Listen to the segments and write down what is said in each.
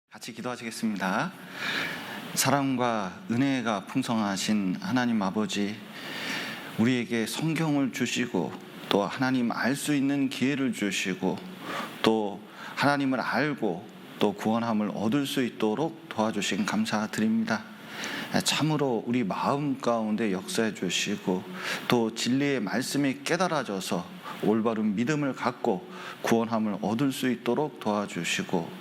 같이 기도하시겠습니다. 사랑과 은혜가 풍성하신 하나님 아버지, 우리에게 성경을 주시고 또 하나님 알 수 있는 기회를 주시고 또 하나님을 알고 또 구원함을 얻을 수 있도록 도와주신 감사드립니다. 참으로 우리 마음 가운데 역사해 주시고 또 진리의 말씀이 깨달아져서 올바른 믿음을 갖고 구원함을 얻을 수 있도록 도와주시고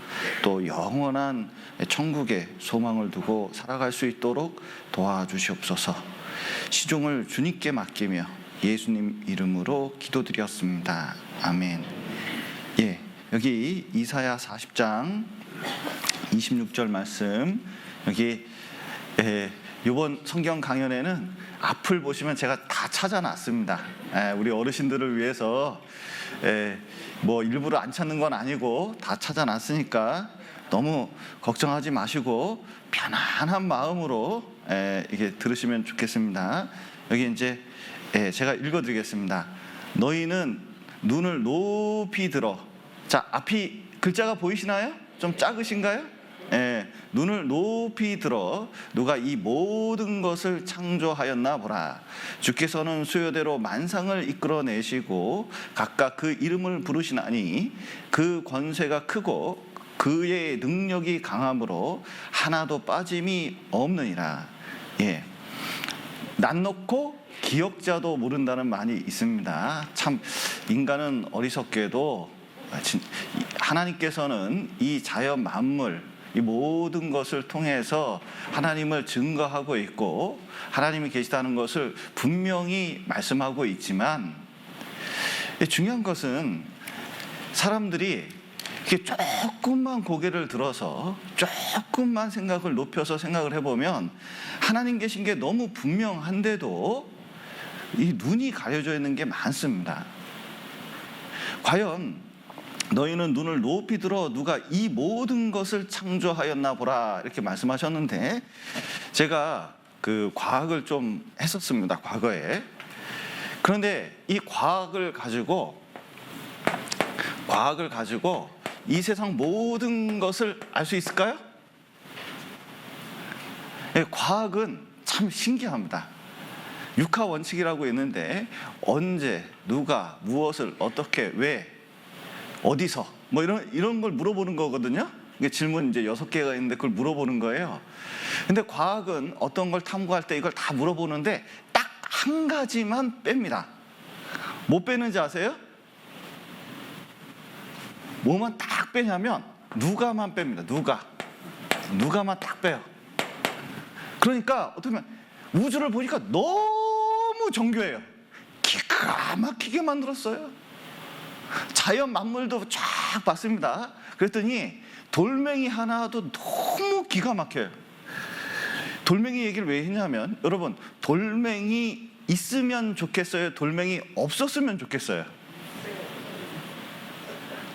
또 영원한 천국의 소망을 두고 살아갈 수 있도록 도와주시옵소서. 시종을 주님께 맡기며 예수님 이름으로 기도드렸습니다. 아멘. 여기 이사야 40장 26절 말씀, 여기 이번 성경 강연에는 앞을 보시면 제가 다 찾아놨습니다. 우리 어르신들을 위해서 뭐 일부러 안 찾는 건 아니고 다 찾아놨으니까 너무 걱정하지 마시고 편안한 마음으로 이게 들으시면 좋겠습니다. 여기 이제 제가 읽어드리겠습니다. 너희는 눈을 높이 들어. 자, 앞이 글자가 보이시나요? 좀 작으신가요? 눈을 높이 들어 누가 이 모든 것을 창조하였나 보라. 주께서는 수요대로 만상을 이끌어내시고 각각 그 이름을 부르시나니 그 권세가 크고 그의 능력이 강함으로 하나도 빠짐이 없느니라. 낯 놓고 기억자도 모른다는 말이 있습니다. 참 인간은 어리석게도 하나님께서는 이 자연 만물, 이 모든 것을 통해서 하나님을 증거하고 있고 하나님이 계시다는 것을 분명히 말씀하고 있지만, 중요한 것은 사람들이 이렇게 조금만 고개를 들어서 조금만 생각을 높여서 생각을 해보면 하나님 계신 게 너무 분명한데도 이 눈이 가려져 있는 게 많습니다. 과연 너희는 눈을 높이 들어 누가 이 모든 것을 창조하였나 보라, 이렇게 말씀하셨는데, 제가 그 과학을 좀 했었습니다, 과거에. 그런데 이 과학을 가지고 이 세상 모든 것을 알 수 있을까요? 과학은 참 신기합니다. 육하 원칙이라고 있는데 언제, 누가, 무엇을, 어떻게, 왜, 어디서, 뭐 이런 걸 물어보는 거거든요. 이게 질문 이제 6개가 있는데 그걸 물어보는 거예요. 근데 과학은 어떤 걸 탐구할 때 이걸 다 물어보는데 딱 한 가지만 뺍니다. 뭐 빼는지 아세요? 뭐만 딱 빼냐면 누가만 뺍니다. 누가만 딱 빼요. 그러니까 어떻게 보면 우주를 보니까 너무 정교해요. 기가 막히게 만들었어요. 자연 만물도 쫙 봤습니다. 그랬더니 돌멩이 하나도 너무 기가 막혀요. 돌멩이 얘기를 왜 했냐면, 여러분, 돌멩이 있으면 좋겠어요? 돌멩이 없었으면 좋겠어요?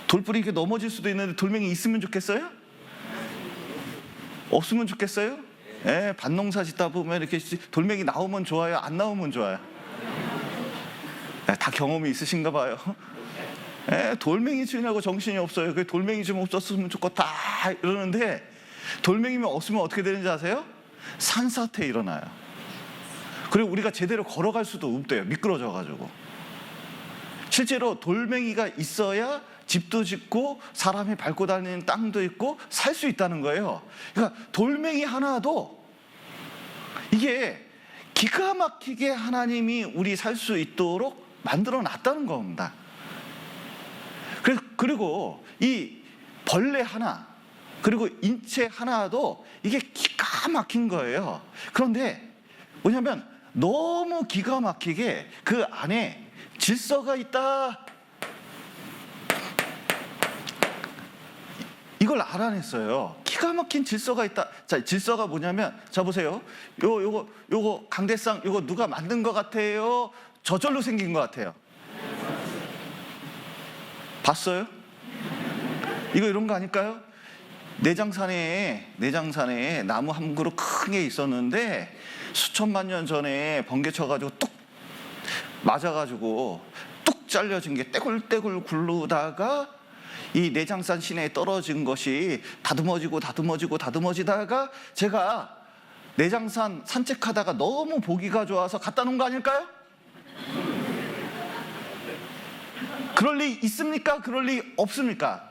돌뿌리 이렇게 넘어질 수도 있는데 돌멩이 있으면 좋겠어요? 없으면 좋겠어요? 밭농사 짓다 보면 이렇게 돌멩이 나오면 좋아요? 안 나오면 좋아요? 다 경험이 있으신가 봐요. 돌멩이 주냐고 정신이 없어요. 그 돌멩이 좀 없었으면 좋겠다 이러는데, 돌멩이면 없으면 어떻게 되는지 아세요? 산사태 일어나요. 그리고 우리가 제대로 걸어갈 수도 없대요. 미끄러져가지고. 실제로 돌멩이가 있어야 집도 짓고 사람이 밟고 다니는 땅도 있고 살 수 있다는 거예요. 그러니까 돌멩이 하나도 이게 기가 막히게 하나님이 우리 살 수 있도록 만들어 놨다는 겁니다. 그리고 이 벌레 하나, 그리고 인체 하나도 이게 기가 막힌 거예요. 그런데 뭐냐면 너무 기가 막히게 그 안에 질서가 있다, 이걸 알아냈어요. 기가 막힌 질서가 있다. 자, 질서가 뭐냐면, 자 보세요. 요거 강대상 요거 누가 만든 것 같아요? 저절로 생긴 것 같아요. 봤어요? 이거 이런 거 아닐까요? 내장산에 나무 한 그루 큰 게 있었는데 수천만 년 전에 번개 쳐가지고 뚝 맞아가지고 뚝 잘려진 게 떼굴떼굴 굴르다가 이 내장산 시내에 떨어진 것이 다듬어지다가 제가 내장산 산책하다가 너무 보기가 좋아서 갖다 놓은 거 아닐까요? 그럴 리 있습니까? 그럴 리 없습니까?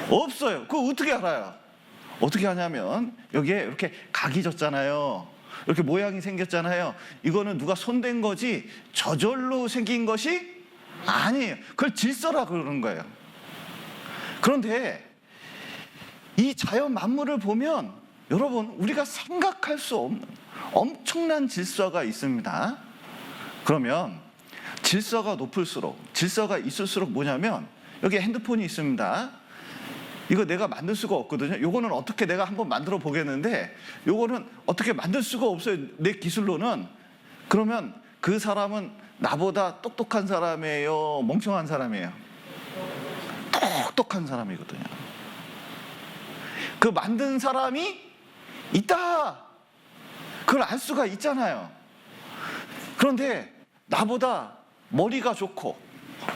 없어요. 그거 어떻게 알아요? 어떻게 하냐면 여기에 이렇게 각이 졌잖아요. 이렇게 모양이 생겼잖아요. 이거는 누가 손댄 거지 저절로 생긴 것이 아니에요. 그걸 질서라 그러는 거예요. 그런데 이 자연 만물을 보면 여러분, 우리가 생각할 수 없는 엄청난 질서가 있습니다. 그러면 질서가 높을수록, 질서가 있을수록 뭐냐면 여기 핸드폰이 있습니다. 이거 내가 만들 수가 없거든요. 이거는 어떻게 내가 한번 만들어 보겠는데 이거는 어떻게 만들 수가 없어요, 내 기술로는. 그러면 그 사람은 나보다 똑똑한 사람이에요, 멍청한 사람이에요? 똑똑한 사람이거든요. 그 만든 사람이 있다, 그걸 알 수가 있잖아요. 그런데 나보다 머리가 좋고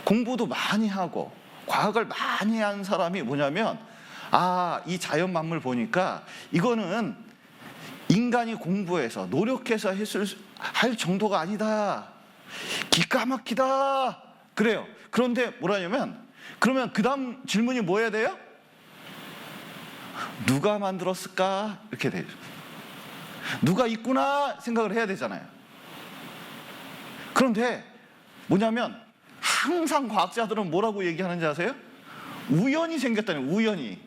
공부도 많이 하고 과학을 많이 한 사람이 뭐냐면, 이 자연 만물 보니까 이거는 인간이 공부해서 노력해서 할 정도가 아니다, 기가 막히다, 그래요. 그런데 뭐라냐면, 그러면 그 다음 질문이 뭐 해야 돼요? 누가 만들었을까? 이렇게 돼요. 누가 있구나 생각을 해야 되잖아요. 그런데 뭐냐면 항상 과학자들은 뭐라고 얘기하는지 아세요? 우연히 생겼다니, 우연히.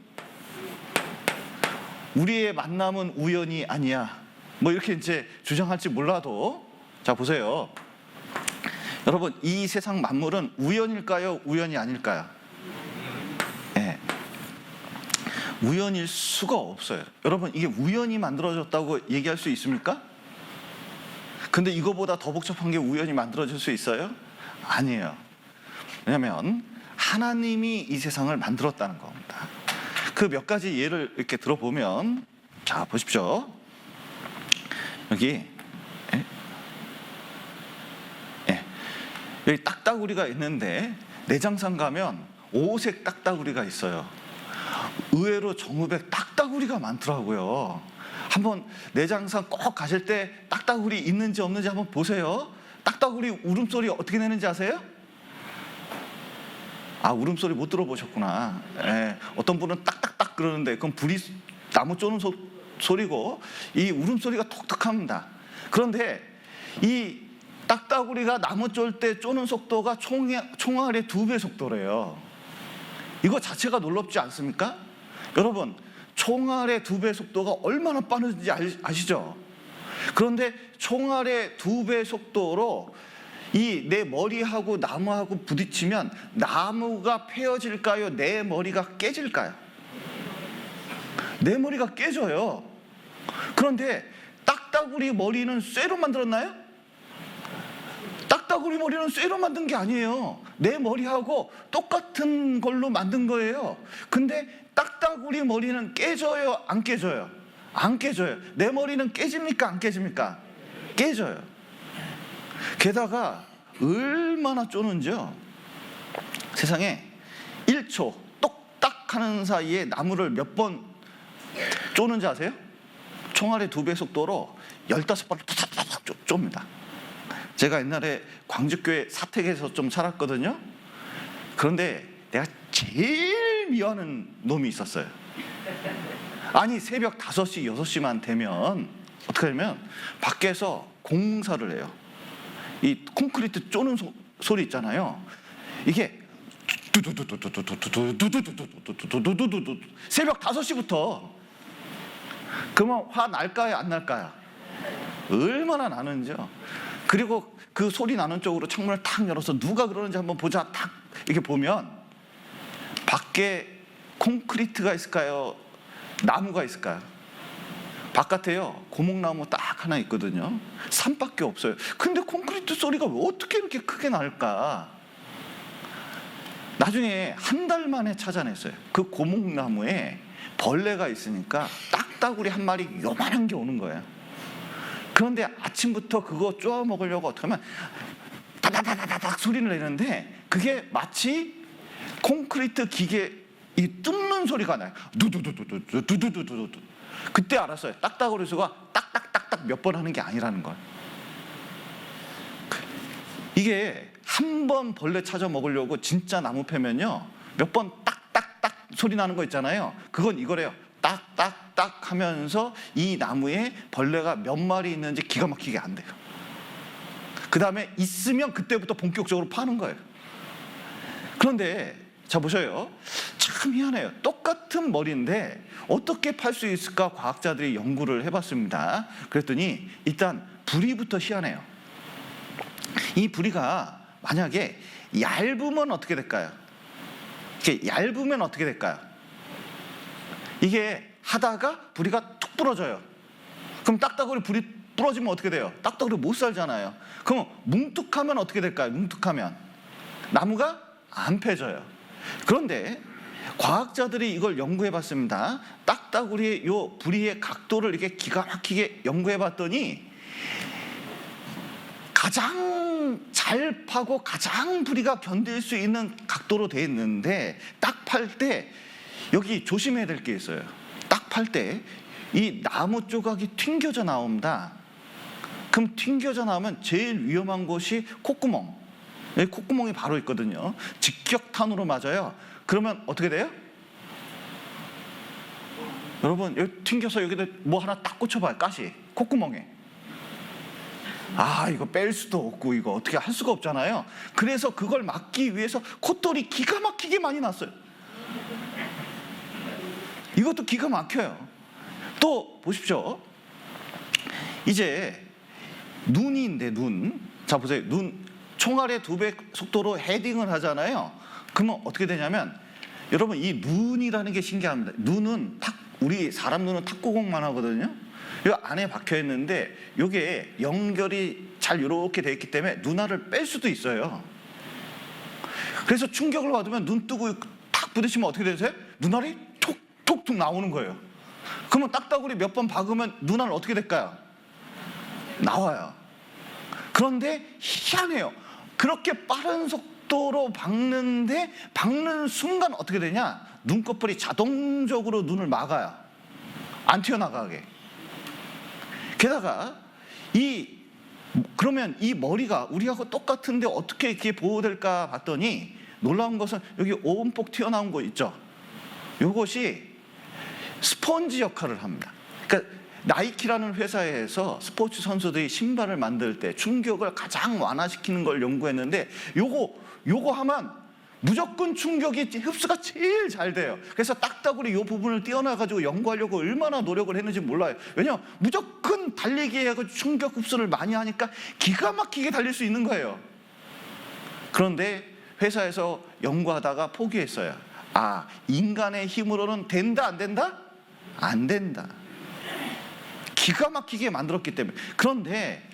우리의 만남은 우연이 아니야, 뭐 이렇게 이제 주장할지 몰라도, 자 보세요. 여러분, 이 세상 만물은 우연일까요, 우연이 아닐까요? 네. 우연일 수가 없어요. 여러분, 이게 우연히 만들어졌다고 얘기할 수 있습니까? 근데 이거보다 더 복잡한 게 우연히 만들어질 수 있어요? 아니에요. 왜냐하면 하나님이 이 세상을 만들었다는 겁니다. 그 몇 가지 예를 이렇게 들어보면, 자 보십시오. 여기 여기 딱따구리가 있는데 내장산 가면 5색 딱따구리가 있어요. 의외로 정읍에 딱따구리가 많더라고요. 한번 내장산 꼭 가실 때 딱따구리 있는지 없는지 한번 보세요. 딱따구리 울음소리 어떻게 내는지 아세요? 울음소리 못 들어보셨구나. 어떤 분은 딱딱딱 그러는데 그건 나무 쪼는 소리고, 이 울음소리가 톡톡합니다. 그런데 이 딱따구리가 나무 쫄 때 쪼는 속도가 총알의 2배 속도래요. 이거 자체가 놀랍지 않습니까? 여러분, 총알의 2배 속도가 얼마나 빠른지 아시죠? 그런데 총알의 2배 속도로 이 내 머리하고 나무하고 부딪히면 나무가 폐어질까요? 내 머리가 깨질까요? 내 머리가 깨져요. 그런데 딱따구리 머리는 쇠로 만들었나요? 딱따구리 머리는 쇠로 만든 게 아니에요. 내 머리하고 똑같은 걸로 만든 거예요. 근데 딱따구리 머리는 깨져요, 안 깨져요? 안 깨져요. 내 머리는 깨집니까, 안 깨집니까? 깨져요. 게다가 얼마나 쪼는지요? 세상에 1초 똑딱 하는 사이에 나무를 몇 번 쪼는지 아세요? 총알의 2배 속도로 15번을 푸삭푸삭 쫌니다. 제가 옛날에 광주교회 사택에서 좀 살았거든요. 그런데 내가 제일 미워하는 놈이 있었어요. 아니, 새벽 5시, 6시만 되면 어떻게 하냐면 밖에서 공사를 해요. 이 콘크리트 쪼는 소리 있잖아요. 이게 새벽 5시부터. 그러면 화 날까요, 안 날까요? 얼마나 나는지요. 그리고 그 소리 나는 쪽으로 창문을 탁 열어서 누가 그러는지 한번 보자. 탁 이렇게 보면 밖에 콘크리트가 있을까요, 나무가 있을까요? 바깥에요, 고목나무 딱 하나 있거든요. 산밖에 없어요. 근데 콘크리트 소리가 왜 어떻게 이렇게 크게 날까? 나중에 한 달 만에 찾아냈어요. 그 고목나무에 벌레가 있으니까 딱따구리 한 마리 요만한 게 오는 거예요. 그런데 아침부터 그거 쪼아 먹으려고 어떻게 하면 다다다다닥 소리를 내는데 그게 마치 콘크리트 기계 이 뚫는 소리가 나요. 두두두두두두두두두두. 그때 알았어요. 딱따구리수가 딱딱딱딱 몇 번 하는 게 아니라는 걸. 이게 한 번 벌레 찾아 먹으려고 진짜 나무 패면요, 몇 번 딱딱딱 소리 나는 거 있잖아요. 그건 이거래요. 딱딱딱 하면서 이 나무에 벌레가 몇 마리 있는지 기가 막히게 안 돼요. 그 다음에 있으면 그때부터 본격적으로 파는 거예요. 그런데 자 보셔요. 참 희한해요. 똑같은 머리인데 어떻게 팔 수 있을까 과학자들이 연구를 해봤습니다. 그랬더니 일단 부리부터 희한해요. 이 부리가 만약에 얇으면 어떻게 될까요? 이렇게 얇으면 어떻게 될까요? 이게 하다가 부리가 툭 부러져요. 그럼 딱따구리 부리 부러지면 어떻게 돼요? 딱따구리 못 살잖아요. 그럼 뭉툭하면 어떻게 될까요? 뭉툭하면 나무가 안 펴져요. 그런데 과학자들이 이걸 연구해 봤습니다. 딱따구리의 요 부리의 각도를 이렇게 기가 막히게 연구해 봤더니 가장 잘 파고 가장 부리가 견딜 수 있는 각도로 되어 있는데 딱 팔 때 여기 조심해야 될 게 있어요. 딱 팔 때 이 나무 조각이 튕겨져 나옵니다. 그럼 튕겨져 나오면 제일 위험한 곳이 콧구멍. 여기 콧구멍이 바로 있거든요. 직격탄으로 맞아요. 그러면 어떻게 돼요? 여러분 여기 튕겨서 여기다 뭐 하나 딱 꽂혀봐요. 가시 콧구멍에. 아 이거 뺄 수도 없고 이거 어떻게 할 수가 없잖아요. 그래서 그걸 막기 위해서 콧돌이 기가 막히게 많이 났어요. 이것도 기가 막혀요. 또 보십시오. 이제 눈인데 눈. 자 보세요. 눈 총알의 2배 속도로 헤딩을 하잖아요. 그러면 어떻게 되냐면 여러분 이 눈이라는 게 신기합니다. 눈은 우리 사람 눈은 탁구공만 하거든요. 이 안에 박혀 있는데 이게 연결이 잘 이렇게 돼 있기 때문에 눈알을 뺄 수도 있어요. 그래서 충격을 받으면 눈 뜨고 탁 부딪히면 어떻게 되세요? 눈알이 톡톡톡 나오는 거예요. 그러면 딱따구리 몇 번 박으면 눈알 어떻게 될까요? 나와요. 그런데 희한해요. 그렇게 빠른 속도로 박는데 박는 순간 어떻게 되냐? 눈꺼풀이 자동적으로 눈을 막아요. 안 튀어나가게. 게다가 그러면 이 머리가 우리하고 똑같은데 어떻게 이렇게 보호될까 봤더니 놀라운 것은 여기 오음폭 튀어나온 거 있죠? 이것이 스펀지 역할을 합니다. 그러니까 나이키라는 회사에서 스포츠 선수들이 신발을 만들 때 충격을 가장 완화시키는 걸 연구했는데 요거 하면 무조건 충격이 흡수가 제일 잘 돼요. 그래서 딱따구리 요 부분을 떼어놔가지고 연구하려고 얼마나 노력을 했는지 몰라요. 왜냐면 무조건 달리기 해가지고 충격 흡수를 많이 하니까 기가 막히게 달릴 수 있는 거예요. 그런데 회사에서 연구하다가 포기했어요. 아, 인간의 힘으로는 된다 안 된다? 안 된다. 기가 막히게 만들었기 때문에. 그런데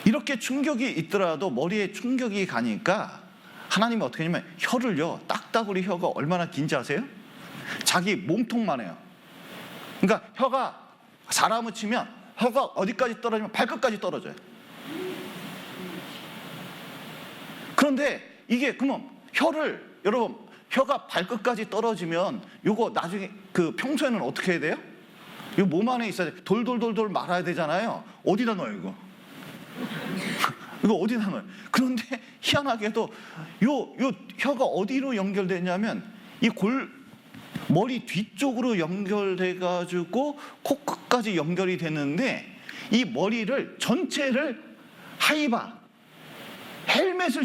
이렇게 충격이 있더라도 머리에 충격이 가니까 하나님이 어떻게 하냐면 혀를요, 딱따구리 혀가 얼마나 긴지 아세요? 자기 몸통만 해요. 그러니까 혀가 사람을 치면 혀가 어디까지 떨어지면 발끝까지 떨어져요. 그런데 이게 그러면 여러분 혀가 발끝까지 떨어지면 요거 나중에 평소에는 어떻게 해야 돼요? 이 몸 안에 있어야 돼. 돌돌돌돌 말아야 되잖아요. 어디다 넣어요 이거? 이거 어디다 넣어요? 그런데 희한하게도 요 혀가 어디로 연결되냐면 이 머리 뒤쪽으로 연결돼 가지고 코끝까지 연결이 되는데 이 머리를 전체를 헬멧을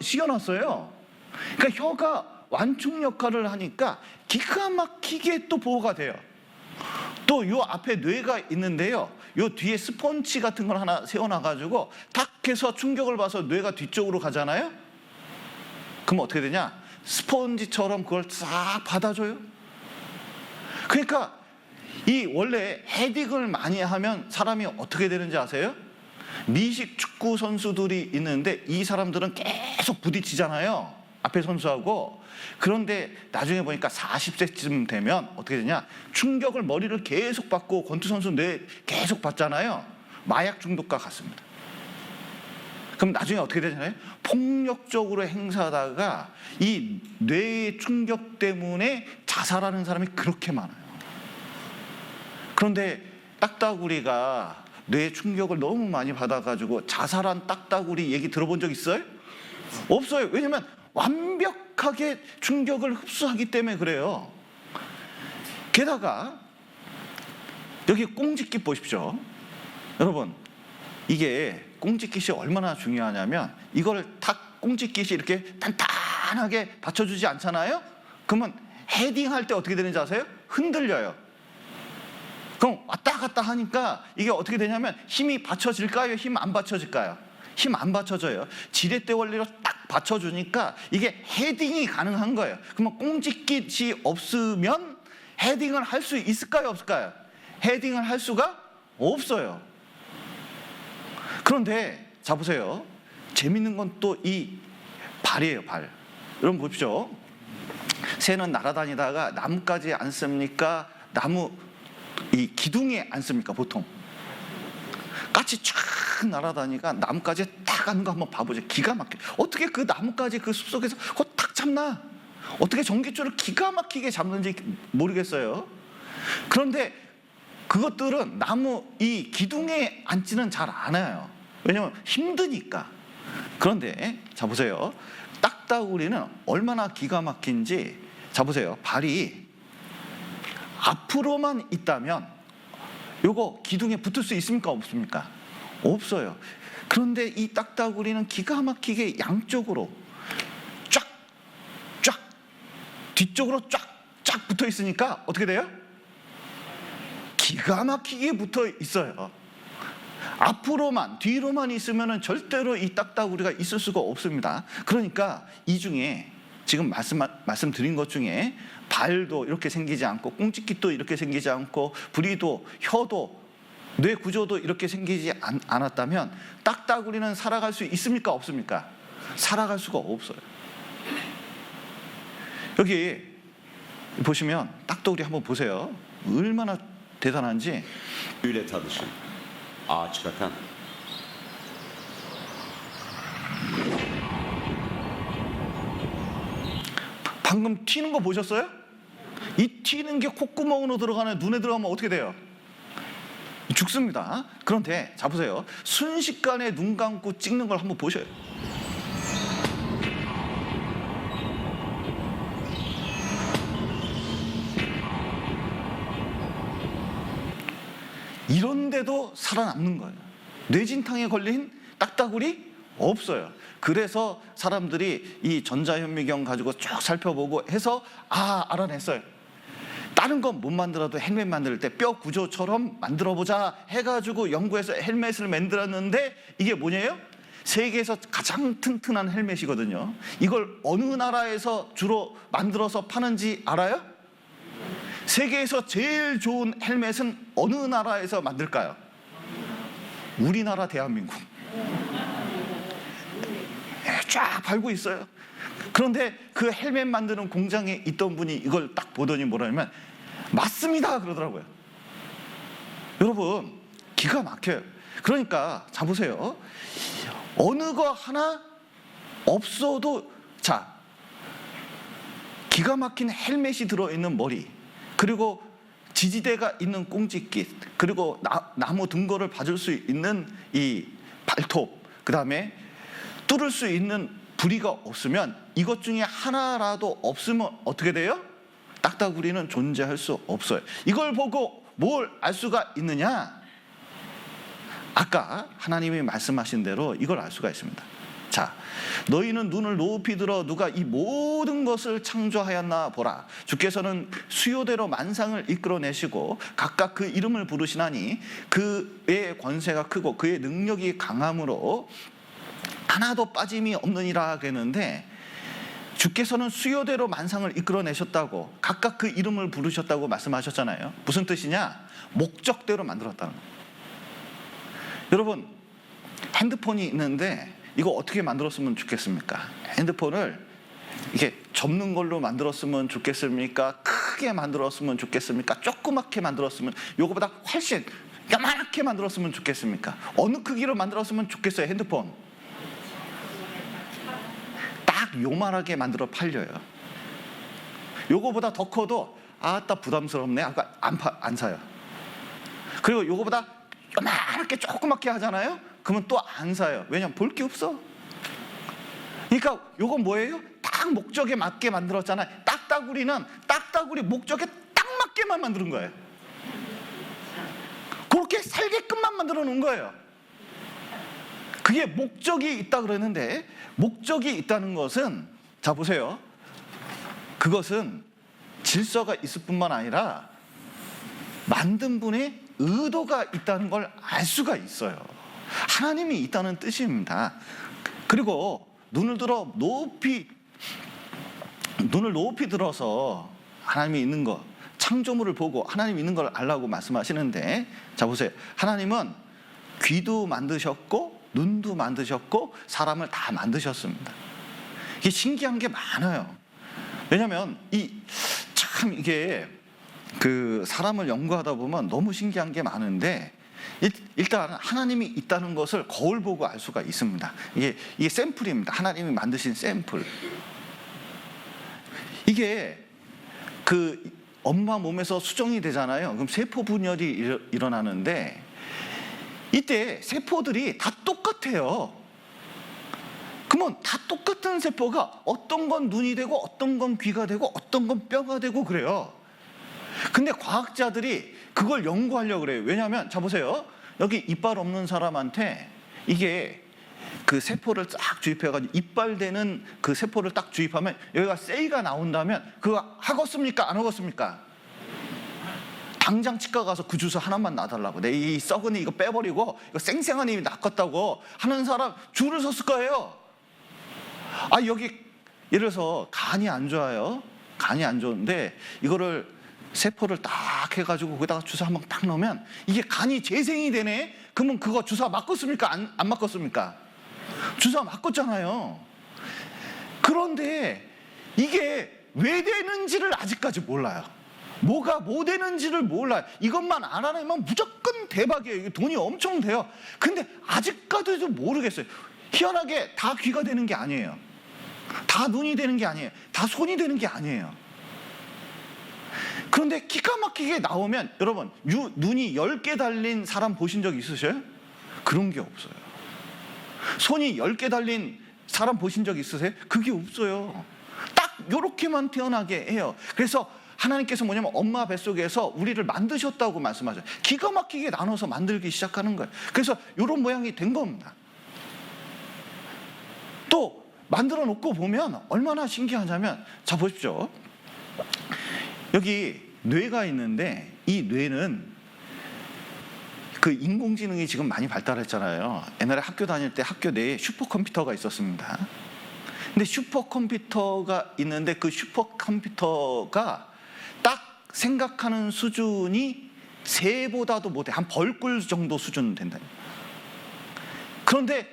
씌워놨어요. 그러니까 혀가 완충 역할을 하니까 기가 막히게 또 보호가 돼요. 또 요 앞에 뇌가 있는데요. 요 뒤에 스펀지 같은 걸 하나 세워놔가지고 탁 해서 충격을 봐서 뇌가 뒤쪽으로 가잖아요. 그럼 어떻게 되냐? 스펀지처럼 그걸 싹 받아줘요. 그러니까 이 원래 헤딩을 많이 하면 사람이 어떻게 되는지 아세요? 미식 축구 선수들이 있는데 이 사람들은 계속 부딪히잖아요. 앞에 선수하고. 그런데 나중에 보니까 40세쯤 되면 어떻게 되냐? 충격을 머리를 계속 받고 권투 선수 뇌 계속 받잖아요. 마약 중독과 같습니다. 그럼 나중에 어떻게 되잖아요? 폭력적으로 행사하다가 이 뇌의 충격 때문에 자살하는 사람이 그렇게 많아요. 그런데 딱따구리가 뇌 충격을 너무 많이 받아가지고 자살한 딱따구리 얘기 들어본 적 있어요? 없어요. 왜냐면 완벽하게 충격을 흡수하기 때문에 그래요. 게다가 여기 꽁지깃 보십시오. 여러분, 이게 꽁지깃이 얼마나 중요하냐면 이걸 탁 꽁지깃이 이렇게 단단하게 받쳐주지 않잖아요? 그러면 헤딩할 때 어떻게 되는지 아세요? 흔들려요. 그럼 왔다 갔다 하니까 이게 어떻게 되냐면 힘이 받쳐질까요? 힘 안 받쳐질까요? 힘 안 받쳐져요. 지렛대 원리로 딱 받쳐주니까 이게 헤딩이 가능한 거예요. 그러면 꽁지깃이 없으면 헤딩을 할 수 있을까요? 없을까요? 헤딩을 할 수가 없어요. 그런데 자 보세요. 재밌는 건 또 이 발이에요. 발. 여러분 보십시오. 새는 날아다니다가 나뭇가지에 앉습니까? 나무 이 기둥에 앉습니까? 보통 까치 쫙 날아다니까 나뭇가지에 딱 앉는 거 한번 봐보죠. 기가 막혀. 어떻게 그 나뭇가지 그 숲속에서 그거 탁 잡나? 어떻게 전깃줄을 기가 막히게 잡는지 모르겠어요. 그런데 그것들은 나무 이 기둥에 앉지는 잘 않아요. 왜냐면 힘드니까. 그런데 자 보세요. 딱따구리는 얼마나 기가 막힌지. 자 보세요. 발이 앞으로만 있다면 요거 기둥에 붙을 수 있습니까? 없습니까? 없어요. 그런데 이 딱따구리는 기가 막히게 양쪽으로 쫙 뒤쪽으로 쫙 붙어 있으니까 어떻게 돼요? 기가 막히게 붙어 있어요. 앞으로만 뒤로만 있으면 절대로 이 딱따구리가 있을 수가 없습니다. 그러니까 이 중에 지금 말씀드린 것 중에 발도 이렇게 생기지 않고 꽁지깃도 이렇게 생기지 않고 부리도 혀도 뇌 구조도 이렇게 생기지 않았다면 딱따구리는 살아갈 수 있습니까? 없습니까? 살아갈 수가 없어요. 여기 보시면 딱따구리 한번 보세요. 얼마나 대단한지. Öyle tanışın. Ağaç kakan. 방금 튀는 거 보셨어요? 이 튀는 게 콧구멍으로 들어가는 눈에 들어가면 어떻게 돼요? 죽습니다. 그런데 자 보세요. 순식간에 눈 감고 찍는 걸 한번 보셔요. 이런데도 살아남는 거예요. 뇌진탕에 걸린 딱따구리 없어요. 그래서 사람들이 이 전자현미경 가지고 쭉 살펴보고 해서 알아냈어요. 다른 건 못 만들어도 헬멧 만들 때 뼈 구조처럼 만들어보자 해가지고 연구해서 헬멧을 만들었는데 이게 뭐냐요? 세계에서 가장 튼튼한 헬멧이거든요. 이걸 어느 나라에서 주로 만들어서 파는지 알아요? 세계에서 제일 좋은 헬멧은 어느 나라에서 만들까요? 우리나라 대한민국. 쫙 팔고 있어요. 그런데 그 헬멧 만드는 공장에 있던 분이 이걸 딱 보더니 뭐라냐면 맞습니다 그러더라고요. 여러분 기가 막혀요. 그러니까 자 보세요. 어느 거 하나 없어도 자 기가 막힌 헬멧이 들어있는 머리, 그리고 지지대가 있는 꽁지깃, 그리고 나무 등거를 봐줄 수 있는 이 발톱, 그 다음에 뚫을 수 있는 부리가 없으면 이것 중에 하나라도 없으면 어떻게 돼요? 딱따구리는 존재할 수 없어요. 이걸 보고 뭘 알 수가 있느냐? 아까 하나님이 말씀하신 대로 이걸 알 수가 있습니다. 자, 너희는 눈을 높이 들어 누가 이 모든 것을 창조하였나 보라. 주께서는 수요대로 만상을 이끌어내시고 각각 그 이름을 부르시나니 그의 권세가 크고 그의 능력이 강함으로 하나도 빠짐이 없느니라 그랬는데, 주께서는 수요대로 만상을 이끌어내셨다고 각각 그 이름을 부르셨다고 말씀하셨잖아요. 무슨 뜻이냐? 목적대로 만들었다는 거예요. 여러분 핸드폰이 있는데 이거 어떻게 만들었으면 좋겠습니까? 핸드폰을 이렇게 접는 걸로 만들었으면 좋겠습니까? 크게 만들었으면 좋겠습니까? 조그맣게 만들었으면, 요거보다 훨씬 요만하게 만들었으면 좋겠습니까? 어느 크기로 만들었으면 좋겠어요? 핸드폰 딱 요만하게 만들어 팔려요. 요거보다 더 커도 아따 부담스럽네. 아까 안 사요. 그리고 요거보다 요만하게 조그맣게 하잖아요. 그러면 또 안 사요. 왜냐면 볼 게 없어. 그러니까 요건 뭐예요? 딱 목적에 맞게 만들었잖아요. 딱따구리 목적에 딱 맞게만 만드는 거예요. 그렇게 살게끔만 만들어 놓은 거예요. 그게 목적이 있다 그러는데, 목적이 있다는 것은, 자 보세요. 그것은 질서가 있을 뿐만 아니라 만든 분의 의도가 있다는 걸 알 수가 있어요. 하나님이 있다는 뜻입니다. 그리고 눈을 높이 들어서 하나님이 있는 것, 창조물을 보고 하나님이 있는 걸 알라고 말씀하시는데, 자 보세요. 하나님은 귀도 만드셨고 눈도 만드셨고 사람을 다 만드셨습니다. 이게 신기한 게 많아요. 왜냐하면 이게 그 사람을 연구하다 보면 너무 신기한 게 많은데, 일단 하나님이 있다는 것을 거울 보고 알 수가 있습니다. 이게 샘플입니다. 하나님이 만드신 샘플. 이게 그 엄마 몸에서 수정이 되잖아요. 그럼 세포 분열이 일어나는데, 이때 세포들이 다 똑같아요. 그러면 다 똑같은 세포가 어떤 건 눈이 되고 어떤 건 귀가 되고 어떤 건 뼈가 되고 그래요. 근데 과학자들이 그걸 연구하려고 그래요. 왜냐하면 자 보세요. 여기 이빨 없는 사람한테 이게 그 세포를 딱 주입해가지고 이빨 되는 그 세포를 딱 주입하면 여기가 쇠가 나온다면 그거 하겠습니까? 안 하겠습니까? 당장 치과 가서 그 주사 하나만 놔달라고. 내 이 썩은 이거 빼버리고 이거 생생한 힘이 낫겠다고 하는 사람 줄을 섰을 거예요. 여기 예를 들어서 간이 안 좋아요. 간이 안 좋은데 이거를 세포를 딱 해가지고 거기다가 주사 한번 딱 넣으면 이게 간이 재생이 되네. 그러면 그거 주사 맞겠습니까? 안 맞겠습니까? 주사 맞겠잖아요. 그런데 이게 왜 되는지를 아직까지 몰라요. 뭐가 뭐 되는지를 몰라요. 이것만 알아내면 무조건 대박이에요. 돈이 엄청 돼요. 근데 아직까지도 모르겠어요. 희한하게 다 귀가 되는 게 아니에요. 다 눈이 되는 게 아니에요. 다 손이 되는 게 아니에요. 그런데 기가 막히게 나오면, 여러분 눈이 10개 달린 사람 보신 적 있으세요? 그런 게 없어요. 손이 10개 달린 사람 보신 적 있으세요? 그게 없어요. 딱 요렇게만 태어나게 해요. 그래서 하나님께서 뭐냐면 엄마 뱃속에서 우리를 만드셨다고 말씀하셔요. 기가 막히게 나눠서 만들기 시작하는 거예요. 그래서 요런 모양이 된 겁니다. 또 만들어 놓고 보면 얼마나 신기하냐면, 자 보십시오. 여기 뇌가 있는데 이 뇌는 그 인공지능이 지금 많이 발달했잖아요. 옛날에 학교 다닐 때 학교 내에 슈퍼컴퓨터가 있었습니다. 근데 슈퍼컴퓨터가 있는데 그 슈퍼컴퓨터가 딱 생각하는 수준이 새보다도 못해. 한 벌꿀 정도 수준 된다. 그런데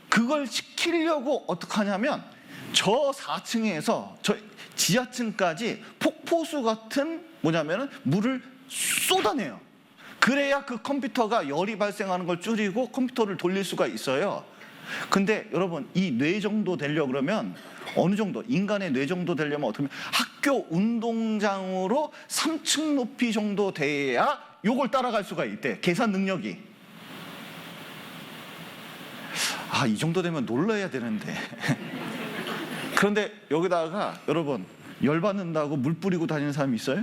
그걸 시키려고 어떻게 하냐면 저 4층에서 저 지하층까지 폭포수 같은 뭐냐면은 물을 쏟아내요. 그래야 그 컴퓨터가 열이 발생하는 걸 줄이고 컴퓨터를 돌릴 수가 있어요. 근데 여러분 이 뇌 정도 되려고 그러면 어느 정도, 인간의 뇌 정도 되려면 어떻게 하면 학교 운동장으로 3층 높이 정도 돼야 요걸 따라갈 수가 있대. 계산 능력이. 이 정도 되면 놀라야 되는데. 그런데 여기다가 여러분 열받는다고 물 뿌리고 다니는 사람이 있어요?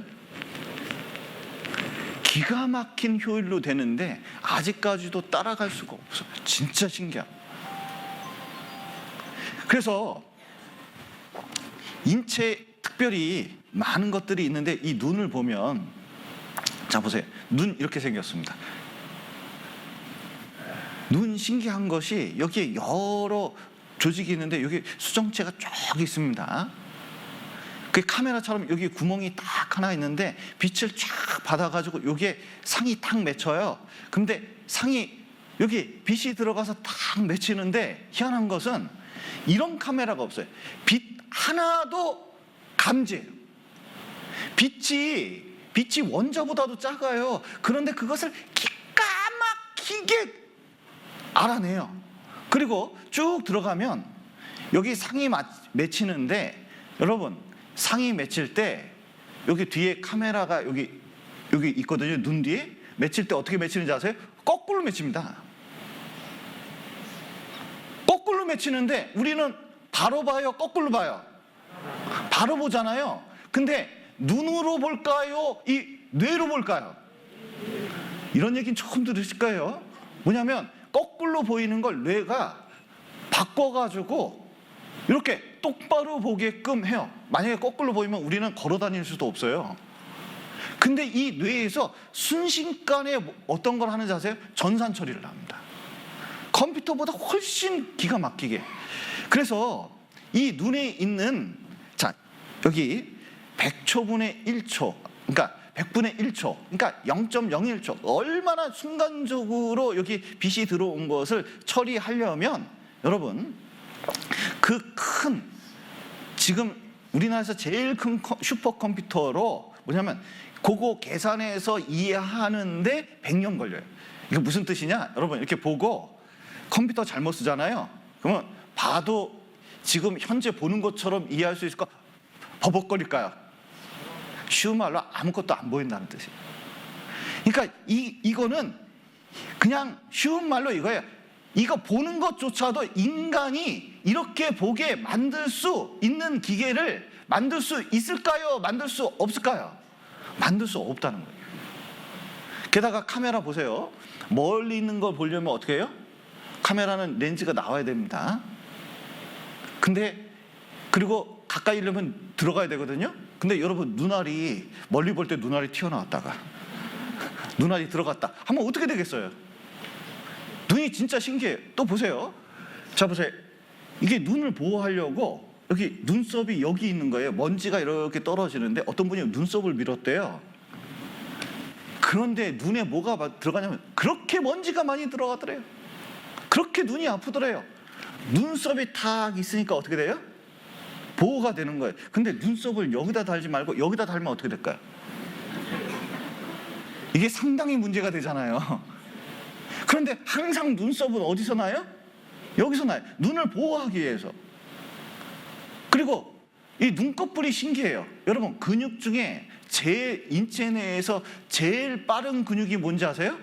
기가 막힌 효율로 되는데 아직까지도 따라갈 수가 없어요. 진짜 신기합니다. 그래서 인체 특별히 많은 것들이 있는데 이 눈을 보면, 자 보세요. 눈 이렇게 생겼습니다. 눈 신기한 것이 여기에 여러 조직이 있는데 여기 수정체가 쭉 있습니다. 그 카메라처럼 여기 구멍이 딱 하나 있는데 빛을 쫙 받아가지고 여기에 상이 딱 맺혀요. 근데 상이 여기 빛이 들어가서 딱 맺히는데 희한한 것은 이런 카메라가 없어요. 빛 하나도 감지해요. 빛이 원자보다도 작아요. 그런데 그것을 기가 막히게 알아내요. 그리고 쭉 들어가면 여기 상이 맺히는데 여러분 상이 맺힐 때 여기 뒤에 카메라가 여기 있거든요. 눈 뒤에 맺힐 때 어떻게 맺히는지 아세요? 거꾸로 맺힙니다. 거꾸로 맺히는데 우리는 바로 봐요, 거꾸로 봐요? 바로 보잖아요. 근데 눈으로 볼까요? 이 뇌로 볼까요? 이런 얘기는 처음 들으실 거예요. 뭐냐면 거꾸로 보이는 걸 뇌가 바꿔가지고 이렇게 똑바로 보게끔 해요. 만약에 거꾸로 보이면 우리는 걸어 다닐 수도 없어요. 근데 이 뇌에서 순식간에 어떤 걸 하는지 아세요? 전산 처리를 합니다. 컴퓨터보다 훨씬 기가 막히게. 그래서 이 눈에 있는, 자, 여기 100초분의 1초, 그러니까 100분의 1초, 그러니까 0.01초, 얼마나 순간적으로 여기 빛이 들어온 것을 처리하려면 여러분, 그 큰, 지금 우리나라에서 제일 큰 슈퍼컴퓨터로 뭐냐면 그거 계산해서 이해하는데 100년 걸려요. 이게 무슨 뜻이냐? 여러분 이렇게 보고 컴퓨터 잘못 쓰잖아요. 그러면 봐도 지금 현재 보는 것처럼 이해할 수 있을까? 버벅거릴까요? 쉬운 말로 아무것도 안 보인다는 뜻이에요. 그러니까 이거는 그냥 쉬운 말로 이거예요. 이거 보는 것조차도 인간이 이렇게 보게 만들 수 있는 기계를 만들 수 있을까요? 만들 수 없을까요? 만들 수 없다는 거예요. 게다가 카메라 보세요. 멀리 있는 걸 보려면 어떻게 해요? 카메라는 렌즈가 나와야 됩니다. 근데 그리고 가까이 이려면 들어가야 되거든요. 근데 여러분 눈알이 멀리 볼 때 눈알이 튀어나왔다가 눈알이 들어갔다 하면 어떻게 되겠어요? 눈이 진짜 신기해요. 또 보세요. 자 보세요. 이게 눈을 보호하려고 여기 눈썹이 여기 있는 거예요. 먼지가 이렇게 떨어지는데 어떤 분이 눈썹을 밀었대요. 그런데 눈에 뭐가 들어가냐면 그렇게 먼지가 많이 들어가더래요. 그렇게 눈이 아프더래요. 눈썹이 탁 있으니까 어떻게 돼요? 보호가 되는 거예요. 근데 눈썹을 여기다 달지 말고 여기다 달면 어떻게 될까요? 이게 상당히 문제가 되잖아요. 그런데 항상 눈썹은 어디서 나요? 여기서 나요. 눈을 보호하기 위해서. 그리고 이 눈꺼풀이 신기해요. 여러분 근육 중에 제일 인체 내에서 제일 빠른 근육이 뭔지 아세요?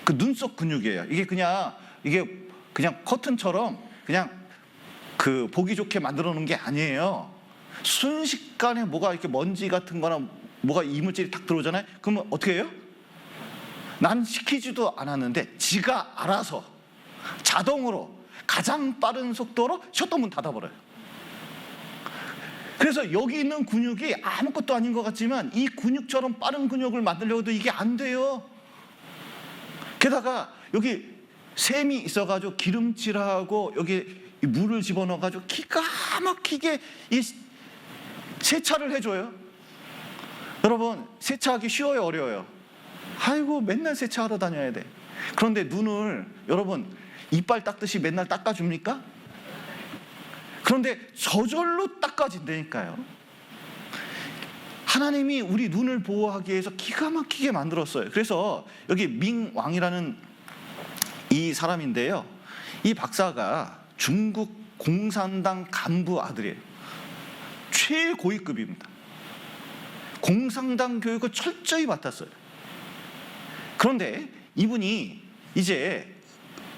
그 눈썹 근육이에요. 이게 그냥 커튼처럼 그냥 그 보기 좋게 만들어 놓은 게 아니에요. 순식간에 뭐가 이렇게 먼지 같은 거나 뭐가 이물질이 탁 들어오잖아요. 그러면 어떻게 해요? 난 시키지도 않았는데 지가 알아서 자동으로 가장 빠른 속도로 셔터문 닫아버려요. 그래서 여기 있는 근육이 아무것도 아닌 것 같지만 이 근육처럼 빠른 근육을 만들려고 해도 이게 안 돼요. 게다가 여기 샘이 있어가지고 기름칠하고 여기 물을 집어넣어가지고 기가 막히게 이 세차를 해줘요. 여러분 세차하기 쉬워요, 어려워요? 아이고 맨날 세차하러 다녀야 돼. 그런데 눈을 여러분 이빨 닦듯이 맨날 닦아줍니까? 그런데 저절로 닦아진다니까요. 하나님이 우리 눈을 보호하기 위해서 기가 막히게 만들었어요. 그래서 여기 밍 왕이라는 이 사람인데요. 이 박사가 중국 공산당 간부 아들이에요. 최고위급입니다. 공산당 교육을 철저히 맡았어요. 그런데 이분이 이제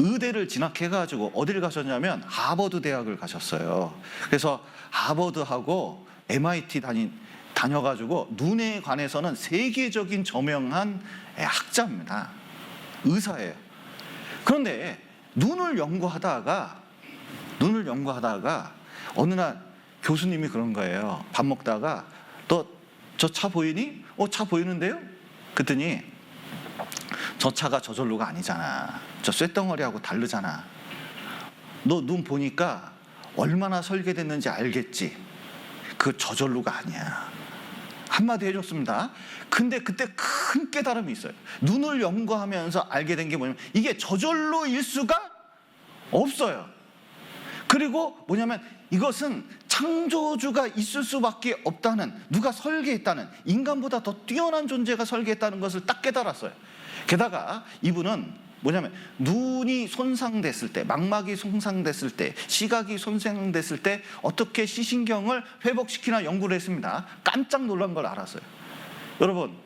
의대를 진학해가지고 어디를 가셨냐면 하버드 대학을 가셨어요. 그래서 하버드하고 MIT 다녀가지고 눈에 관해서는 세계적인 저명한 학자입니다. 의사예요. 그런데 눈을 연구하다가 어느 날 교수님이 그런 거예요. 밥 먹다가 너 저 차 보이니? 차 보이는데요? 그랬더니 저 차가 저절로가 아니잖아. 저 쇳덩어리하고 다르잖아. 너 눈 보니까 얼마나 설계됐는지 알겠지? 그 저절로가 아니야. 한마디 해줬습니다. 근데 그때 큰 깨달음이 있어요. 눈을 연구하면서 알게 된 게 뭐냐면 이게 저절로일 수가 없어요. 그리고 뭐냐면 이것은 창조주가 있을 수밖에 없다는, 누가 설계했다는, 인간보다 더 뛰어난 존재가 설계했다는 것을 딱 깨달았어요. 게다가 이분은 뭐냐면 눈이 손상됐을 때, 망막이 손상됐을 때, 시각이 손상됐을 때 어떻게 시신경을 회복시키나 연구를 했습니다. 깜짝 놀란 걸 알았어요. 여러분,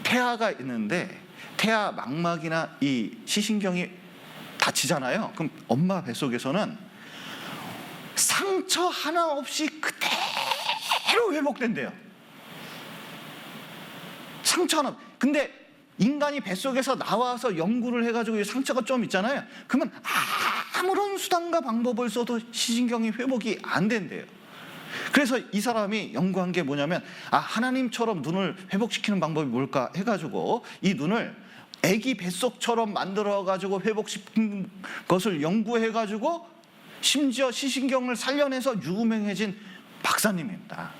태아가 있는데 태아 망막이나 이 시신경이 다치잖아요. 그럼 엄마 뱃속에서는 상처 하나 없이 그대로 회복된대요. 상처 하나. 근데 인간이 뱃속에서 나와서 연구를 해가지고 상처가 좀 있잖아요. 그러면 아무런 수단과 방법을 써도 시신경이 회복이 안 된대요. 그래서 이 사람이 연구한 게 뭐냐면 하나님처럼 눈을 회복시키는 방법이 뭘까 해가지고 이 눈을 아기 뱃속처럼 만들어가지고 회복시킨 것을 연구해가지고 심지어 시신경을 살려내서 유명해진 박사님입니다.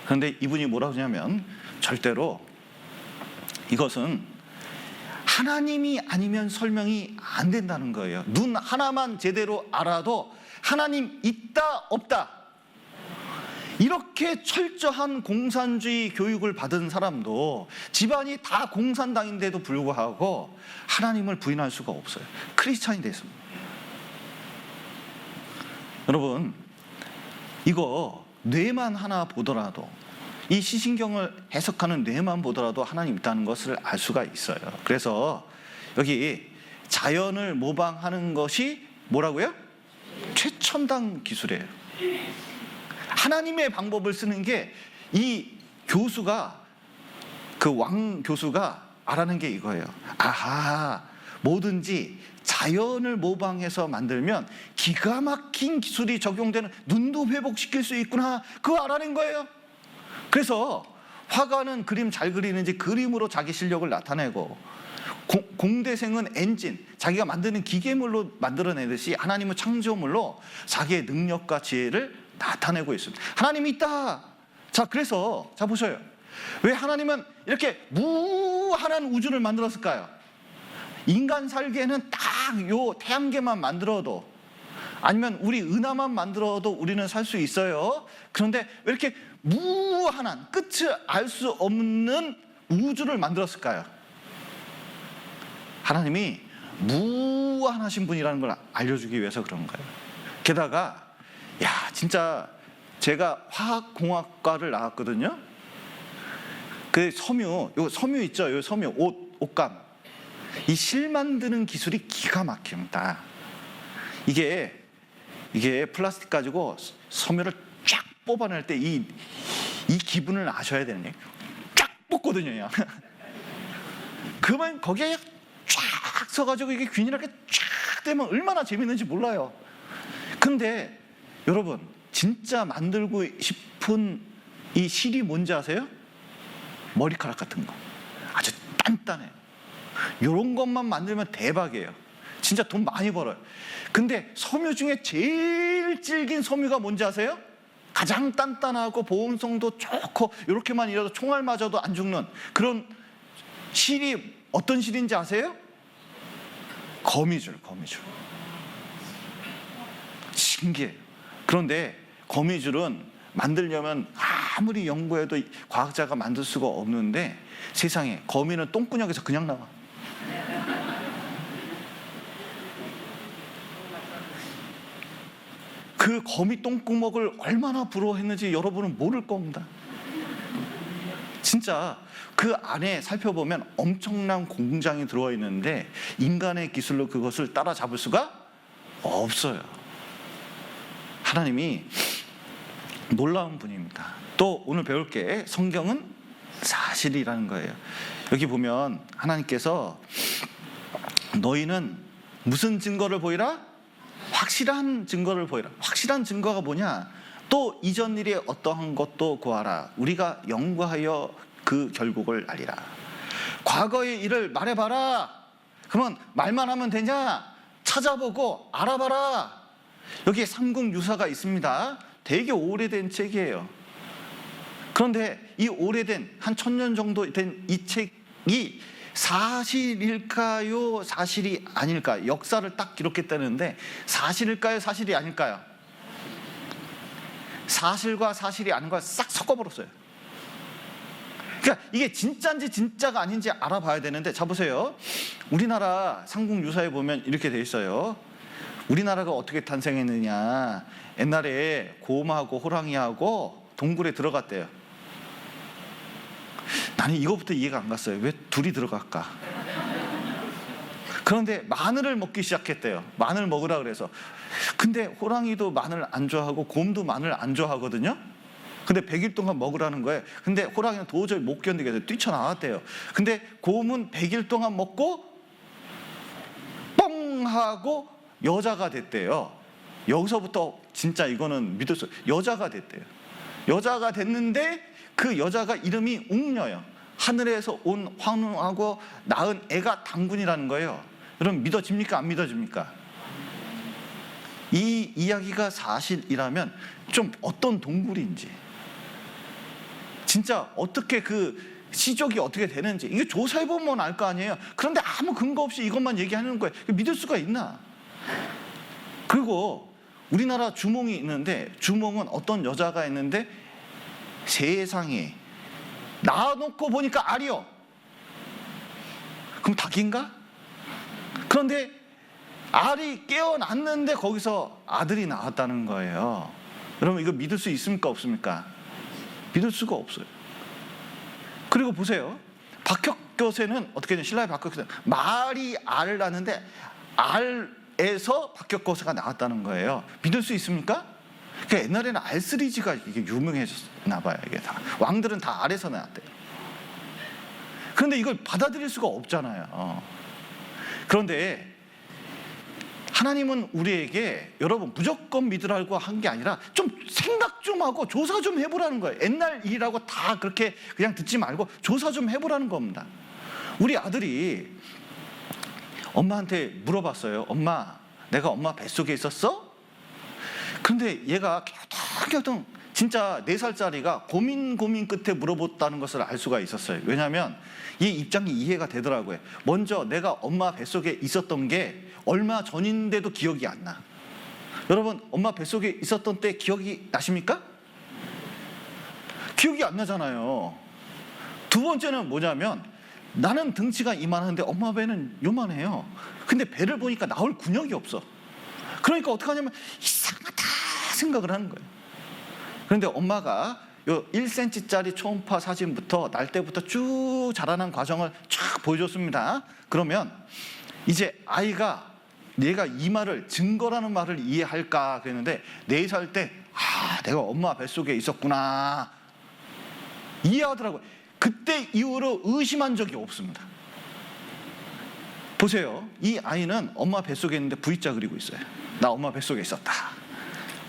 그런데 이분이 뭐라고 하냐면 절대로 이것은 하나님이 아니면 설명이 안 된다는 거예요. 눈 하나만 제대로 알아도 하나님 있다 없다 이렇게 철저한 공산주의 교육을 받은 사람도 집안이 다 공산당인데도 불구하고 하나님을 부인할 수가 없어요. 크리스찬이 됐습니다. 여러분, 이거 뇌만 하나 보더라도, 이 시신경을 해석하는 뇌만 보더라도 하나님 있다는 것을 알 수가 있어요. 그래서 여기 자연을 모방하는 것이 뭐라고요? 최첨단 기술이에요. 하나님의 방법을 쓰는 게 이 교수가, 그 왕 교수가 알아낸 게 이거예요. 뭐든지 자연을 모방해서 만들면 기가 막힌 기술이 적용되는, 눈도 회복시킬 수 있구나, 그거 알아낸 거예요. 그래서 화가는 그림 잘 그리는지 그림으로 자기 실력을 나타내고, 공대생은 엔진, 자기가 만드는 기계물로 만들어내듯이 하나님은 창조물로 자기의 능력과 지혜를 나타내고 있습니다. 하나님이 있다. 자, 그래서 자 보셔요. 왜 하나님은 이렇게 무한한 우주를 만들었을까요? 인간 살기에는 딱 요 태양계만 만들어도, 아니면 우리 은하만 만들어도 우리는 살 수 있어요. 그런데 왜 이렇게 무한한, 끝을 알 수 없는 우주를 만들었을까요? 하나님이 무한하신 분이라는 걸 알려주기 위해서 그런 거예요. 게다가 진짜 제가 화학공학과를 나왔거든요. 그 섬유 있죠? 요 섬유, 옷감. 이 실 만드는 기술이 기가 막힙니다. 이게 플라스틱 가지고 섬유를 쫙 뽑아낼 때 이 기분을 아셔야 되는 얘기예요. 쫙 뽑거든요. 그러면 거기에 쫙 서가지고 이게 균일하게 쫙 되면 얼마나 재밌는지 몰라요. 근데 여러분, 진짜 만들고 싶은 이 실이 뭔지 아세요? 머리카락 같은 거. 아주 단단해요. 이런 것만 만들면 대박이에요. 진짜 돈 많이 벌어요. 근데 섬유 중에 제일 질긴 섬유가 뭔지 아세요? 가장 단단하고 보온성도 좋고 이렇게만 일어도 총알 맞아도 안 죽는 그런 실이 어떤 실인지 아세요? 거미줄. 신기해요. 그런데 거미줄은 만들려면 아무리 연구해도 과학자가 만들 수가 없는데, 세상에 거미는 똥구녕에서 그냥 나와. 그 거미 똥구멍을 얼마나 부러워했는지 여러분은 모를 겁니다. 진짜 그 안에 살펴보면 엄청난 공장이 들어와 있는데 인간의 기술로 그것을 따라잡을 수가 없어요. 하나님이 놀라운 분입니다. 또 오늘 배울 게 성경은 사실이라는 거예요. 여기 보면 하나님께서 너희는 무슨 증거를 보이라? 확실한 증거를 보이라. 확실한 증거가 뭐냐? 또 이전 일에 어떠한 것도 구하라. 우리가 연구하여 그 결국을 알리라. 과거의 일을 말해봐라. 그러면 말만 하면 되냐? 찾아보고 알아봐라. 여기에 삼국유사가 있습니다. 되게 오래된 책이에요. 그런데 이 오래된 한 1000년 정도 된 이 책이 사실일까요? 사실이 아닐까요? 역사를 딱 기록했다는데 사실일까요? 사실이 아닐까요? 사실과 사실이 아닌 걸 싹 섞어버렸어요. 그러니까 이게 진짜인지 진짜가 아닌지 알아봐야 되는데, 자 보세요. 우리나라 삼국 유사에 보면 이렇게 돼 있어요. 우리나라가 어떻게 탄생했느냐. 옛날에 곰하고 호랑이하고 동굴에 들어갔대요. 나는 이거부터 이해가 안 갔어요. 왜 둘이 들어갈까? 그런데 마늘을 먹기 시작했대요. 마늘 먹으라 그래서. 근데 호랑이도 마늘 안 좋아하고 곰도 마늘 안 좋아하거든요. 근데 100일 동안 먹으라는 거예요. 근데 호랑이는 도저히 못 견디게 뛰쳐나왔대요. 근데 곰은 100일 동안 먹고 뻥 하고 여자가 됐대요. 여기서부터 진짜 이거는 믿을 수, 여자가 됐대요. 여자가 됐는데 그 여자가 이름이 웅녀예요. 하늘에서 온 황후하고 낳은 애가 당군이라는 거예요. 여러분 믿어집니까? 안 믿어집니까? 이 이야기가 사실이라면 좀 어떤 동굴인지, 진짜 어떻게 그 시족이 어떻게 되는지 이게 조사해보면 알 거 아니에요. 그런데 아무 근거 없이 이것만 얘기하는 거예요. 믿을 수가 있나? 그리고 우리나라 주몽이 있는데, 주몽은 어떤 여자가 있는데 세상에 낳아놓고 보니까 알이요. 그럼 닭인가? 그런데 알이 깨어났는데 거기서 아들이 나왔다는 거예요. 여러분 이거 믿을 수 있습니까? 없습니까? 믿을 수가 없어요. 그리고 보세요. 박혁거세는 어떻게 되냐? 신라의 박혁거세는 말이 알을 낳는데 알에서 박혁거세가 나왔다는 거예요. 믿을 수 있습니까? 그러니까 옛날에는 알 시리즈가 이게 유명해졌나 봐요. 이게 다 왕들은 다 알에서 나왔대요. 그런데 이걸 받아들일 수가 없잖아요. 그런데 하나님은 우리에게 여러분 무조건 믿으라고 한 게 아니라 좀 생각 좀 하고 조사 좀 해보라는 거예요. 옛날 일이라고 다 그렇게 그냥 듣지 말고 조사 좀 해보라는 겁니다. 우리 아들이 엄마한테 물어봤어요. 엄마, 내가 엄마 뱃속에 있었어? 그런데 얘가 겨우겨우 진짜 4살짜리가 고민 끝에 물어봤다는 것을 알 수가 있었어요. 왜냐하면 이 입장이 이해가 되더라고요. 먼저 내가 엄마 뱃속에 있었던 게 얼마 전인데도 기억이 안 나. 여러분 엄마 뱃속에 있었던 때 기억이 나십니까? 기억이 안 나잖아요. 두 번째는 뭐냐면 나는 등치가 이만한데 엄마 배는 요만해요. 근데 배를 보니까 나올 근육이 없어. 그러니까 어떻게 하냐면 이상하다 생각을 하는 거예요. 그런데 엄마가 요 1cm짜리 초음파 사진부터 날 때부터 쭉 자라난 과정을 쫙 보여줬습니다. 그러면 이제 아이가 내가 이 말을 증거라는 말을 이해할까 그랬는데 4살 때 내가 엄마 뱃속에 있었구나 이해하더라고요. 그때 이후로 의심한 적이 없습니다. 보세요. 이 아이는 엄마 뱃속에 있는데 V자 그리고 있어요. 나 엄마 뱃속에 있었다.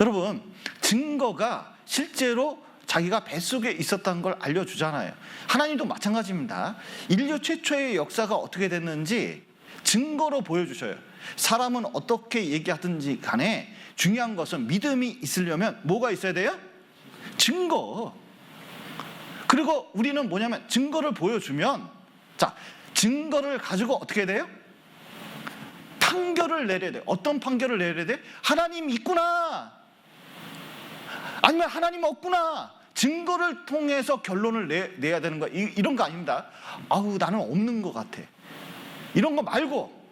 여러분 증거가 실제로 자기가 뱃속에 있었다는 걸 알려주잖아요. 하나님도 마찬가지입니다. 인류 최초의 역사가 어떻게 됐는지 증거로 보여주셔요. 사람은 어떻게 얘기하든지 간에 중요한 것은 믿음이 있으려면 뭐가 있어야 돼요? 증거. 그리고 우리는 뭐냐면 증거를 보여주면, 자, 증거를 가지고 어떻게 돼요? 판결을 내려야 돼요. 어떤 판결을 내려야 돼요? 하나님 있구나 아니면 하나님 없구나. 증거를 통해서 결론을 내야 되는 거야. 이런 거 아닙니다. 나는 없는 것 같아. 이런 거 말고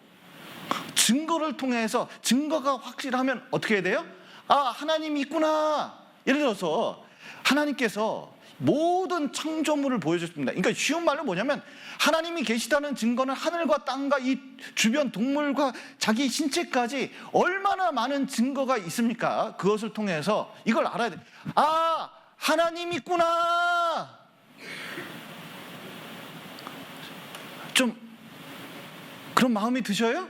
증거를 통해서, 증거가 확실하면 어떻게 해야 돼요? 하나님이 있구나. 예를 들어서 하나님께서 모든 창조물을 보여줬습니다. 그러니까 쉬운 말로 뭐냐면 하나님이 계시다는 증거는 하늘과 땅과 이 주변 동물과 자기 신체까지 얼마나 많은 증거가 있습니까? 그것을 통해서 이걸 알아야 돼. 하나님 있구나. 좀 그런 마음이 드셔요?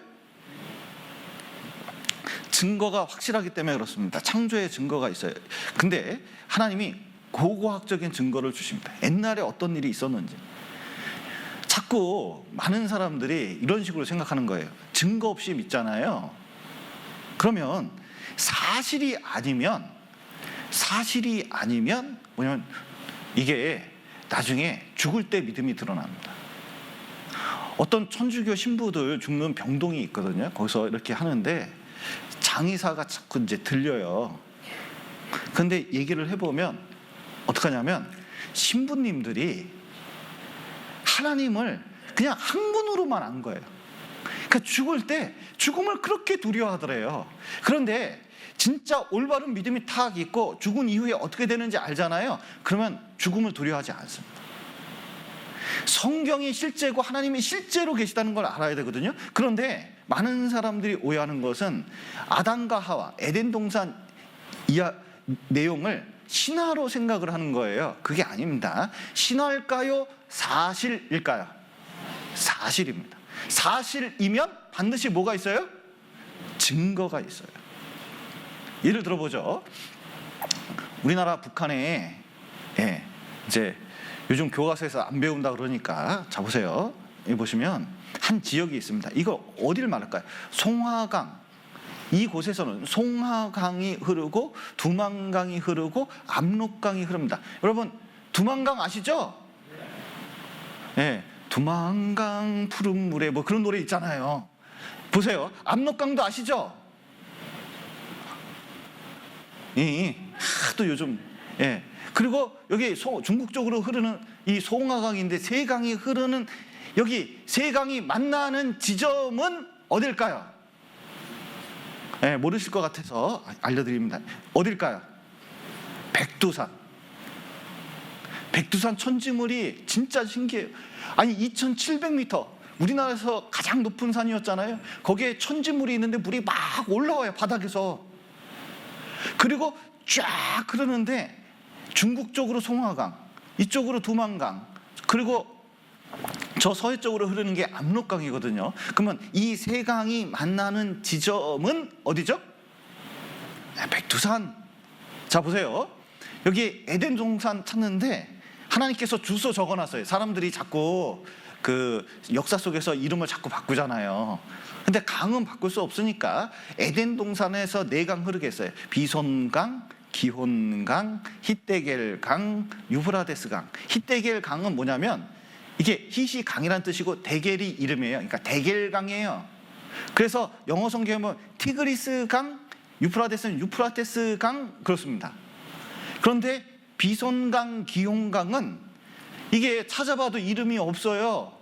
증거가 확실하기 때문에 그렇습니다. 창조의 증거가 있어요. 근데 하나님이 고고학적인 증거를 주십니다. 옛날에 어떤 일이 있었는지. 자꾸 많은 사람들이 이런 식으로 생각하는 거예요. 증거 없이 믿잖아요. 그러면 사실이 아니면 뭐냐면 이게 나중에 죽을 때 믿음이 드러납니다. 어떤 천주교 신부들 죽는 병동이 있거든요. 거기서 이렇게 하는데 장의사가 자꾸 이제 들려요. 근데 얘기를 해보면 어떡하냐면 신부님들이 하나님을 그냥 학문으로만 안 거예요. 그러니까 죽을 때 죽음을 그렇게 두려워하더래요. 그런데 진짜 올바른 믿음이 탁 있고 죽은 이후에 어떻게 되는지 알잖아요. 그러면 죽음을 두려워하지 않습니다. 성경이 실제고 하나님이 실제로 계시다는 걸 알아야 되거든요. 그런데 많은 사람들이 오해하는 것은 아담과 하와 에덴 동산 내용을 신화로 생각을 하는 거예요. 그게 아닙니다. 신화일까요? 사실일까요? 사실입니다. 사실이면 반드시 뭐가 있어요? 증거가 있어요. 예를 들어보죠. 우리나라 북한에 이제 요즘 교과서에서 안 배운다 그러니까 자 보세요. 여기 보시면 한 지역이 있습니다. 이거 어디를 말할까요? 송화강. 이곳에서는 송화강이 흐르고 두만강이 흐르고 압록강이 흐릅니다. 여러분 두만강 아시죠? 네, 두만강 푸른 물에 뭐 그런 노래 있잖아요. 보세요. 압록강도 아시죠? 하도 요즘 그리고 여기 중국 쪽으로 흐르는 이 송화강인데 세 강이 흐르는 여기 세 강이 만나는 지점은 어딜까요? 모르실 것 같아서 알려드립니다. 어딜까요? 백두산. 백두산 천지물이 진짜 신기해요. 아니 2700m 우리나라에서 가장 높은 산이었잖아요. 거기에 천지물이 있는데 물이 막 올라와요. 바닥에서. 그리고 쫙 흐르는데 중국 쪽으로 송화강, 이쪽으로 두만강, 그리고 저 서해 쪽으로 흐르는 게 압록강이거든요. 그러면 이 세 강이 만나는 지점은 어디죠? 백두산. 자 보세요. 여기 에덴 동산 찾는데 하나님께서 주소 적어놨어요. 사람들이 자꾸 그 역사 속에서 이름을 자꾸 바꾸잖아요. 근데 강은 바꿀 수 없으니까 에덴 동산에서 네 강 흐르겠어요. 비손강, 기혼강, 히데겔강, 유브라데스강. 히데겔강은 뭐냐면 이게 히시 강이란 뜻이고 데겔이 이름이에요. 그러니까 데겔강이에요. 그래서 영어 성경에 보면 티그리스강, 유프라데스는 유프라테스강 그렇습니다. 그런데 비손강, 기혼강은 이게 찾아봐도 이름이 없어요.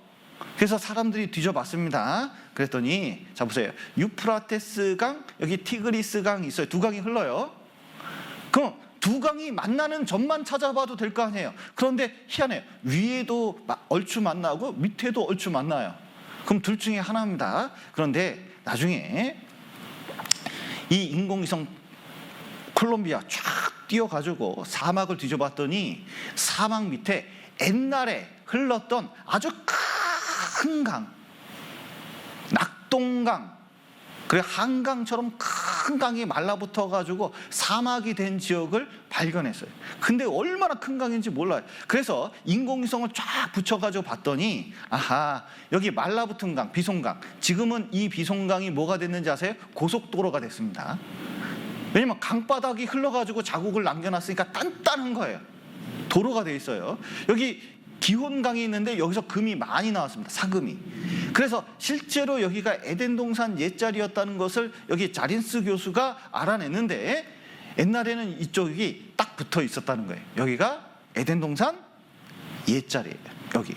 그래서 사람들이 뒤져봤습니다. 그랬더니 자 보세요. 유프라테스강, 여기 티그리스강 있어요. 두 강이 흘러요. 그럼 두 강이 만나는 점만 찾아봐도 될 거 아니에요. 그런데 희한해요. 위에도 얼추 만나고 밑에도 얼추 만나요. 그럼 둘 중에 하나입니다. 그런데 나중에 이 인공위성 콜롬비아 쫙 띄워가지고 사막을 뒤져봤더니 사막 밑에 옛날에 흘렀던 아주 큰 강, 낙동강, 그리고 한강처럼 큰 강이 말라붙어가지고 사막이 된 지역을 발견했어요. 근데 얼마나 큰 강인지 몰라요. 그래서 인공위성을 쫙 붙여가지고 봤더니 아하, 여기 말라붙은 강, 비송강. 지금은 이 비송강이 뭐가 됐는지 아세요? 고속도로가 됐습니다. 왜냐면 강바닥이 흘러가지고 자국을 남겨놨으니까 단단한 거예요. 도로가 돼 있어요. 여기 기혼강이 있는데 여기서 금이 많이 나왔습니다. 사금이. 그래서 실제로 여기가 에덴 동산 옛자리였다는 것을 여기 자린스 교수가 알아냈는데 옛날에는 이쪽이 딱 붙어 있었다는 거예요. 여기가 에덴 동산 옛자리예요. 여기.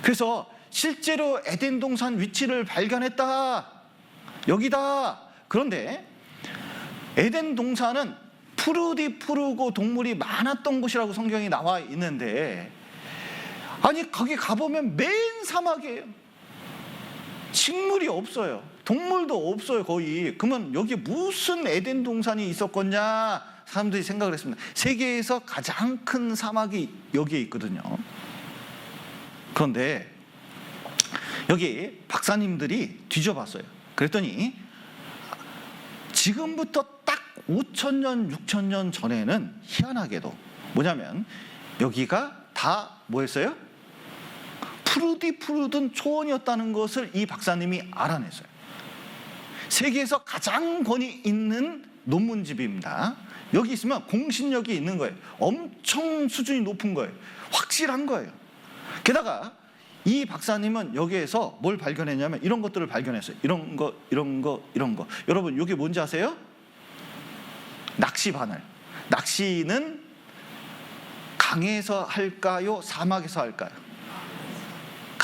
그래서 실제로 에덴 동산 위치를 발견했다. 여기다. 그런데 에덴 동산은 푸르디 푸르고 동물이 많았던 곳이라고 성경이 나와 있는데 아니 거기 가보면 맨 사막이에요. 식물이 없어요. 동물도 없어요 거의. 그러면 여기 무슨 에덴 동산이 있었겠냐 사람들이 생각을 했습니다. 세계에서 가장 큰 사막이 여기에 있거든요. 그런데 여기 박사님들이 뒤져봤어요. 그랬더니 지금부터 딱 5,000년, 6,000년 전에는 희한하게도 뭐냐면 여기가 다 뭐였어요? 푸르디 푸르든 초원이었다는 것을 이 박사님이 알아냈어요. 세계에서 가장 권위 있는 논문집입니다. 여기 있으면 공신력이 있는 거예요. 엄청 수준이 높은 거예요. 확실한 거예요. 게다가 이 박사님은 여기에서 뭘 발견했냐면 이런 것들을 발견했어요. 이런 거. 여러분 이게 뭔지 아세요? 낚시 바늘. 낚시는 강에서 할까요? 사막에서 할까요?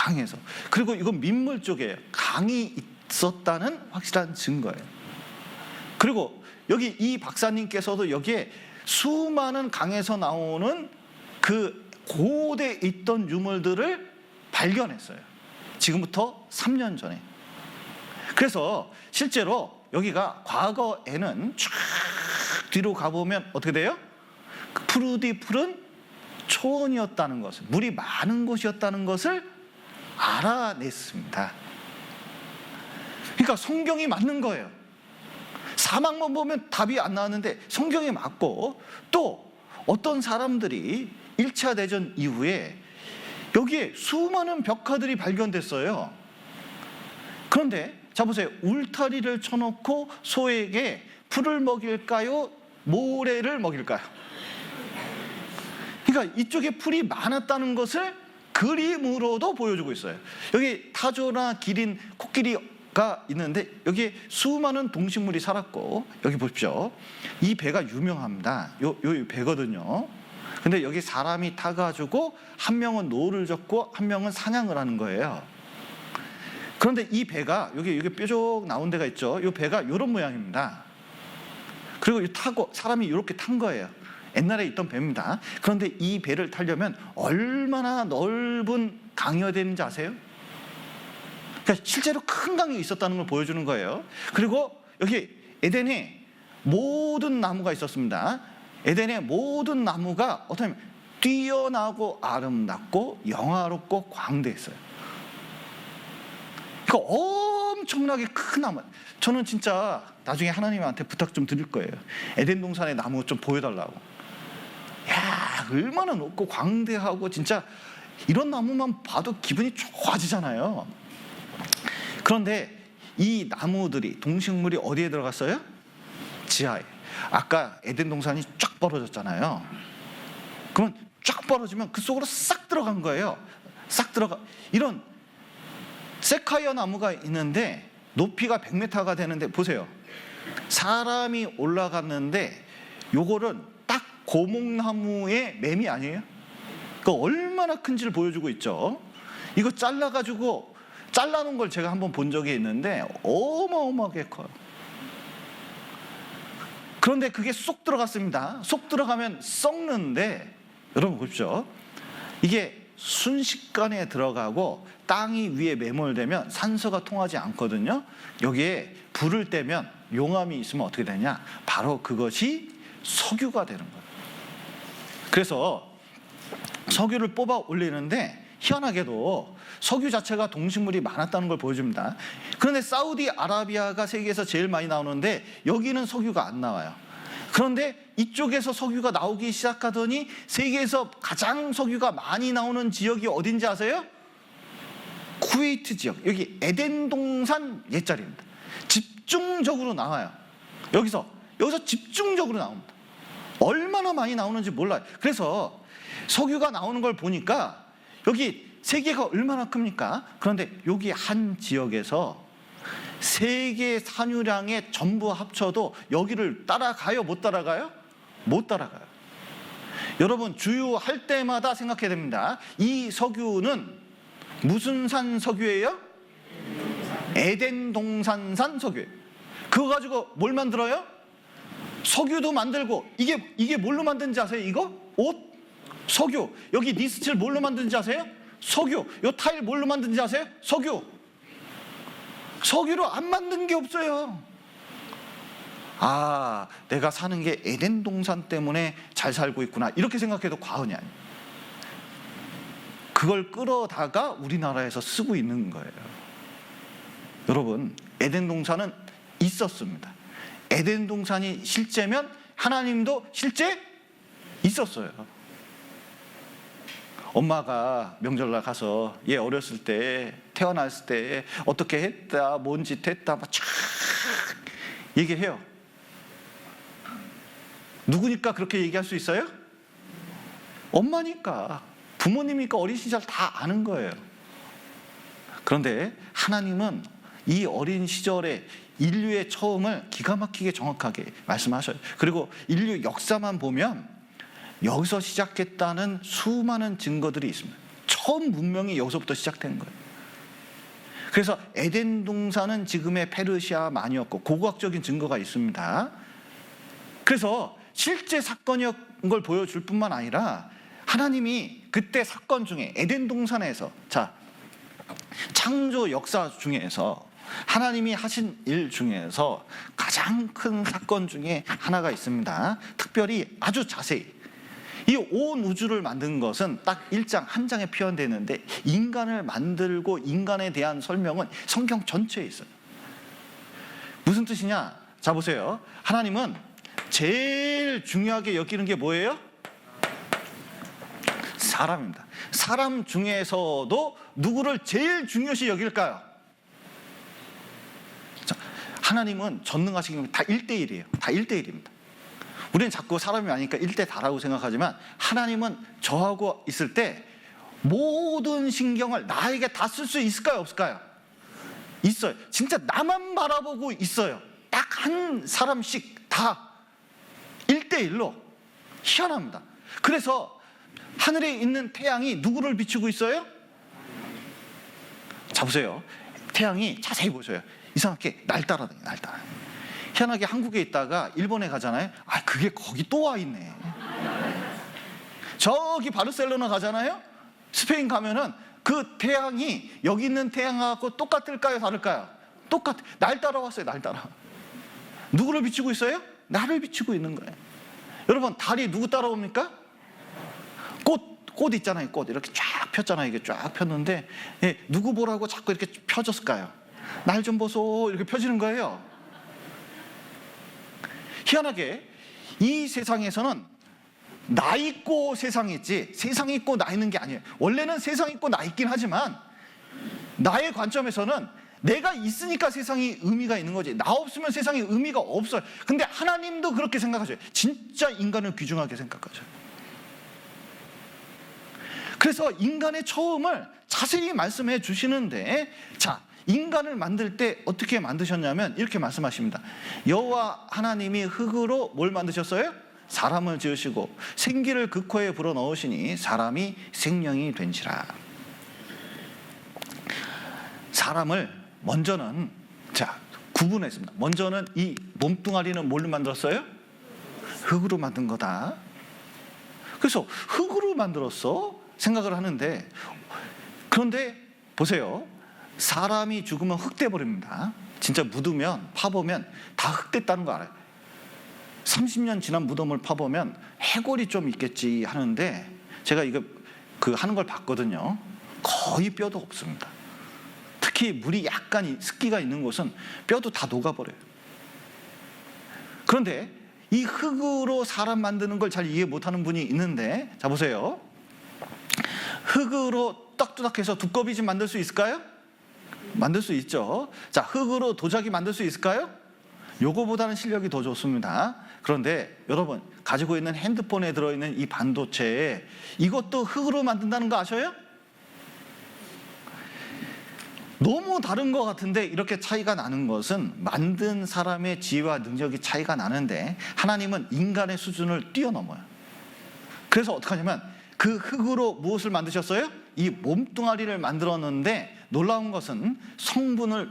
강에서. 그리고 이건 민물 쪽이에요. 강이 있었다는 확실한 증거예요. 그리고 여기 이 박사님께서도 여기에 수많은 강에서 나오는 그 고대에 있던 유물들을 발견했어요. 지금부터 3년 전에. 그래서 실제로 여기가 과거에는 쭉 뒤로 가보면 어떻게 돼요? 푸르디 푸른 초원이었다는 것을, 물이 많은 곳이었다는 것을 알아냈습니다. 그러니까 성경이 맞는 거예요. 사막만 보면 답이 안 나왔는데 성경이 맞고, 또 어떤 사람들이 1차 대전 이후에 여기에 수많은 벽화들이 발견됐어요. 그런데 자 보세요. 울타리를 쳐놓고 소에게 풀을 먹일까요? 모래를 먹일까요? 그러니까 이쪽에 풀이 많았다는 것을 그림으로도 보여주고 있어요. 여기 타조나 기린, 코끼리가 있는데 여기에 수많은 동식물이 살았고, 여기 보십시오. 이 배가 유명합니다. 요 배거든요. 근데 여기 사람이 타가지고 한 명은 노를 젓고 한 명은 사냥을 하는 거예요. 그런데 이 배가 여기 뾰족 나온 데가 있죠. 이 배가 이런 모양입니다. 그리고 타고 사람이 이렇게 탄 거예요. 옛날에 있던 배입니다. 그런데 이 배를 타려면 얼마나 넓은 강이어야 되는지 아세요? 그러니까 실제로 큰 강이 있었다는 걸 보여주는 거예요. 그리고 여기 에덴에 모든 나무가 있었습니다. 에덴의 모든 나무가 어떻게 보면 뛰어나고 아름답고 영화롭고 광대했어요. 그러니까 엄청나게 큰 나무. 저는 진짜 나중에 하나님한테 부탁 좀 드릴 거예요. 에덴 동산의 나무 좀 보여달라고. 야, 얼마나 높고 광대하고, 진짜 이런 나무만 봐도 기분이 좋아지잖아요. 그런데 이 나무들이, 동식물이 어디에 들어갔어요? 지하에. 아까 에덴 동산이 쫙 벌어졌잖아요. 그러면 쫙 벌어지면 그 속으로 싹 들어간 거예요. 싹 들어가. 이런 세카이어 나무가 있는데 높이가 100m가 되는데 보세요. 사람이 올라갔는데 요거는 딱 고목나무의 매미 아니에요? 그 얼마나 큰지를 보여주고 있죠. 이거 잘라놓은 걸 제가 한번 본 적이 있는데 어마어마하게 커요. 그런데 그게 쏙 들어갔습니다. 쏙 들어가면 썩는데, 여러분 보십시오. 이게 순식간에 들어가고 땅이 위에 매몰되면 산소가 통하지 않거든요. 여기에 불을 떼면, 용암이 있으면 어떻게 되냐? 바로 그것이 석유가 되는 거예요. 그래서 석유를 뽑아 올리는데 희한하게도 석유 자체가 동식물이 많았다는 걸 보여줍니다. 그런데 사우디아라비아가 세계에서 제일 많이 나오는데 여기는 석유가 안 나와요. 그런데 이쪽에서 석유가 나오기 시작하더니 세계에서 가장 석유가 많이 나오는 지역이 어딘지 아세요? 쿠웨이트 지역. 여기 에덴 동산 옛자리입니다. 집중적으로 나와요. 여기서 집중적으로 나옵니다. 얼마나 많이 나오는지 몰라요. 그래서 석유가 나오는 걸 보니까 여기 세계가 얼마나 큽니까? 그런데 여기 한 지역에서 세계 산유량의 전부 합쳐도 여기를 따라가요? 못 따라가요? 못 따라가요. 여러분, 주유할 때마다 생각해야 됩니다. 이 석유는 무슨 산 석유예요? 에덴 동산산 석유예요. 그거 가지고 뭘 만들어요? 석유도 만들고. 이게 뭘로 만든지 아세요? 이거? 옷? 석유. 여기 니스틸 뭘로 만든지 아세요? 석유. 요 타일 뭘로 만든지 아세요? 석유. 석유로 안 만든 게 없어요. 아, 내가 사는 게 에덴 동산 때문에 잘 살고 있구나, 이렇게 생각해도 과언이 아니에요. 그걸 끌어다가 우리나라에서 쓰고 있는 거예요. 여러분, 에덴 동산은 있었습니다. 에덴 동산이 실제면 하나님도 실제 있었어요. 엄마가 명절날 가서 얘 어렸을 때, 태어났을 때 어떻게 했다, 뭔 짓 했다 막 쫙 얘기해요. 누구니까 그렇게 얘기할 수 있어요? 엄마니까, 부모님이니까 어린 시절 다 아는 거예요. 그런데 하나님은 이 어린 시절에 인류의 처음을 기가 막히게 정확하게 말씀하셔요. 그리고 인류 역사만 보면 여기서 시작했다는 수많은 증거들이 있습니다. 처음 문명이 여기서부터 시작된 거예요. 그래서 에덴 동산은 지금의 페르시아 만이었고 고고학적인 증거가 있습니다. 그래서 실제 사건인 걸 보여줄 뿐만 아니라 하나님이 그때 사건 중에 에덴 동산에서 창조 역사 중에서 하나님이 하신 일 중에서 가장 큰 사건 중에 하나가 있습니다. 특별히 아주 자세히 이 온 우주를 만든 것은 딱 1장, 한 장에 표현되는데 인간을 만들고 인간에 대한 설명은 성경 전체에 있어요. 무슨 뜻이냐? 자, 보세요. 하나님은 제일 중요하게 여기는 게 뭐예요? 사람입니다. 사람 중에서도 누구를 제일 중요시 여길까요? 자, 하나님은 전능하시기 때문에 다 1대1이에요. 다 1대1입니다. 우리는 자꾸 사람이 아니니까 1대4라고 생각하지만 하나님은 저하고 있을 때 모든 신경을 나에게 다 쓸 수 있을까요? 없을까요? 있어요. 진짜 나만 바라보고 있어요. 딱 한 사람씩 다 1대1로. 희한합니다. 그래서 하늘에 있는 태양이 누구를 비추고 있어요? 자, 보세요. 태양이 자세히 보세요. 이상하게 날 따라다녀요. 날 따라. 희한하게 한국에 있다가 일본에 가잖아요. 아, 그게 거기 또 와 있네. 저기 바르셀로나 가잖아요. 스페인 가면은 그 태양이 여기 있는 태양하고 똑같을까요? 다를까요? 똑같아. 날 따라왔어요. 날 따라. 누구를 비추고 있어요? 나를 비추고 있는 거예요. 여러분, 달이 누구 따라옵니까? 꽃 있잖아요. 꽃 이렇게 쫙 폈잖아요. 이게 쫙 폈는데 누구 보라고 자꾸 이렇게 펴졌을까요? 날 좀 보소 이렇게 펴지는 거예요. 희한하게 이 세상에서는 나 있고 세상 있지 세상 있고 나 있는 게 아니에요. 원래는 세상 있고 나 있긴 하지만 나의 관점에서는 내가 있으니까 세상이 의미가 있는 거지 나 없으면 세상에 의미가 없어요. 근데 하나님도 그렇게 생각하셔요. 진짜 인간을 귀중하게 생각하셔요. 그래서 인간의 처음을 자세히 말씀해 주시는데, 자, 인간을 만들 때 어떻게 만드셨냐면 이렇게 말씀하십니다. 여호와 하나님이 흙으로 뭘 만드셨어요? 사람을 지으시고 생기를 그 코에 불어넣으시니 사람이 생명이 된지라. 사람을 먼저는 구분했습니다. 먼저는 이 몸뚱아리는 뭘로 만들었어요? 흙으로 만든 거다. 그래서 흙으로 만들었어 생각을 하는데, 그런데 보세요. 사람이 죽으면 흙 돼버립니다. 진짜 묻으면 파보면 다 흙 됐다는 거 알아요. 30년 지난 무덤을 파보면 해골이 좀 있겠지 하는데 제가 이거 하는 걸 봤거든요. 거의 뼈도 없습니다. 특히 물이 약간 습기가 있는 곳은 뼈도 다 녹아버려요. 그런데 이 흙으로 사람 만드는 걸 잘 이해 못하는 분이 있는데, 자 보세요. 흙으로 딱두닥해서 두꺼비 집 만들 수 있을까요? 만들 수 있죠. 자, 흙으로 도자기 만들 수 있을까요? 요거보다는 실력이 더 좋습니다. 그런데 여러분, 가지고 있는 핸드폰에 들어있는 이 반도체, 이것도 흙으로 만든다는 거 아셔요? 너무 다른 것 같은데 이렇게 차이가 나는 것은 만든 사람의 지혜와 능력이 차이가 나는데 하나님은 인간의 수준을 뛰어넘어요. 그래서 어떻게 하냐면 그 흙으로 무엇을 만드셨어요? 이 몸뚱아리를 만들었는데 놀라운 것은 성분을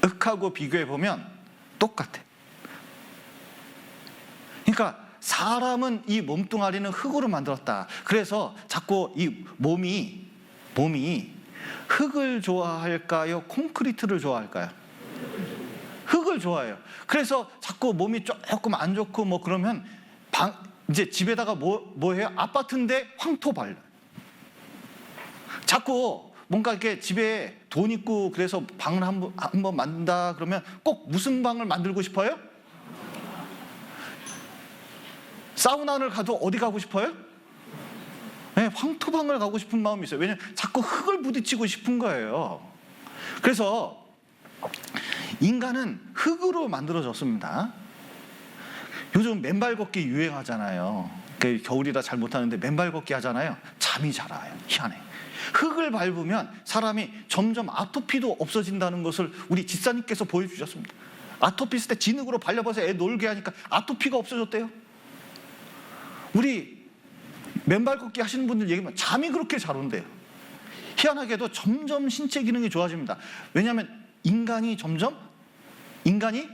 흙하고 비교해 보면 똑같아. 그러니까 사람은 이 몸뚱아리는 흙으로 만들었다. 그래서 자꾸 이 몸이 흙을 좋아할까요? 콘크리트를 좋아할까요? 흙을 좋아해요. 그래서 자꾸 몸이 조금 안 좋고 뭐 그러면 이제 집에다가 뭐 해요? 아파트인데 황토 발라요. 자꾸 뭔가 이렇게 집에 돈 있고 그래서 방을 한번 만든다 그러면 꼭 무슨 방을 만들고 싶어요? 사우나를 가도 어디 가고 싶어요? 네, 황토방을 가고 싶은 마음이 있어요. 왜냐하면 자꾸 흙을 부딪히고 싶은 거예요. 그래서 인간은 흙으로 만들어졌습니다. 요즘 맨발 걷기 유행하잖아요. 겨울이라 잘 못하는데 맨발 걷기 하잖아요. 잠이 잘 와요. 희한해. 흙을 밟으면 사람이 점점 아토피도 없어진다는 것을 우리 집사님께서 보여주셨습니다. 아토피 있을 때 진흙으로 발려봐서 애 놀게 하니까 아토피가 없어졌대요. 우리 맨발 걷기 하시는 분들 얘기하면 잠이 그렇게 잘 온대요. 희한하게도 점점 신체 기능이 좋아집니다. 왜냐하면 인간이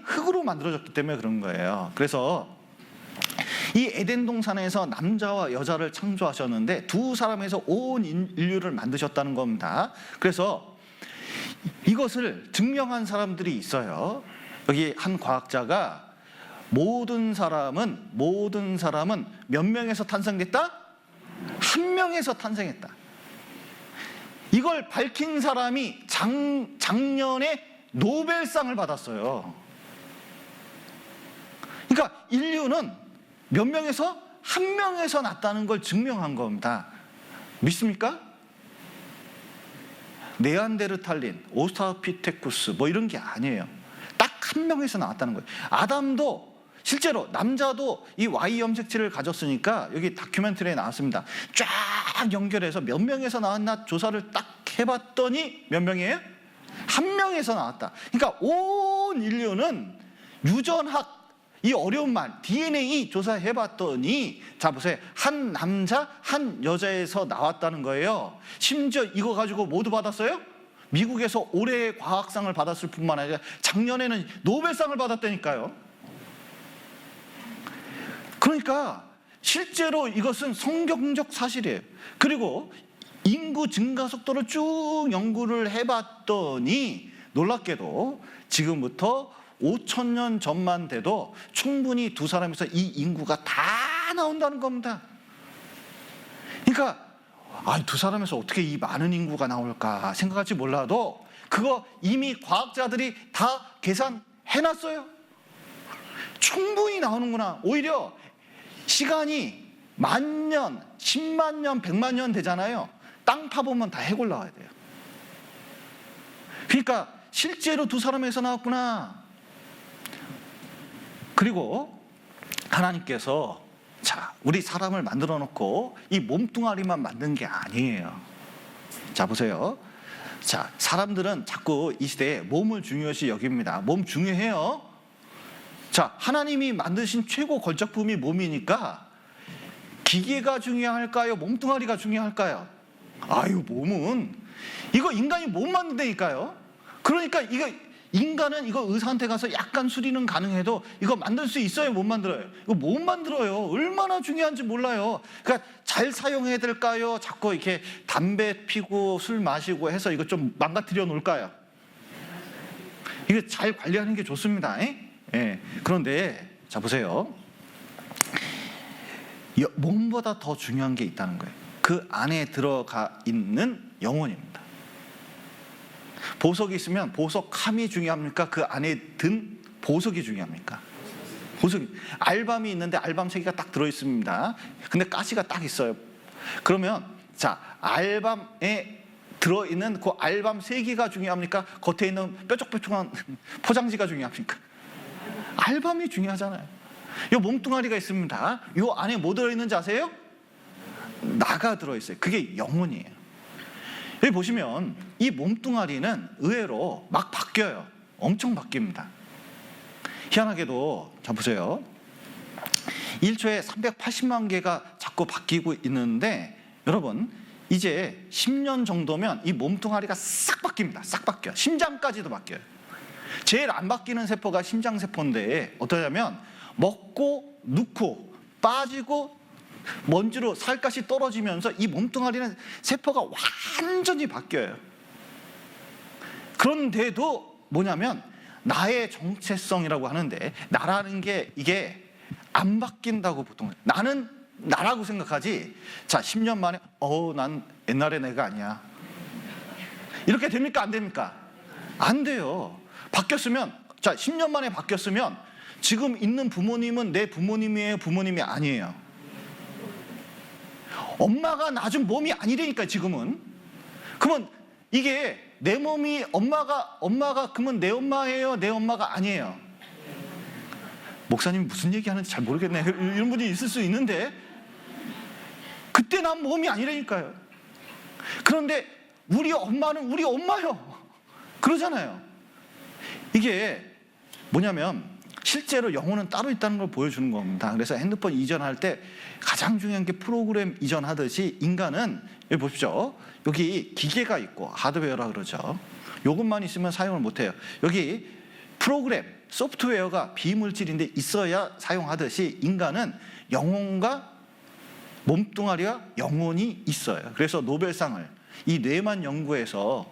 흙으로 만들어졌기 때문에 그런 거예요. 그래서 이 에덴 동산에서 남자와 여자를 창조하셨는데 두 사람에서 온 인류를 만드셨다는 겁니다. 그래서 이것을 증명한 사람들이 있어요. 여기 한 과학자가 모든 사람은 몇 명에서 탄생됐다? 한 명에서 탄생했다. 이걸 밝힌 사람이 작년에 노벨상을 받았어요. 그러니까 인류는 몇 명에서 한 명에서 났다는 걸 증명한 겁니다. 믿습니까? 네안데르탈린, 오스트랄로피테쿠스 뭐 이런 게 아니에요. 딱 한 명에서 나왔다는 거예요. 아담도 실제로 남자도 이 Y 염색체를 가졌으니까 여기 다큐멘터리에 나왔습니다. 쫙 연결해서 몇 명에서 나왔나 조사를 딱 해봤더니 몇 명이에요? 한 명에서 나왔다. 그러니까 온 인류는 유전학, 이 어려운 말 DNA 조사해봤더니 자 보세요. 한 남자 한 여자에서 나왔다는 거예요. 심지어 이거 가지고 모두 받았어요? 미국에서 올해의 과학상을 받았을 뿐만 아니라 작년에는 노벨상을 받았다니까요. 그러니까 실제로 이것은 성경적 사실이에요. 그리고 인구 증가 속도를 쭉 연구를 해봤더니 놀랍게도 지금부터 5,000년 전만 돼도 충분히 두 사람에서 이 인구가 다 나온다는 겁니다. 그러니까 두 사람에서 어떻게 이 많은 인구가 나올까 생각할지 몰라도 그거 이미 과학자들이 다 계산해놨어요. 충분히 나오는구나. 오히려 시간이 10,000년, 100,000년, 100,000년 되잖아요. 땅 파보면 다 해골 나와야 돼요. 그러니까 실제로 두 사람에서 나왔구나. 그리고 하나님께서 우리 사람을 만들어 놓고 이 몸뚱아리만 만든 게 아니에요. 자 보세요. 사람들은 자꾸 이 시대에 몸을 중요시 여깁니다. 몸 중요해요. 하나님이 만드신 최고 걸작품이 몸이니까 기계가 중요할까요? 몸뚱아리가 중요할까요? 몸은 이거 인간이 못 만든다니까요. 그러니까 인간은 이거 의사한테 가서 약간 수리는 가능해도 이거 만들 수 있어요? 못 만들어요? 이거 못 만들어요. 얼마나 중요한지 몰라요. 그러니까 잘 사용해야 될까요? 자꾸 이렇게 담배 피고 술 마시고 해서 이거 좀 망가뜨려 놓을까요? 이거 잘 관리하는 게 좋습니다. 예. 그런데 자 보세요. 몸보다 더 중요한 게 있다는 거예요. 그 안에 들어가 있는 영혼입니다. 보석이 있으면 보석함이 중요합니까? 그 안에 든 보석이 중요합니까? 보석이. 알밤이 있는데 알밤 3개가 딱 들어있습니다. 근데 가시가 딱 있어요. 그러면 알밤에 들어있는 그 알밤 3개가 중요합니까? 겉에 있는 뾰족뾰족한 포장지가 중요합니까? 알밤이 중요하잖아요. 이 몸뚱아리가 있습니다. 이 안에 뭐 들어있는지 아세요? 나가 들어있어요. 그게 영혼이에요. 여기 보시면 이 몸뚱아리는 의외로 막 바뀌어요. 엄청 바뀝니다. 희한하게도 자 보세요. 1초에 380만 개가 자꾸 바뀌고 있는데 여러분 이제 10년 정도면 이 몸뚱아리가 싹 바뀝니다. 싹 바뀌어요. 심장까지도 바뀌어요. 제일 안 바뀌는 세포가 심장세포인데 어떠냐면 먹고 눕고 빠지고 먼지로 살갗이 떨어지면서 이 몸뚱아리는 세포가 완전히 바뀌어요. 그런데도 뭐냐면 나의 정체성이라고 하는데 나라는 게 이게 안 바뀐다고 보통 나는 나라고 생각하지. 10년 만에 난 옛날의 내가 아니야 이렇게 됩니까? 안 됩니까? 안 돼요. 바뀌었으면 10년 만에 바뀌었으면 지금 있는 부모님은 내 부모님이에요? 부모님이 아니에요? 엄마가 낳아준 몸이 아니라니까 지금은. 그러면 이게 내 몸이 엄마가 그러면 내 엄마예요? 내 엄마가 아니에요? 목사님이 무슨 얘기하는지 잘 모르겠네. 이런 분이 있을 수 있는데 그때 난 몸이 아니라니까요. 그런데 우리 엄마는 우리 엄마요. 그러잖아요. 이게 뭐냐면 실제로 영혼은 따로 있다는 걸 보여주는 겁니다. 그래서 핸드폰 이전할 때 가장 중요한 게 프로그램 이전하듯이 인간은 여기 보십시오. 여기 기계가 있고 하드웨어라 그러죠. 이것만 있으면 사용을 못해요. 여기 프로그램, 소프트웨어가 비물질인데 있어야 사용하듯이 인간은 영혼과 몸뚱아리와 영혼이 있어요. 그래서 노벨상을 이 뇌만 연구해서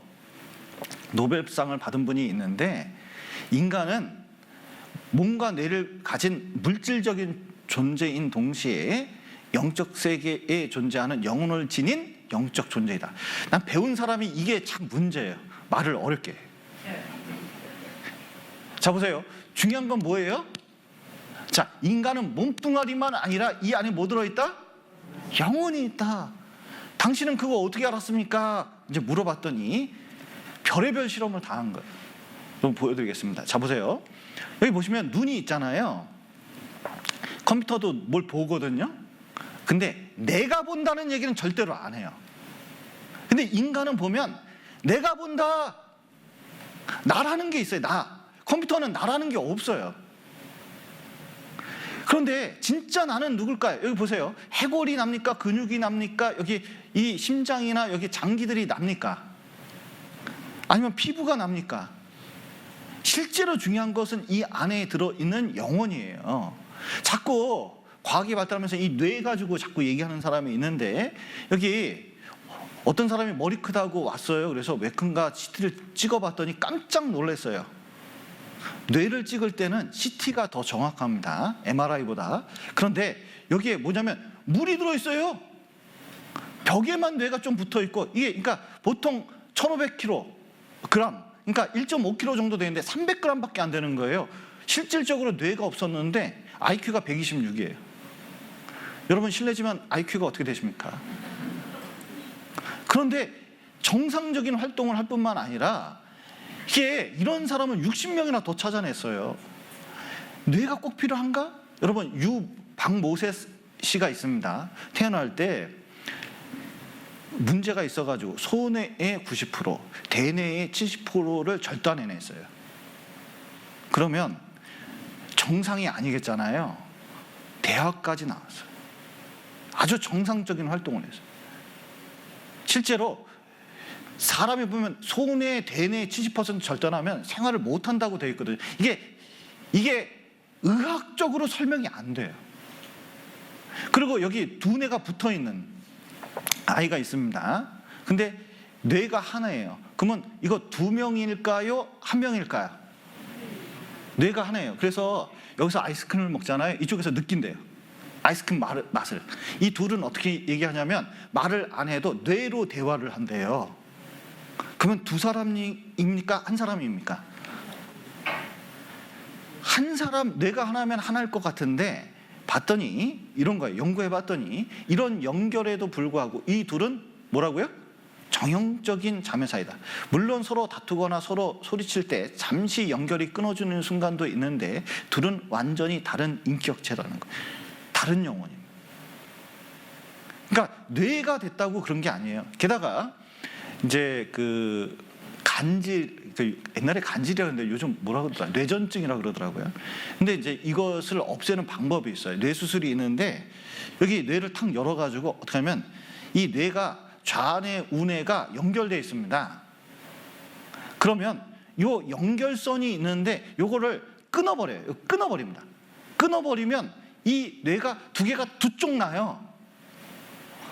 노벨상을 받은 분이 있는데 인간은 몸과 뇌를 가진 물질적인 존재인 동시에 영적 세계에 존재하는 영혼을 지닌 영적 존재이다. 난 배운 사람이 이게 참 문제예요. 말을 어렵게 해. 자 보세요. 중요한 건 뭐예요? 자, 인간은 몸뚱아리만 아니라 이 안에 뭐 들어있다? 영혼이 있다. 당신은 그거 어떻게 알았습니까? 이제 물어봤더니 별의별 실험을 다 한 거예요. 좀 보여드리겠습니다. 자 보세요. 여기 보시면 눈이 있잖아요. 컴퓨터도 뭘 보거든요. 근데 내가 본다는 얘기는 절대로 안 해요. 근데 인간은 보면 내가 본다, 나라는 게 있어요. 나. 컴퓨터는 나라는 게 없어요. 그런데 진짜 나는 누굴까요? 여기 보세요. 해골이 납니까? 근육이 납니까? 여기 이 심장이나 여기 장기들이 납니까? 아니면 피부가 납니까? 실제로 중요한 것은 이 안에 들어있는 영혼이에요. 자꾸 과학이 발달하면서 이 뇌 가지고 자꾸 얘기하는 사람이 있는데 여기 어떤 사람이 머리 크다고 왔어요. 그래서 왜 큰가 CT를 찍어봤더니 깜짝 놀랐어요. 뇌를 찍을 때는 CT가 더 정확합니다. MRI보다. 그런데 여기에 뭐냐면 물이 들어있어요. 벽에만 뇌가 좀 붙어있고 이게 그러니까 보통 1500kg, 그러니까 1.5kg 정도 되는데 300g밖에 안 되는 거예요. 실질적으로 뇌가 없었는데 IQ가 126이에요. 여러분 실례지만 IQ가 어떻게 되십니까? 그런데 정상적인 활동을 할 뿐만 아니라 이게 이런 사람은 60명이나 더 찾아냈어요. 뇌가 꼭 필요한가? 여러분 박모세 씨가 있습니다. 태어날 때 문제가 있어가지고 소뇌의 90%, 대뇌의 70%를 절단해냈어요. 그러면 정상이 아니겠잖아요. 대학까지 나왔어요. 아주 정상적인 활동을 했어요. 실제로 사람이 보면 소뇌, 대뇌 70% 절단하면 생활을 못한다고 되어 있거든요. 이게 의학적으로 설명이 안 돼요. 그리고 여기 두 뇌가 붙어있는 아이가 있습니다. 근데 뇌가 하나예요. 그러면 이거 2명일까요? 1명일까요? 뇌가 하나예요. 그래서 여기서 아이스크림을 먹잖아요. 이쪽에서 느낀대요. 아이스크림 맛을. 이 둘은 어떻게 얘기하냐면 말을 안 해도 뇌로 대화를 한대요. 그러면 두 사람입니까? 한 사람입니까? 한 사람, 뇌가 하나면 하나일 것 같은데 봤더니 이런 거예요. 연구해 봤더니 이런 연결에도 불구하고 이 둘은 뭐라고요? 정형적인 자매 사이다. 물론 서로 다투거나 서로 소리칠 때 잠시 연결이 끊어지는 순간도 있는데 둘은 완전히 다른 인격체라는 거예요. 다른 영혼입니다. 그러니까 뇌가 됐다고 그런 게 아니에요. 게다가 이제 옛날에 간질이라 그러는데 요즘 뭐라 그러더라? 뇌전증이라 그러더라고요. 근데 이제 이것을 없애는 방법이 있어요. 뇌 수술이 있는데 여기 뇌를 탁 열어가지고 어떻게 하면 이 뇌가 좌뇌, 우뇌가 연결되어 있습니다. 그러면 요 연결선이 있는데 요거를 끊어버려요. 끊어버립니다. 끊어버리면 이 뇌가 두 개가 두 쪽 나요.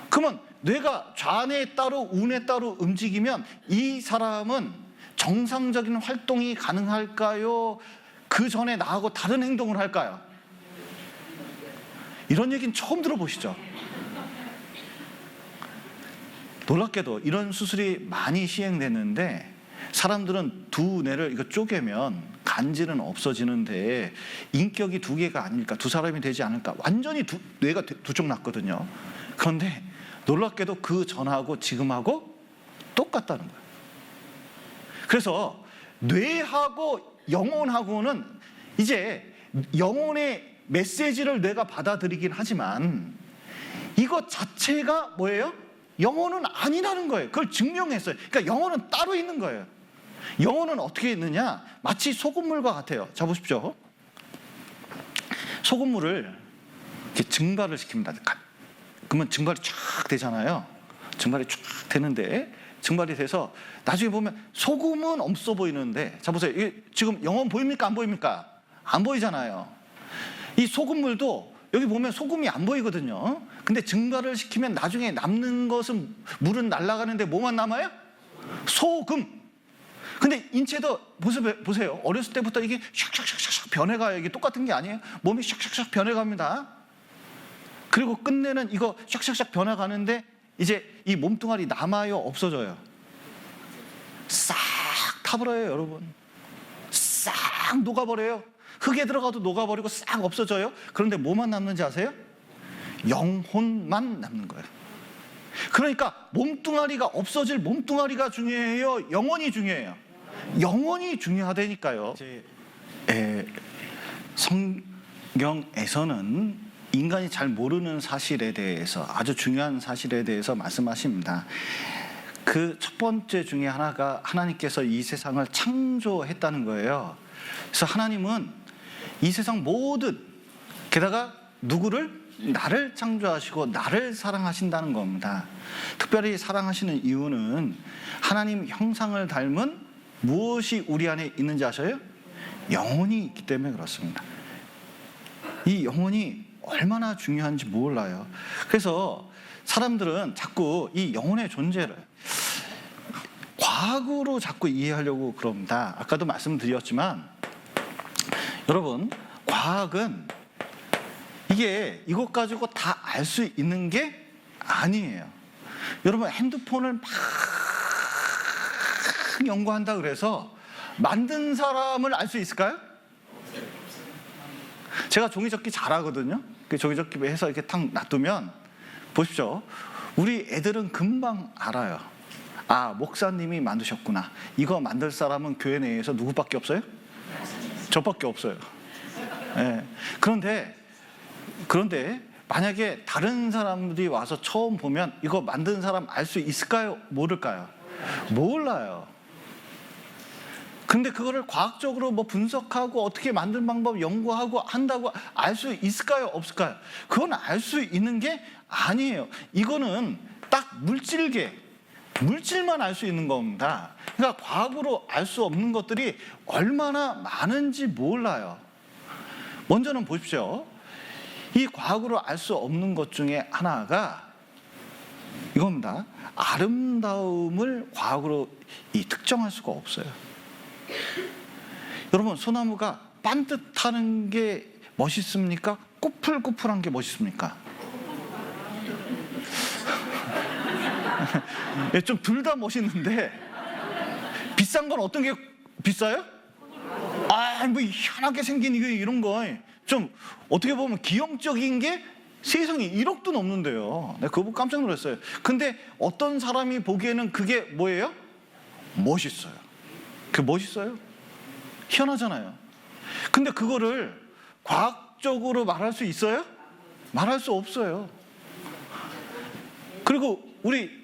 그러면 뇌가 좌뇌 따로 우뇌 따로 움직이면 이 사람은 정상적인 활동이 가능할까요? 그 전에 나하고 다른 행동을 할까요? 이런 얘기는 처음 들어보시죠? 놀랍게도 이런 수술이 많이 시행되는데 사람들은 두 뇌를 이거 쪼개면 간질은 없어지는데 인격이 두 개가 아닐까, 두 사람이 되지 않을까, 완전히 뇌가 두 쪽 났거든요. 그런데 놀랍게도 그 전하고 지금하고 똑같다는 거예요. 그래서 뇌하고 영혼하고는 이제 영혼의 메시지를 뇌가 받아들이긴 하지만 이것 자체가 뭐예요? 영혼은 아니라는 거예요. 그걸 증명했어요. 그러니까 영혼은 따로 있는 거예요. 영혼은 어떻게 있느냐? 마치 소금물과 같아요. 자 보십시오. 소금물을 이렇게 증발을 시킵니다. 그러면 증발이 쫙 되잖아요. 증발이 쫙 되는데, 증발이 돼서 나중에 보면 소금은 없어 보이는데, 자 보세요. 이게 지금 영원 보입니까? 안 보입니까? 안 보이잖아요. 이 소금물도 여기 보면 소금이 안 보이거든요. 근데 증발을 시키면 나중에 남는 것은, 물은 날아가는데 뭐만 남아요? 소금. 근데 인체도 보세요. 어렸을 때부터 이게 샥샥샥샥 변해가요. 이게 똑같은 게 아니에요. 몸이 샥샥샥 변해갑니다. 그리고 끝내는 이거 샥샥샥 변해가는데 이제 이 몸뚱아리 남아요? 없어져요? 싹 타버려요, 여러분. 싹 녹아버려요. 흙에 들어가도 녹아버리고 싹 없어져요. 그런데 뭐만 남는지 아세요? 영혼만 남는 거예요. 그러니까 몸뚱아리가 없어질 몸뚱아리가 중요해요? 영혼이 중요해요? 영혼이 중요하다니까요. 성경에서는 인간이 잘 모르는 사실에 대해서, 아주 중요한 사실에 대해서 말씀하십니다. 그 첫 번째 중에 하나가 하나님께서 이 세상을 창조했다는 거예요. 그래서 하나님은 이 세상 모든, 게다가 누구를? 나를 창조하시고 나를 사랑하신다는 겁니다. 특별히 사랑하시는 이유는 하나님 형상을 닮은 무엇이 우리 안에 있는지 아셔요? 영혼이 있기 때문에 그렇습니다. 이 영혼이 얼마나 중요한지 몰라요. 그래서 사람들은 자꾸 이 영혼의 존재를 과학으로 자꾸 이해하려고 그럽니다. 아까도 말씀드렸지만, 여러분, 과학은 이게 이것 가지고 다 알 수 있는 게 아니에요. 여러분, 핸드폰을 막 연구한다 그래서 만든 사람을 알 수 있을까요? 제가 종이접기 잘하거든요. 그 종이접기 해서 이렇게 탁 놔두면, 보십시오. 우리 애들은 금방 알아요. 아, 목사님이 만드셨구나. 이거 만들 사람은 교회 내에서 누구밖에 없어요? 저밖에 없어요. 네. 그런데 만약에 다른 사람들이 와서 처음 보면 이거 만든 사람 알 수 있을까요? 모를까요? 몰라요. 근데 그거를 과학적으로 뭐 분석하고 어떻게 만든 방법 연구하고 한다고 알 수 있을까요? 없을까요? 그건 알 수 있는 게 아니에요. 이거는 딱 물질만 알 수 있는 겁니다. 그러니까 과학으로 알 수 없는 것들이 얼마나 많은지 몰라요. 먼저는 보십시오. 이 과학으로 알 수 없는 것 중에 하나가 이겁니다. 아름다움을 과학으로 특정할 수가 없어요. 여러분, 소나무가 반듯하는 게 멋있습니까? 꾸풀꾸풀한 게 멋있습니까? 좀 둘 다 멋있는데, 비싼 건 어떤 게 비싸요? 아, 뭐 희한하게 생긴 이런 거 좀 어떻게 보면 기형적인 게 세상에 1억도 넘는데요. 내가 그거 보고 깜짝 놀랐어요. 근데 어떤 사람이 보기에는 그게 뭐예요? 멋있어요. 그게 멋있어요? 희한하잖아요. 근데 그거를 과학적으로 말할 수 있어요? 말할 수 없어요. 그리고 우리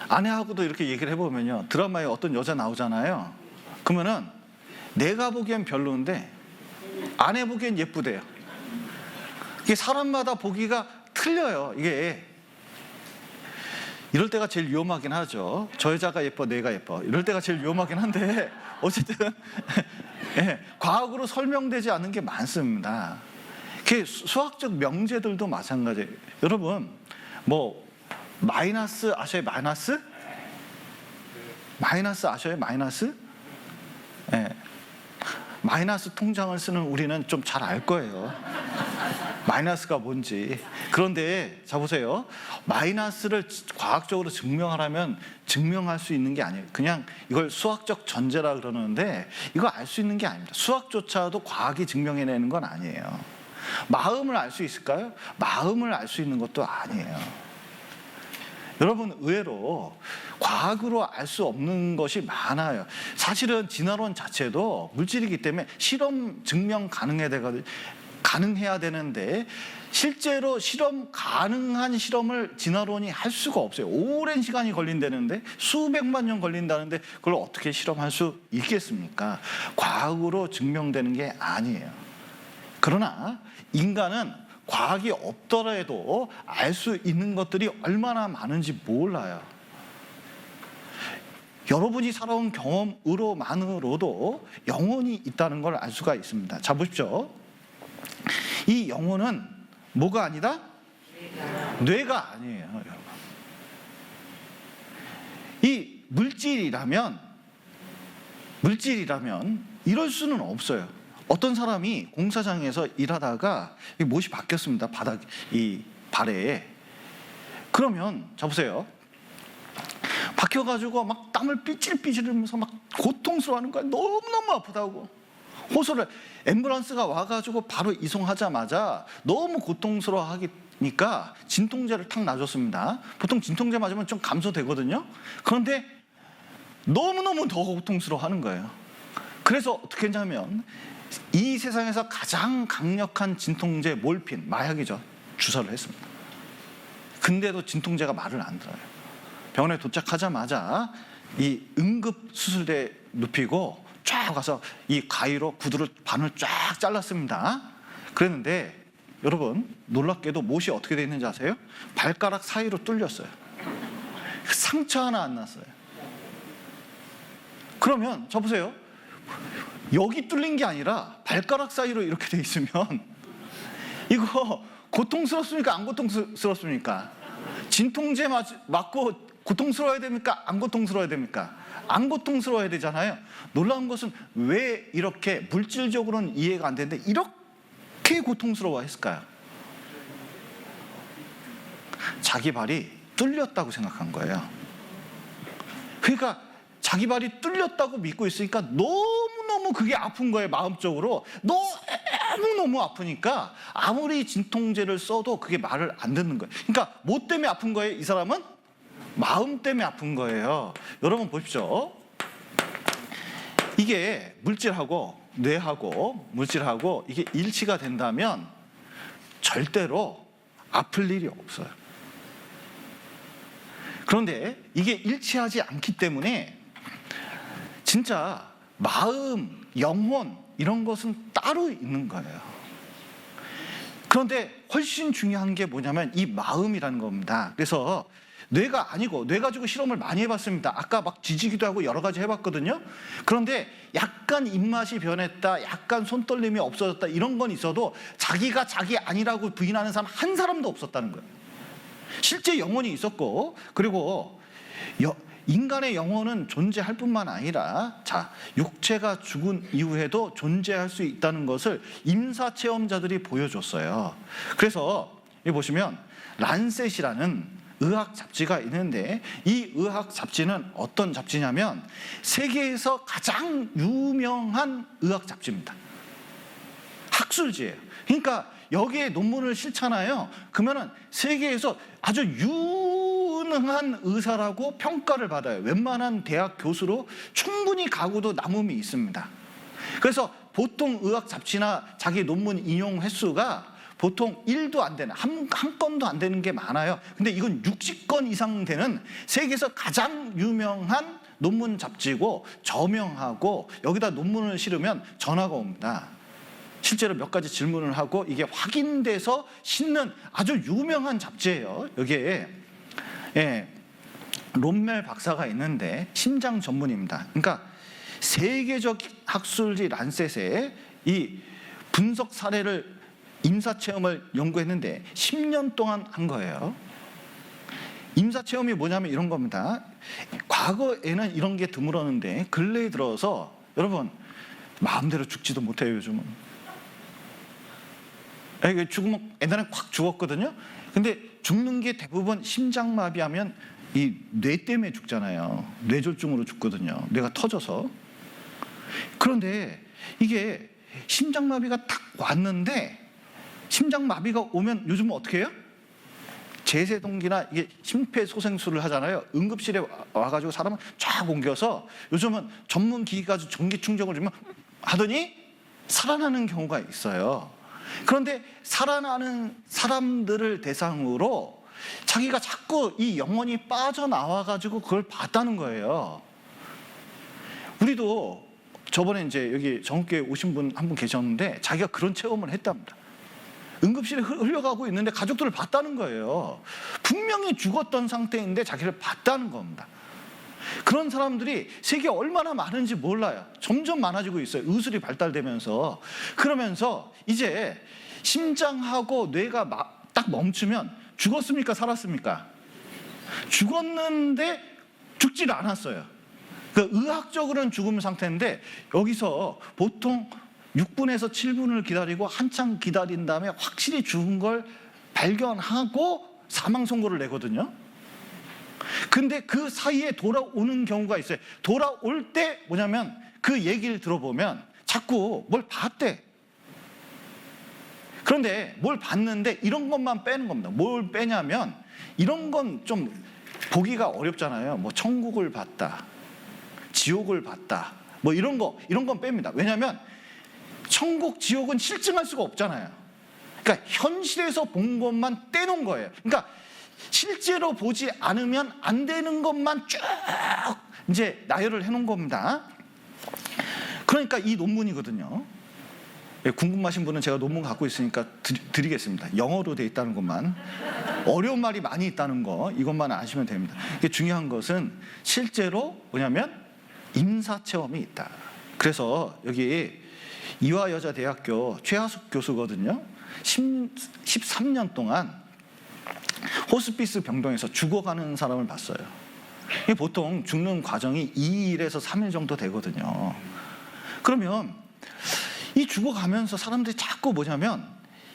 아내하고도 이렇게 얘기를 해보면요, 드라마에 어떤 여자 나오잖아요. 그러면은 내가 보기엔 별로인데 아내 보기엔 예쁘대요. 이게 사람마다 보기가 틀려요. 이게 이럴 때가 제일 위험하긴 하죠. 저 여자가 예뻐, 내가 예뻐, 이럴 때가 제일 위험하긴 한데, 어쨌든 과학으로 설명되지 않은 게 많습니다. 수학적 명제들도 마찬가지예요. 여러분, 뭐 마이너스 아셔요? 마이너스? 마이너스 아셔요? 마이너스? 마이너스 통장을 쓰는 우리는 좀 잘 알 거예요. 마이너스가 뭔지. 그런데 자 보세요. 마이너스를 과학적으로 증명하라면 증명할 수 있는 게 아니에요. 그냥 이걸 수학적 전제라 그러는데 이거 알 수 있는 게 아닙니다. 수학조차도 과학이 증명해내는 건 아니에요. 마음을 알 수 있을까요? 마음을 알 수 있는 것도 아니에요. 여러분, 의외로 과학으로 알 수 없는 것이 많아요. 사실은 진화론 자체도 물질이기 때문에 실험 증명 가능해야 되는데, 실제로 실험 가능한 실험을 진화론이 할 수가 없어요. 오랜 시간이 걸린다는데, 수백만 년 걸린다는데 그걸 어떻게 실험할 수 있겠습니까? 과학으로 증명되는 게 아니에요. 그러나 인간은 과학이 없더라도 알 수 있는 것들이 얼마나 많은지 몰라요. 여러분이 살아온 경험으로만으로도 영혼이 있다는 걸 알 수가 있습니다. 자, 보십시오. 이 영혼은 뭐가 아니다? 뇌가 아니에요, 여러분. 이 물질이라면 이럴 수는 없어요. 어떤 사람이 공사장에서 일하다가 못이 박혔습니다. 이 발에. 그러면 자 보세요. 박혀가지고 막 땀을 삐질삐질 흘리면서 막 고통스러워하는 거야. 너무너무 아프다고. 호소를 앰뷸런스가 와가지고 바로 이송하자마자 너무 고통스러워하니까 진통제를 탁 놔줬습니다. 보통 진통제 맞으면 좀 감소되거든요. 그런데 너무너무 더 고통스러워하는 거예요. 그래서 어떻게 했냐면 이 세상에서 가장 강력한 진통제 몰핀, 마약이죠. 주사를 했습니다. 근데도 진통제가 말을 안 들어요. 병원에 도착하자마자 이 응급수술대 눕히고 쫙 가서 이 가위로 구두를 반을 쫙 잘랐습니다. 그랬는데 여러분 놀랍게도 못이 어떻게 돼 있는지 아세요? 발가락 사이로 뚫렸어요. 상처 하나 안 났어요. 그러면 저 보세요. 여기 뚫린 게 아니라 발가락 사이로 이렇게 돼 있으면 이거 고통스럽습니까? 안 고통스럽습니까? 진통제 맞고 고통스러워야 됩니까? 안 고통스러워야 됩니까? 안 고통스러워야 되잖아요. 놀라운 것은 왜 이렇게 물질적으로는 이해가 안 되는데 이렇게 고통스러워 했을까요? 자기 발이 뚫렸다고 생각한 거예요. 그러니까 자기 발이 뚫렸다고 믿고 있으니까 너무너무 그게 아픈 거예요. 마음적으로 너무너무 아프니까 아무리 진통제를 써도 그게 말을 안 듣는 거예요. 그러니까 뭐 때문에 아픈 거예요? 이 사람은 마음 때문에 아픈 거예요. 여러분 보십시오. 이게 물질하고 뇌하고 물질하고 이게 일치가 된다면 절대로 아플 일이 없어요. 그런데 이게 일치하지 않기 때문에 진짜 마음, 영혼 이런 것은 따로 있는 거예요. 그런데 훨씬 중요한 게 뭐냐면 이 마음이라는 겁니다. 그래서 뇌가 아니고 뇌 가지고 실험을 많이 해봤습니다. 아까 막 지지기도 하고 여러 가지 해봤거든요. 그런데 약간 입맛이 변했다, 약간 손떨림이 없어졌다 이런 건 있어도 자기가 자기 아니라고 부인하는 사람 한 사람도 없었다는 거예요. 실제 영혼이 있었고 그리고 인간의 영혼은 존재할 뿐만 아니라 육체가 죽은 이후에도 존재할 수 있다는 것을 임사체험자들이 보여줬어요. 그래서 여기 보시면 란셋이라는 의학 잡지가 있는데 이 의학 잡지는 어떤 잡지냐면 세계에서 가장 유명한 의학 잡지입니다. 학술지예요. 그러니까 여기에 논문을 실잖아요. 그러면은 세계에서 아주 유능한 의사라고 평가를 받아요. 웬만한 대학 교수로 충분히 가고도 남음이 있습니다. 그래서 보통 의학 잡지나 자기 논문 인용 횟수가 보통 1도 안 되는, 한 건도 안 되는 게 많아요. 근데 이건 60건 이상 되는 세계에서 가장 유명한 논문 잡지고 저명하고 여기다 논문을 실으면 전화가 옵니다. 실제로 몇 가지 질문을 하고 이게 확인돼서 싣는 아주 유명한 잡지예요. 여기에 롬멜 박사가 있는데 심장 전문입니다. 그러니까 세계적 학술지 란셋에 이 분석 사례를 임사체험을 연구했는데 10년 동안 한 거예요. 임사체험이 뭐냐면 이런 겁니다. 과거에는 이런 게 드물었는데 근래에 들어서 여러분 마음대로 죽지도 못해요. 요즘은 죽으면 옛날에 콱 죽었거든요. 근데 죽는 게 대부분 심장마비하면 이 뇌 때문에 죽잖아요. 뇌졸중으로 죽거든요. 뇌가 터져서. 그런데 이게 심장마비가 딱 왔는데 심장마비가 오면 요즘은 어떻게 해요? 제세동기나 이게 심폐소생술을 하잖아요. 응급실에 와가지고 사람을 쫙 옮겨서 요즘은 전문 기기 가지고 전기 충격을 주면 하더니 살아나는 경우가 있어요. 그런데 살아나는 사람들을 대상으로 자기가 자꾸 이 영혼이 빠져나와가지고 그걸 봤다는 거예요. 우리도 저번에 이제 여기 전국교회 오신 분 한 분 계셨는데 자기가 그런 체험을 했답니다. 응급실에 흘려가고 있는데 가족들을 봤다는 거예요. 분명히 죽었던 상태인데 자기를 봤다는 겁니다. 그런 사람들이 세계에 얼마나 많은지 몰라요. 점점 많아지고 있어요. 의술이 발달되면서. 그러면서 이제 심장하고 뇌가 딱 멈추면 죽었습니까? 살았습니까? 죽었는데 죽질 않았어요. 그 의학적으로는 죽음 상태인데 여기서 보통 6분에서 7분을 기다리고 한참 기다린 다음에 확실히 죽은 걸 발견하고 사망 선고를 내거든요. 근데 그 사이에 돌아오는 경우가 있어요. 돌아올 때 뭐냐면 그 얘기를 들어보면 자꾸 뭘 봤대. 그런데 뭘 봤는데 이런 것만 빼는 겁니다. 뭘 빼냐면 이런 건 좀 보기가 어렵잖아요. 뭐 천국을 봤다, 지옥을 봤다, 뭐 이런 건 뺍니다. 왜냐하면 천국, 지옥은 실증할 수가 없잖아요. 그러니까 현실에서 본 것만 떼놓은 거예요. 그러니까 실제로 보지 않으면 안 되는 것만 쭉 이제 나열을 해놓은 겁니다. 그러니까 이 논문이거든요. 궁금하신 분은 제가 논문 갖고 있으니까 드리겠습니다. 영어로 돼 있다는 것만, 어려운 말이 많이 있다는 거, 이것만 아시면 됩니다. 이게 중요한 것은 실제로 뭐냐면 임사체험이 있다. 그래서 여기 이화여자대학교 최하숙 교수거든요. 13년 동안 호스피스 병동에서 죽어가는 사람을 봤어요. 이게 보통 죽는 과정이 2일에서 3일 정도 되거든요. 그러면 이 죽어가면서 사람들이 자꾸 뭐냐면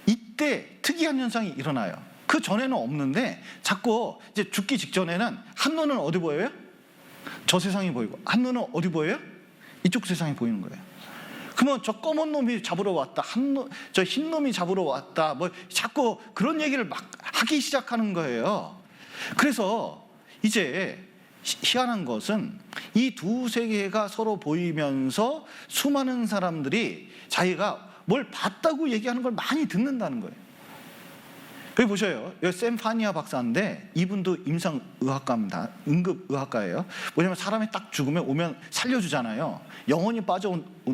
이때 특이한 현상이 일어나요. 그 전에는 없는데 자꾸 이제 죽기 직전에는 한눈은 어디 보여요? 저 세상이 보이고, 한눈은 어디 보여요? 이쪽 세상이 보이는 거예요. 그러면 저 검은 놈이 잡으러 왔다, 저 흰 놈이 잡으러 왔다, 뭐 자꾸 그런 얘기를 막 하기 시작하는 거예요. 그래서 이제 희한한 것은 이 두 세계가 서로 보이면서 수많은 사람들이 자기가 뭘 봤다고 얘기하는 걸 많이 듣는다는 거예요. 여기 보셔요. 여기 샘 파니아 박사인데 이분도 임상의학과입니다. 응급의학과예요. 뭐냐면 사람이 딱 죽으면 오면 살려주잖아요. 영혼이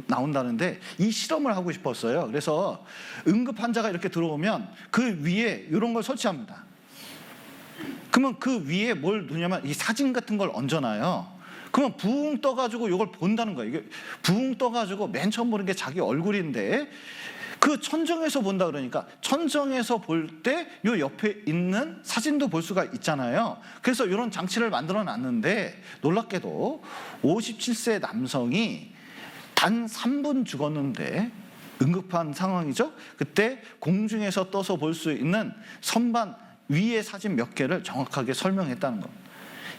나온다는데 이 실험을 하고 싶었어요. 그래서 응급 환자가 이렇게 들어오면 그 위에 이런 걸 설치합니다. 그러면 그 위에 뭘 두냐면 이 사진 같은 걸 얹어놔요. 그러면 붕 떠가지고 이걸 본다는 거예요. 이게 붕 떠가지고 맨 처음 보는 게 자기 얼굴인데 그 천정에서 본다 그러니까 천정에서 볼 때 요 옆에 있는 사진도 볼 수가 있잖아요. 그래서 이런 장치를 만들어 놨는데 놀랍게도 57세 남성이 단 3분 죽었는데 응급한 상황이죠. 그때 공중에서 떠서 볼 수 있는 선반 위의 사진 몇 개를 정확하게 설명했다는 겁니다.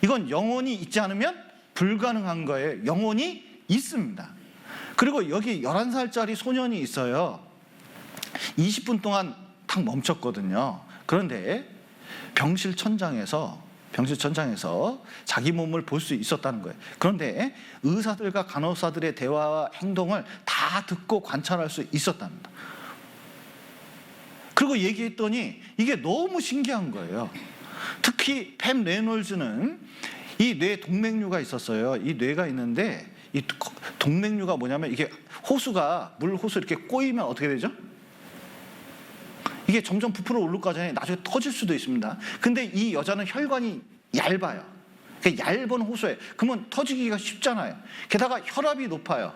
이건 영혼이 있지 않으면 불가능한 거예요. 영혼이 있습니다. 그리고 여기 11살짜리 소년이 있어요. 20분 동안 탁 멈췄거든요. 그런데 병실 천장에서 자기 몸을 볼 수 있었다는 거예요. 그런데 의사들과 간호사들의 대화와 행동을 다 듣고 관찰할 수 있었답니다. 그리고 얘기했더니 이게 너무 신기한 거예요. 특히 팸 레놀즈는 이 뇌 동맥류가 있었어요. 이 뇌가 있는데 이 동맥류가 뭐냐면 이게 호수가 물 호수 이렇게 꼬이면 어떻게 되죠? 이게 점점 부풀어 오르까지 나중에 터질 수도 있습니다. 근데 이 여자는 혈관이 얇아요. 그러니까 얇은 호수에 그러면 터지기가 쉽잖아요. 게다가 혈압이 높아요.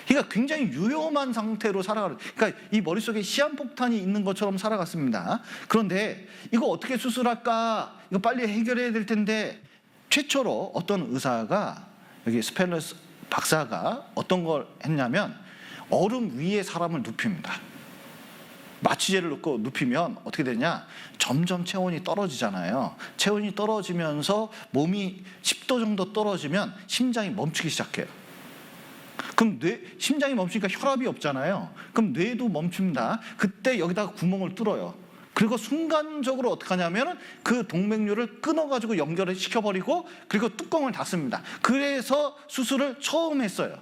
그러니까 굉장히 위험한 상태로 살아가는, 그러니까 이 머릿속에 시한폭탄이 있는 것처럼 살아갔습니다. 그런데 이거 어떻게 수술할까? 이거 빨리 해결해야 될 텐데 최초로 어떤 의사가 여기 스펠러스 박사가 어떤 걸 했냐면 얼음 위에 사람을 눕힙니다. 마취제를 넣고 눕히면 어떻게 되냐? 점점 체온이 떨어지잖아요. 체온이 떨어지면서 몸이 10도 정도 떨어지면 심장이 멈추기 시작해요. 그럼 심장이 멈추니까 혈압이 없잖아요. 그럼 뇌도 멈춥니다. 그때 여기다가 구멍을 뚫어요. 그리고 순간적으로 어떻게 하냐면 그 동맥류를 끊어가지고 연결을 시켜버리고 그리고 뚜껑을 닫습니다. 그래서 수술을 처음 했어요.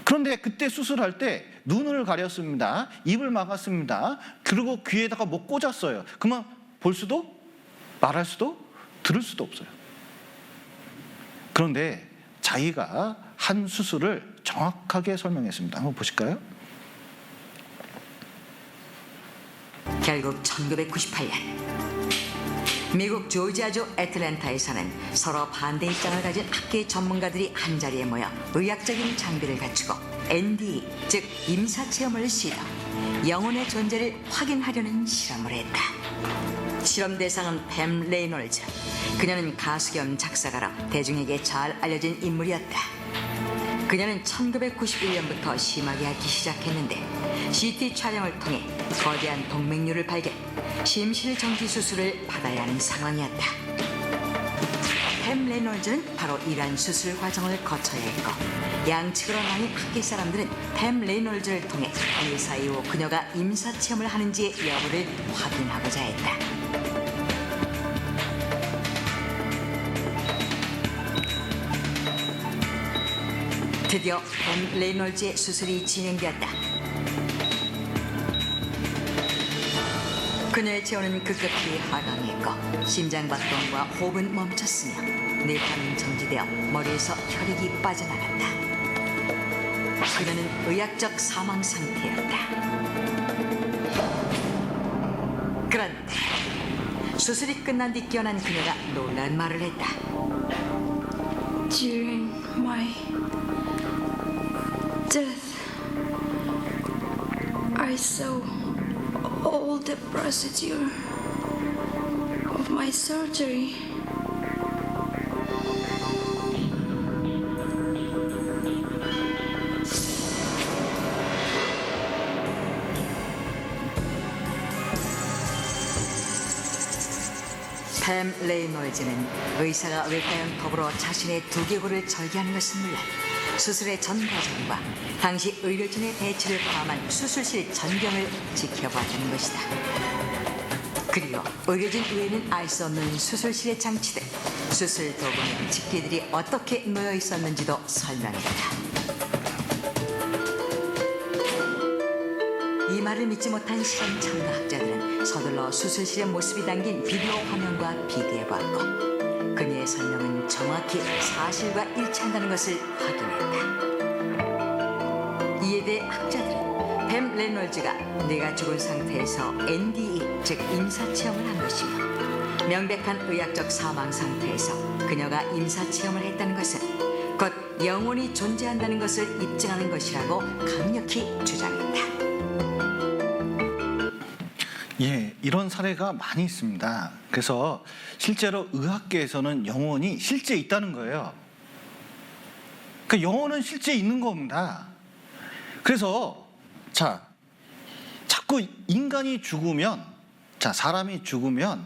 그런데 그때 수술할 때 눈을 가렸습니다. 입을 막았습니다. 그리고 귀에다가 뭐 꽂았어요. 그러면 볼 수도 말할 수도 들을 수도 없어요. 그런데 자기가 한 수술을 정확하게 설명했습니다. 한번 보실까요? 결국 1998년 미국 조지아주 애틀랜타에 사는 서로 반대 입장을 가진 학계 전문가들이 한자리에 모여 의학적인 장비를 갖추고 NDE, 즉 임사체험을 시도, 영혼의 존재를 확인하려는 실험을 했다. 실험 대상은 뱀 레이놀즈. 그녀는 가수 겸 작사가로 대중에게 잘 알려진 인물이었다. 그녀는 1991년부터 심하게 앓기 시작했는데 CT 촬영을 통해 거대한 동맥류를 발견, 심실정지 수술을 받아야 하는 상황이었다. 뱀 레이놀즈는 바로 이러한 수술 과정을 거쳐야 했고, 양측으로 나뉜 학계 사람들은 뱀 레이놀즈를 통해 의사 이후 그녀가 임사체험을 하는지의 여부를 확인하고자 했다. 드디어 뱀 레이놀즈의 수술이 진행되었다. 그녀의 체온은 급격히 하강했고 심장박동과 호흡은 멈췄으며 뇌파는 정지되어 머리에서 혈액이 빠져나갔다. 그녀는 의학적 사망 상태였다. 그런데 수술이 끝난 뒤 깨어난 그녀가 놀란 말을 했다. During my death, I saw all the procedure of my surgery. 뱀 레이놀즈는 의사가 외과형 톱으로 자신의 두개골을 절개하는 것은 물론 수술의 전 과정과 당시 의료진의 대처를 포함한 수술실 전경을 지켜봐주는 것이다. 그리고 의료진 외에는 알 수 없는 수술실의 장치들, 수술 도구며 집기들이 어떻게 놓여 있었는지도 설명했다. 이 말을 믿지 못한 실험 참가학자들은 서둘러 수술실의 모습이 담긴 비디오 화면과 비교해보았고, 그녀의 설명은 정확히 사실과 일치한다는 것을 확인했다. 이에 대해 학자들은 뱀 레놀즈가 뇌가 죽은 상태에서 NDE, 즉 임사체험을 한 것이며, 명백한 의학적 사망 상태에서 그녀가 임사체험을 했다는 것은 곧 영혼이 존재한다는 것을 입증하는 것이라고 강력히 주장했다. 예, 이런 사례가 많이 있습니다. 그래서 실제로 의학계에서는 영혼이 실제 있다는 거예요. 그러니까 영혼은 실제 있는 겁니다. 그래서 자꾸 인간이 죽으면, 사람이 죽으면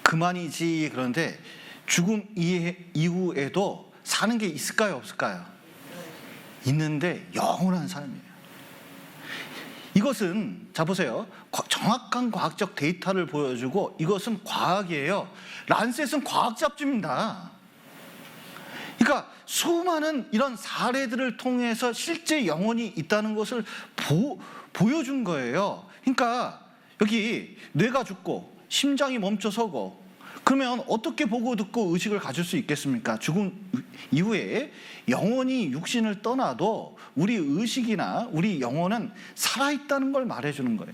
그만이지, 그런데 죽음 이후에도 사는 게 있을까요, 없을까요? 있는데 영원한 삶이에요. 이것은 보세요. 정확한 과학적 데이터를 보여주고 이것은 과학이에요. 란셋은 과학 잡지입니다. 그러니까 수많은 이런 사례들을 통해서 실제 영혼이 있다는 것을 보여준 거예요. 그러니까 여기 뇌가 죽고 심장이 멈춰서고, 그러면 어떻게 보고 듣고 의식을 가질 수 있겠습니까? 죽음 이후에 영혼이 육신을 떠나도 우리 의식이나 우리 영혼은 살아있다는 걸 말해주는 거예요.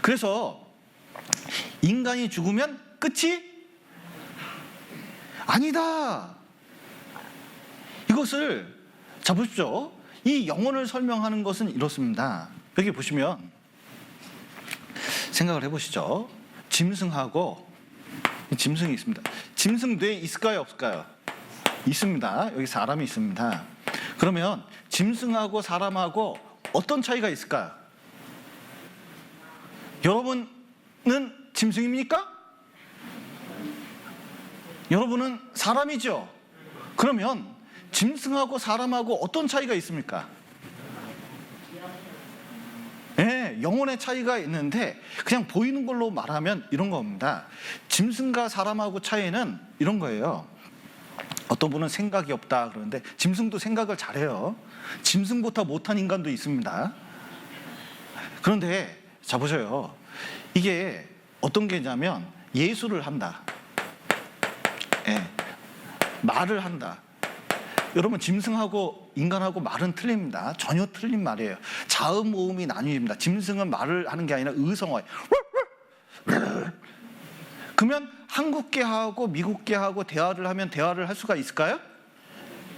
그래서 인간이 죽으면 끝이 아니다. 이것을 보십시오. 이 영혼을 설명하는 것은 이렇습니다. 여기 보시면 생각을 해보시죠. 짐승하고, 짐승이 있습니다. 짐승 뇌 있을까요, 없을까요? 있습니다. 여기 사람이 있습니다. 그러면 짐승하고 사람하고 어떤 차이가 있을까요? 여러분은 짐승입니까? 여러분은 사람이죠? 그러면 짐승하고 사람하고 어떤 차이가 있습니까? 네, 영혼의 차이가 있는데 그냥 보이는 걸로 말하면 이런 겁니다. 짐승과 사람하고 차이는 이런 거예요. 어떤 분은 생각이 없다 그러는데 짐승도 생각을 잘해요. 짐승보다 못한 인간도 있습니다. 그런데 보세요. 이게 어떤 게냐면 예술을 한다, 말을 한다, 여러분, 짐승하고 인간하고 말은 틀립니다. 전혀 틀린 말이에요. 자음 모음이 나뉘입니다. 짐승은 말을 하는 게 아니라 의성어예요. 그러면 한국계하고 미국계하고 대화를 하면 대화를 할 수가 있을까요?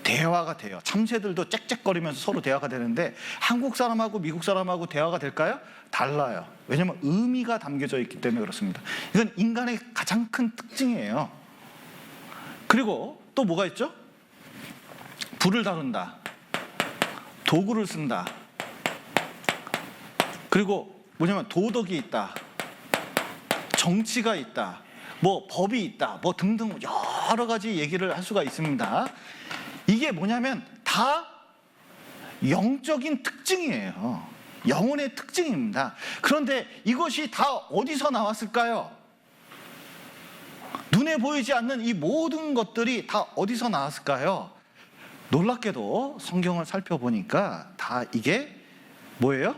대화가 돼요. 참새들도 짹짹거리면서 서로 대화가 되는데 한국 사람하고 미국 사람하고 대화가 될까요? 달라요. 왜냐하면 의미가 담겨져 있기 때문에 그렇습니다. 이건 인간의 가장 큰 특징이에요. 그리고 또 뭐가 있죠? 불을 다룬다, 도구를 쓴다, 그리고 뭐냐면 도덕이 있다, 정치가 있다, 뭐 법이 있다, 뭐 등등 여러 가지 얘기를 할 수가 있습니다. 이게 뭐냐면 다 영적인 특징이에요. 영혼의 특징입니다. 그런데 이것이 다 어디서 나왔을까요? 눈에 보이지 않는 이 모든 것들이 다 어디서 나왔을까요? 놀랍게도 성경을 살펴보니까 다 이게 뭐예요?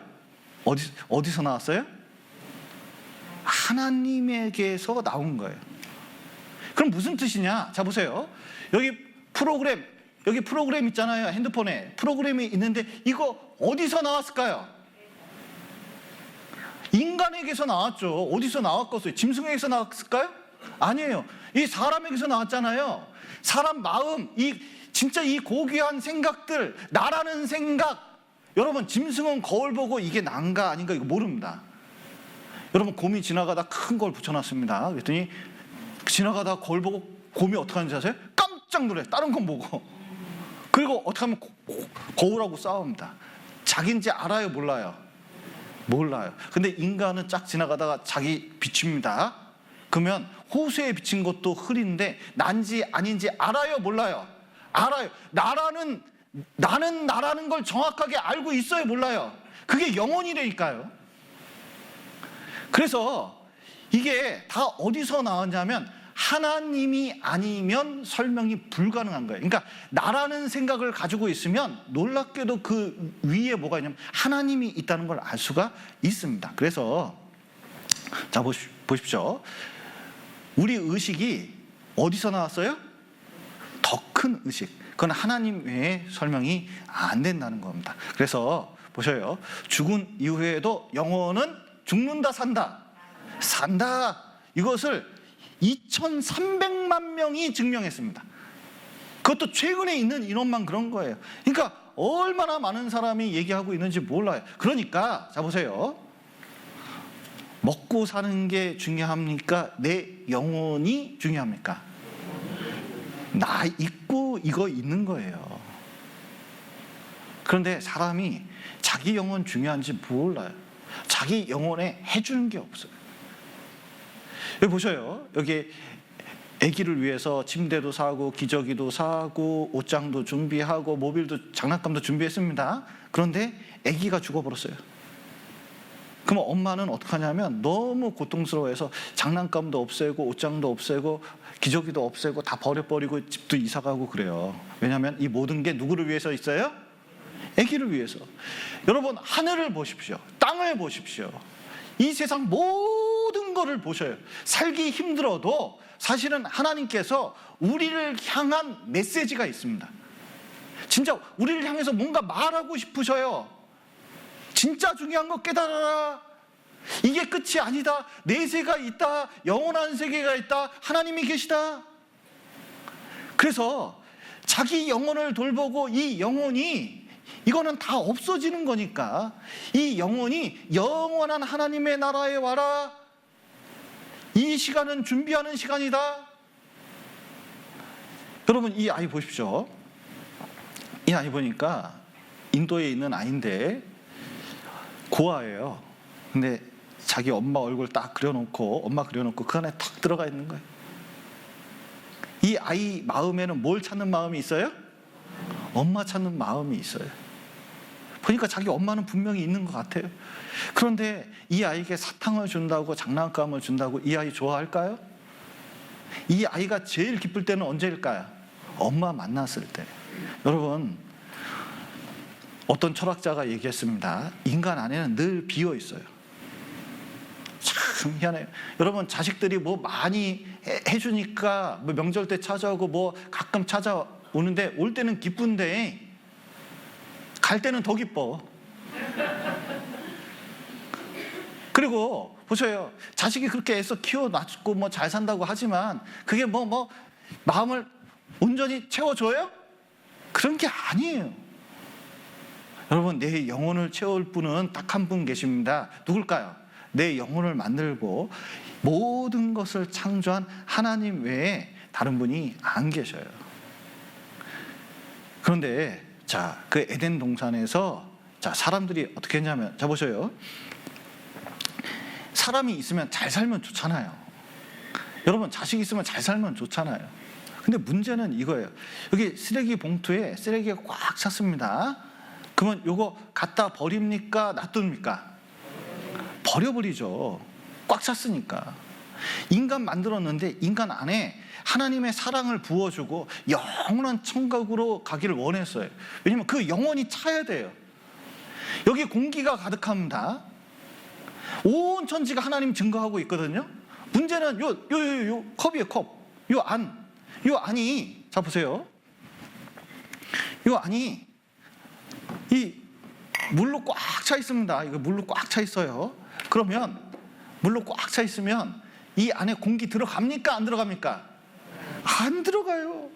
어디서 나왔어요? 하나님에게서 나온 거예요. 그럼 무슨 뜻이냐? 자, 보세요. 여기 프로그램 있잖아요. 핸드폰에 프로그램이 있는데 이거 어디서 나왔을까요? 인간에게서 나왔죠. 어디서 나왔겠어요? 짐승에게서 나왔을까요? 아니에요. 이 사람에게서 나왔잖아요. 사람 마음, 진짜 이 고귀한 생각들, 나라는 생각. 여러분, 짐승은 거울 보고 이게 난가 아닌가 이거 모릅니다. 여러분, 곰이 지나가다 큰 걸 붙여놨습니다. 그랬더니 지나가다 거울 보고 곰이 어떻게 하는지 아세요? 깜짝 놀래. 다른 건 보고. 그리고 어떻게 하면 거울하고 싸웁니다. 자기인지 알아요, 몰라요? 몰라요. 근데 인간은 쫙 지나가다가 자기 비춥니다. 그러면 호수에 비친 것도 흐린데 난지 아닌지 알아요, 몰라요? 알아요. 나는 나라는 걸 정확하게 알고 있어요, 몰라요? 그게 영혼이라니까요. 그래서 이게 다 어디서 나왔냐면 하나님이 아니면 설명이 불가능한 거예요. 그러니까 나라는 생각을 가지고 있으면 놀랍게도 그 위에 뭐가 있냐면 하나님이 있다는 걸 알 수가 있습니다. 그래서 자, 보십시오. 우리 의식이 어디서 나왔어요? 더 큰 의식. 그건 하나님 외에 설명이 안 된다는 겁니다. 그래서 보셔요. 죽은 이후에도 영혼은 죽는다, 산다. 이것을 2,300만 명이 증명했습니다. 그것도 최근에 있는 인원만 그런 거예요. 그러니까 얼마나 많은 사람이 얘기하고 있는지 몰라요. 그러니까 자, 보세요. 먹고 사는 게 중요합니까? 내 영혼이 중요합니까? 나 있고 이거 있는 거예요. 그런데 사람이 자기 영혼 중요한지 몰라요. 자기 영혼에 해주는 게 없어요. 여기 보셔요. 여기 아기를 위해서 침대도 사고 기저귀도 사고 옷장도 준비하고 모빌도 장난감도 준비했습니다. 그런데 아기가 죽어버렸어요. 그럼 엄마는 어떻게 하냐면 너무 고통스러워해서 장난감도 없애고 옷장도 없애고 기저귀도 없애고 다 버려버리고 집도 이사가고 그래요. 왜냐하면 이 모든 게 누구를 위해서 있어요? 아기를 위해서. 여러분, 하늘을 보십시오. 땅을 보십시오. 이 세상 모든 것을 보셔요. 살기 힘들어도 사실은 하나님께서 우리를 향한 메시지가 있습니다. 진짜 우리를 향해서 뭔가 말하고 싶으셔요. 진짜 중요한 거 깨달아라. 이게 끝이 아니다. 내세가 있다. 영원한 세계가 있다. 하나님이 계시다. 그래서 자기 영혼을 돌보고 이 영혼이 이거는 다 없어지는 거니까 이 영혼이 영원한 하나님의 나라에 와라. 이 시간은 준비하는 시간이다. 여러분, 이 아이 보십시오. 이 아이 보니까 인도에 있는 아이인데 고아예요. 근데 자기 엄마 얼굴 딱 그려놓고 엄마 그려놓고 그 안에 탁 들어가 있는 거예요. 이 아이 마음에는 뭘 찾는 마음이 있어요? 엄마 찾는 마음이 있어요. 보니까 자기 엄마는 분명히 있는 것 같아요. 그런데 이 아이에게 사탕을 준다고 장난감을 준다고 이 아이 좋아할까요? 이 아이가 제일 기쁠 때는 언제일까요? 엄마 만났을 때. 여러분, 어떤 철학자가 얘기했습니다. 인간 안에는 늘 비어 있어요. 참 희한해요. 여러분, 자식들이 뭐 많이 해주니까 뭐 명절 때 찾아오고 뭐 가끔 오는데 올 때는 기쁜데 갈 때는 더 기뻐. 그리고 보세요. 자식이 그렇게 애써 키워놨고 뭐 잘 산다고 하지만 그게 뭐 마음을 온전히 채워줘요? 그런 게 아니에요. 여러분, 내 영혼을 채울 분은 딱 한 분 계십니다. 누굴까요? 내 영혼을 만들고 모든 것을 창조한 하나님 외에 다른 분이 안 계셔요. 그런데 자, 그 에덴 동산에서 자, 사람들이 어떻게 했냐면, 자 보세요. 사람이 있으면 잘 살면 좋잖아요. 여러분, 자식 있으면 잘 살면 좋잖아요. 근데 문제는 이거예요. 여기 쓰레기 봉투에 쓰레기가 꽉 찼습니다. 그러면 요거 갖다 버립니까? 놔둡니까? 버려버리죠. 꽉 찼으니까. 인간 만들었는데 인간 안에 하나님의 사랑을 부어주고 영원한 천국으로 가기를 원했어요. 왜냐면 그 영혼이 차야 돼요. 여기 공기가 가득합니다. 온 천지가 하나님 증거하고 있거든요. 문제는 요 컵이에요, 컵. 요 안이, 자 보세요. 요 안이 이 물로 꽉 차 있습니다. 이거 물로 꽉 차 있어요. 그러면 물로 꽉 차 있으면 이 안에 공기 들어갑니까? 안 들어갑니까? 안 들어가요.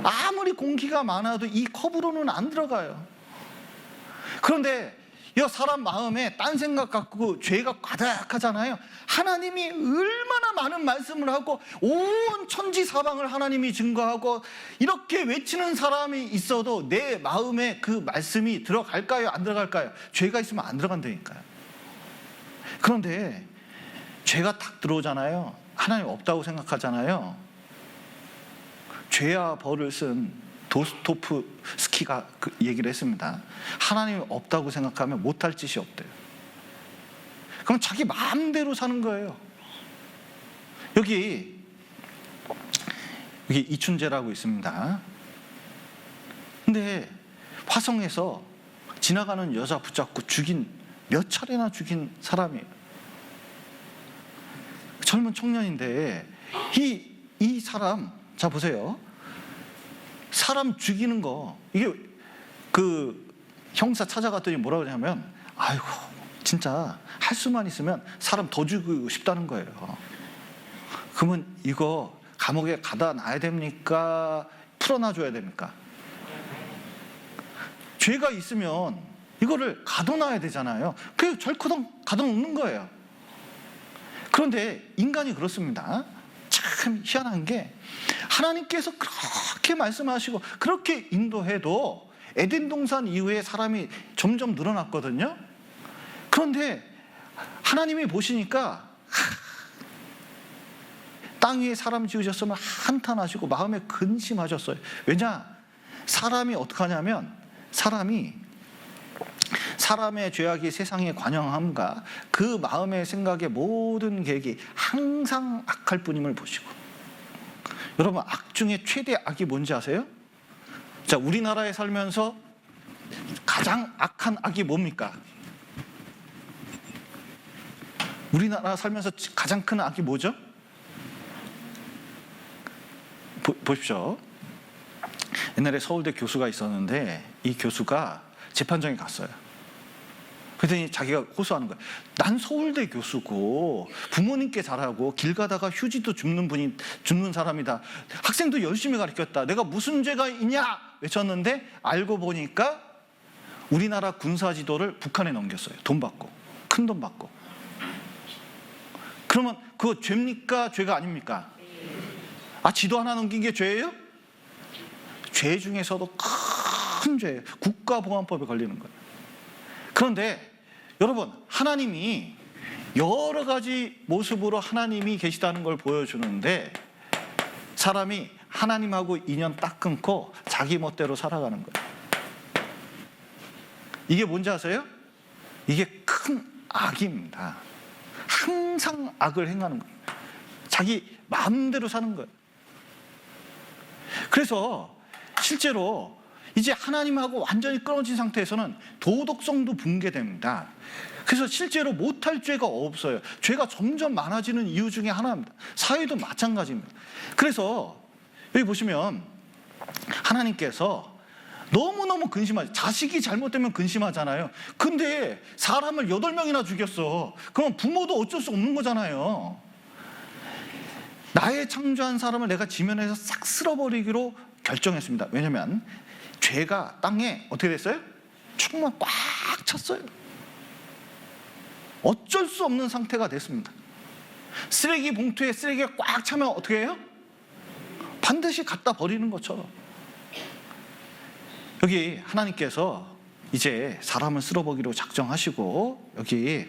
아무리 공기가 많아도 이 컵으로는 안 들어가요. 그런데 이 사람 마음에 딴 생각 갖고 죄가 가득하잖아요. 하나님이 얼마나 많은 말씀을 하고 온 천지 사방을 하나님이 증거하고 이렇게 외치는 사람이 있어도 내 마음에 그 말씀이 들어갈까요? 안 들어갈까요? 죄가 있으면 안 들어간다니까요. 그런데 죄가 탁 들어오잖아요. 하나님 없다고 생각하잖아요. 죄와 벌을 쓴 도스토프스키가 그 얘기를 했습니다. 하나님이 없다고 생각하면 못할 짓이 없대요. 그럼 자기 마음대로 사는 거예요. 여기 이춘재라고 있습니다. 근데 화성에서 지나가는 여자 붙잡고 몇 차례나 죽인 사람이에요. 젊은 청년인데 이 사람, 자 보세요. 사람 죽이는 거, 이게 그 형사 찾아갔더니 뭐라고 하냐면, 아이고 진짜 할 수만 있으면 사람 더 죽이고 싶다는 거예요. 그러면 이거 감옥에 가다 놔야 됩니까? 풀어놔줘야 됩니까? 죄가 있으면 이거를 가둬놔야 되잖아요. 그래서 절커덩 가둬놓는 거예요. 그런데 인간이 그렇습니다. 참 희한한 게 하나님께서 그렇게 말씀하시고 그렇게 인도해도 에덴 동산 이후에 사람이 점점 늘어났거든요. 그런데 하나님이 보시니까 땅 위에 사람 지으셨으면 한탄하시고 마음에 근심하셨어요. 왜냐? 사람이 어떻게 하냐면 사람의 죄악이 세상에 관영함과 그 마음의 생각의 모든 계획이 항상 악할 뿐임을 보시고, 여러분 악 중에 최대 악이 뭔지 아세요? 자, 우리나라에 살면서 가장 악한 악이 뭡니까? 우리나라 살면서 가장 큰 악이 뭐죠? 보십시오. 옛날에 서울대 교수가 있었는데 이 교수가 재판정에 갔어요. 그랬더니 자기가 호소하는 거예요. 난 서울대 교수고 부모님께 잘하고 길 가다가 휴지도 줍는 사람이다. 학생도 열심히 가르쳤다. 내가 무슨 죄가 있냐? 외쳤는데 알고 보니까 우리나라 군사 지도를 북한에 넘겼어요. 돈 받고, 큰 돈 받고. 그러면 그거 죄입니까? 죄가 아닙니까? 아, 지도 하나 넘긴 게 죄예요? 죄 중에서도 큰 죄예요. 국가보안법에 걸리는 거예요. 그런데 여러분, 하나님이 여러 가지 모습으로 하나님이 계시다는 걸 보여주는데 사람이 하나님하고 인연 딱 끊고 자기 멋대로 살아가는 거예요. 이게 뭔지 아세요? 이게 큰 악입니다. 항상 악을 행하는 거예요. 자기 마음대로 사는 거예요. 그래서 실제로 이제 하나님하고 완전히 끊어진 상태에서는 도덕성도 붕괴됩니다. 그래서 실제로 못할 죄가 없어요. 죄가 점점 많아지는 이유 중에 하나입니다. 사회도 마찬가지입니다. 그래서 여기 보시면 하나님께서 너무너무 근심하죠. 자식이 잘못되면 근심하잖아요. 근데 사람을 8명이나 죽였어. 그럼 부모도 어쩔 수 없는 거잖아요. 나의 창조한 사람을 내가 지면에서 싹 쓸어버리기로 결정했습니다. 왜냐하면 죄가 땅에 어떻게 됐어요? 충만 꽉 찼어요. 어쩔 수 없는 상태가 됐습니다. 쓰레기 봉투에 쓰레기가 꽉 차면 어떻게 해요? 반드시 갖다 버리는 것처럼. 여기 하나님께서 이제 사람을 쓸어버리기로 작정하시고, 여기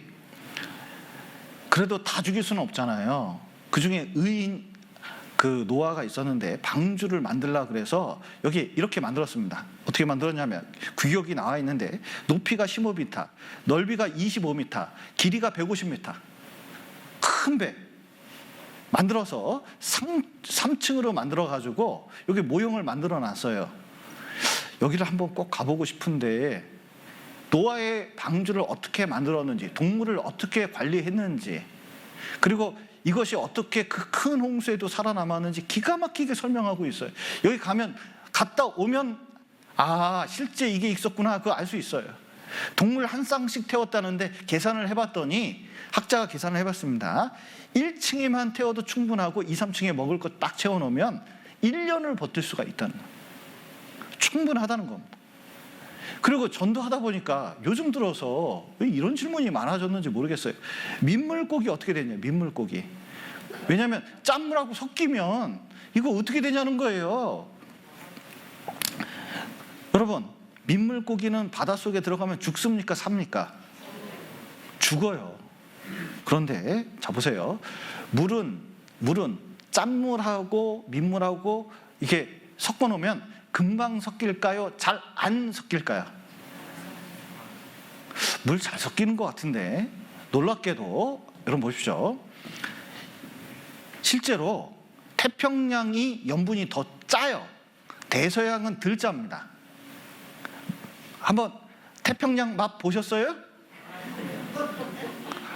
그래도 다 죽일 수는 없잖아요. 그 중에 의인 그 노아가 있었는데 방주를 만들라 그래서 여기 이렇게 만들었습니다. 어떻게 만들었냐면 규격이 나와 있는데 높이가 15m, 넓이가 25m, 길이가 150m, 큰 배 만들어서 3층으로 만들어 가지고 여기 모형을 만들어 놨어요. 여기를 한번 꼭 가보고 싶은데 노아의 방주를 어떻게 만들었는지, 동물을 어떻게 관리했는지, 그리고 이것이 어떻게 그 큰 홍수에도 살아남았는지 기가 막히게 설명하고 있어요. 여기 갔다 오면 실제 이게 있었구나, 그거 알 수 있어요. 동물 한 쌍씩 태웠다는데 계산을 해봤더니, 학자가 계산을 해봤습니다. 1층에만 태워도 충분하고 2, 3층에 먹을 것 딱 채워놓으면 1년을 버틸 수가 있다는 거예요. 충분하다는 겁니다. 그리고 전도하다 보니까 요즘 들어서 왜 이런 질문이 많아졌는지 모르겠어요. 민물고기 어떻게 되냐, 민물고기. 왜냐하면 짠물하고 섞이면 이거 어떻게 되냐는 거예요. 여러분, 민물고기는 바닷속에 들어가면 죽습니까, 삽니까? 죽어요. 그런데 자 보세요. 물은 짠물하고 민물하고 이게 섞어 놓으면 금방 섞일까요? 잘 안 섞일까요? 물 잘 섞이는 것 같은데, 놀랍게도 여러분 보십시오. 실제로 태평양이 염분이 더 짜요. 대서양은 덜 짭니다. 한번 태평양 맛 보셨어요?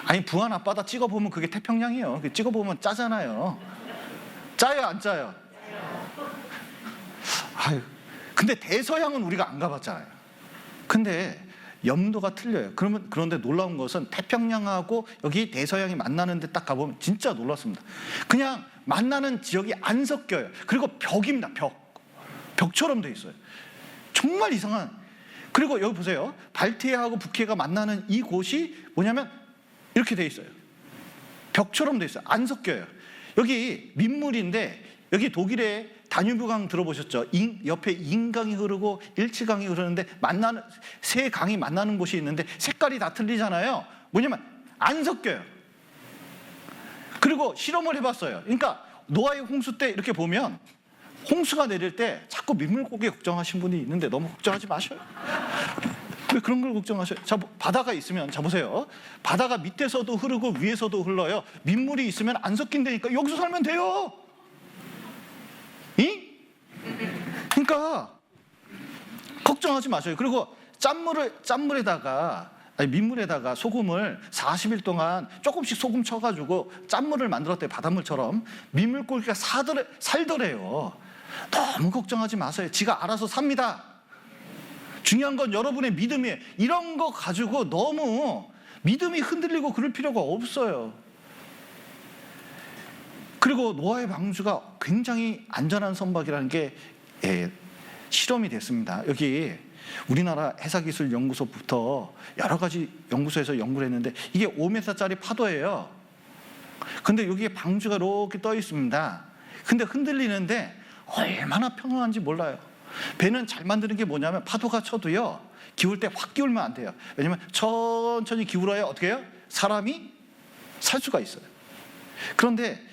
아니, 부안 앞바다 찍어보면 그게 태평양이에요. 찍어보면 짜잖아요. 짜요, 안 짜요? 근데 대서양은 우리가 안 가봤잖아요. 근데 염도가 틀려요. 그런데 놀라운 것은 태평양하고 여기 대서양이 만나는데 딱 가보면 진짜 놀랐습니다. 그냥 만나는 지역이 안 섞여요. 그리고 벽입니다. 벽처럼 돼 있어요. 정말 이상한. 그리고 여기 보세요. 발트해하고 북해가 만나는 이곳이 뭐냐면 이렇게 돼 있어요. 벽처럼 돼 있어요. 안 섞여요. 여기 민물인데, 여기 독일의 다뉴브강 들어보셨죠? 옆에 인강이 흐르고 일치강이 흐르는데 세 강이 만나는 곳이 있는데 색깔이 다 틀리잖아요. 뭐냐면 안 섞여요. 그리고 실험을 해봤어요. 그러니까 노아의 홍수 때 이렇게 보면 홍수가 내릴 때 자꾸 민물고기 걱정하신 분이 있는데 너무 걱정하지 마셔요. 왜 그런 걸 걱정하셔요? 자, 바다가 있으면, 자 보세요. 바다가 밑에서도 흐르고 위에서도 흘러요. 민물이 있으면 안 섞인다니까 여기서 살면 돼요. 그러니까 걱정하지 마셔요. 그리고 민물에다가 소금을 40일 동안 조금씩 소금 쳐가지고 짠물을 만들었대요. 바닷물처럼. 민물고기가 살더래요. 너무 걱정하지 마세요. 지가 알아서 삽니다. 중요한 건 여러분의 믿음이에요. 이런 거 가지고 너무 믿음이 흔들리고 그럴 필요가 없어요. 그리고 노아의 방주가 굉장히 안전한 선박이라는 게 실험이 됐습니다. 여기 우리나라 해사기술연구소부터 여러 가지 연구소에서 연구를 했는데 이게 5m짜리 파도예요. 근데 여기에 방주가 이렇게 떠 있습니다. 근데 흔들리는데 얼마나 평온한지 몰라요. 배는 잘 만드는 게 뭐냐면 파도가 쳐도요, 기울 때 확 기울면 안 돼요. 왜냐면 천천히 기울어야 어떻게 해요? 사람이 살 수가 있어요. 그런데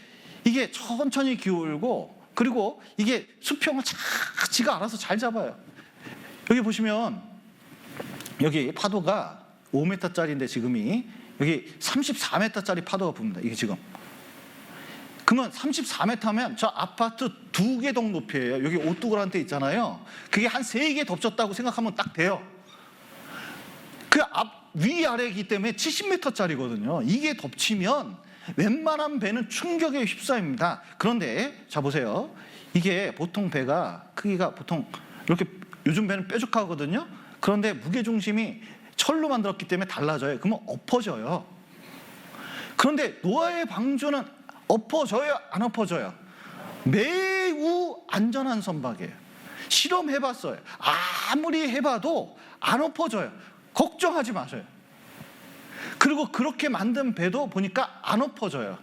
이게 천천히 기울고, 그리고 이게 수평을 지가 알아서 잘 잡아요. 여기 보시면 여기 파도가 5m짜리인데 지금이 여기 34m짜리 파도가 붑니다. 이게 지금. 그러면 34m면 저 아파트 2개 동 높이에요. 여기 오뚜그란테 있잖아요. 그게 한 3개 덮쳤다고 생각하면 딱 돼요. 그 위아래이기 때문에 70m짜리거든요. 이게 덮치면 웬만한 배는 충격에 휩싸입니다. 그런데 자 보세요. 이게 보통 배가 크기가 보통 이렇게 요즘 배는 뾰족하거든요. 그런데 무게중심이 철로 만들었기 때문에 달라져요. 그러면 엎어져요. 그런데 노아의 방주는 엎어져요? 안 엎어져요? 매우 안전한 선박이에요. 실험해봤어요. 아무리 해봐도 안 엎어져요. 걱정하지 마세요. 그리고 그렇게 만든 배도 보니까 안 엎어져요.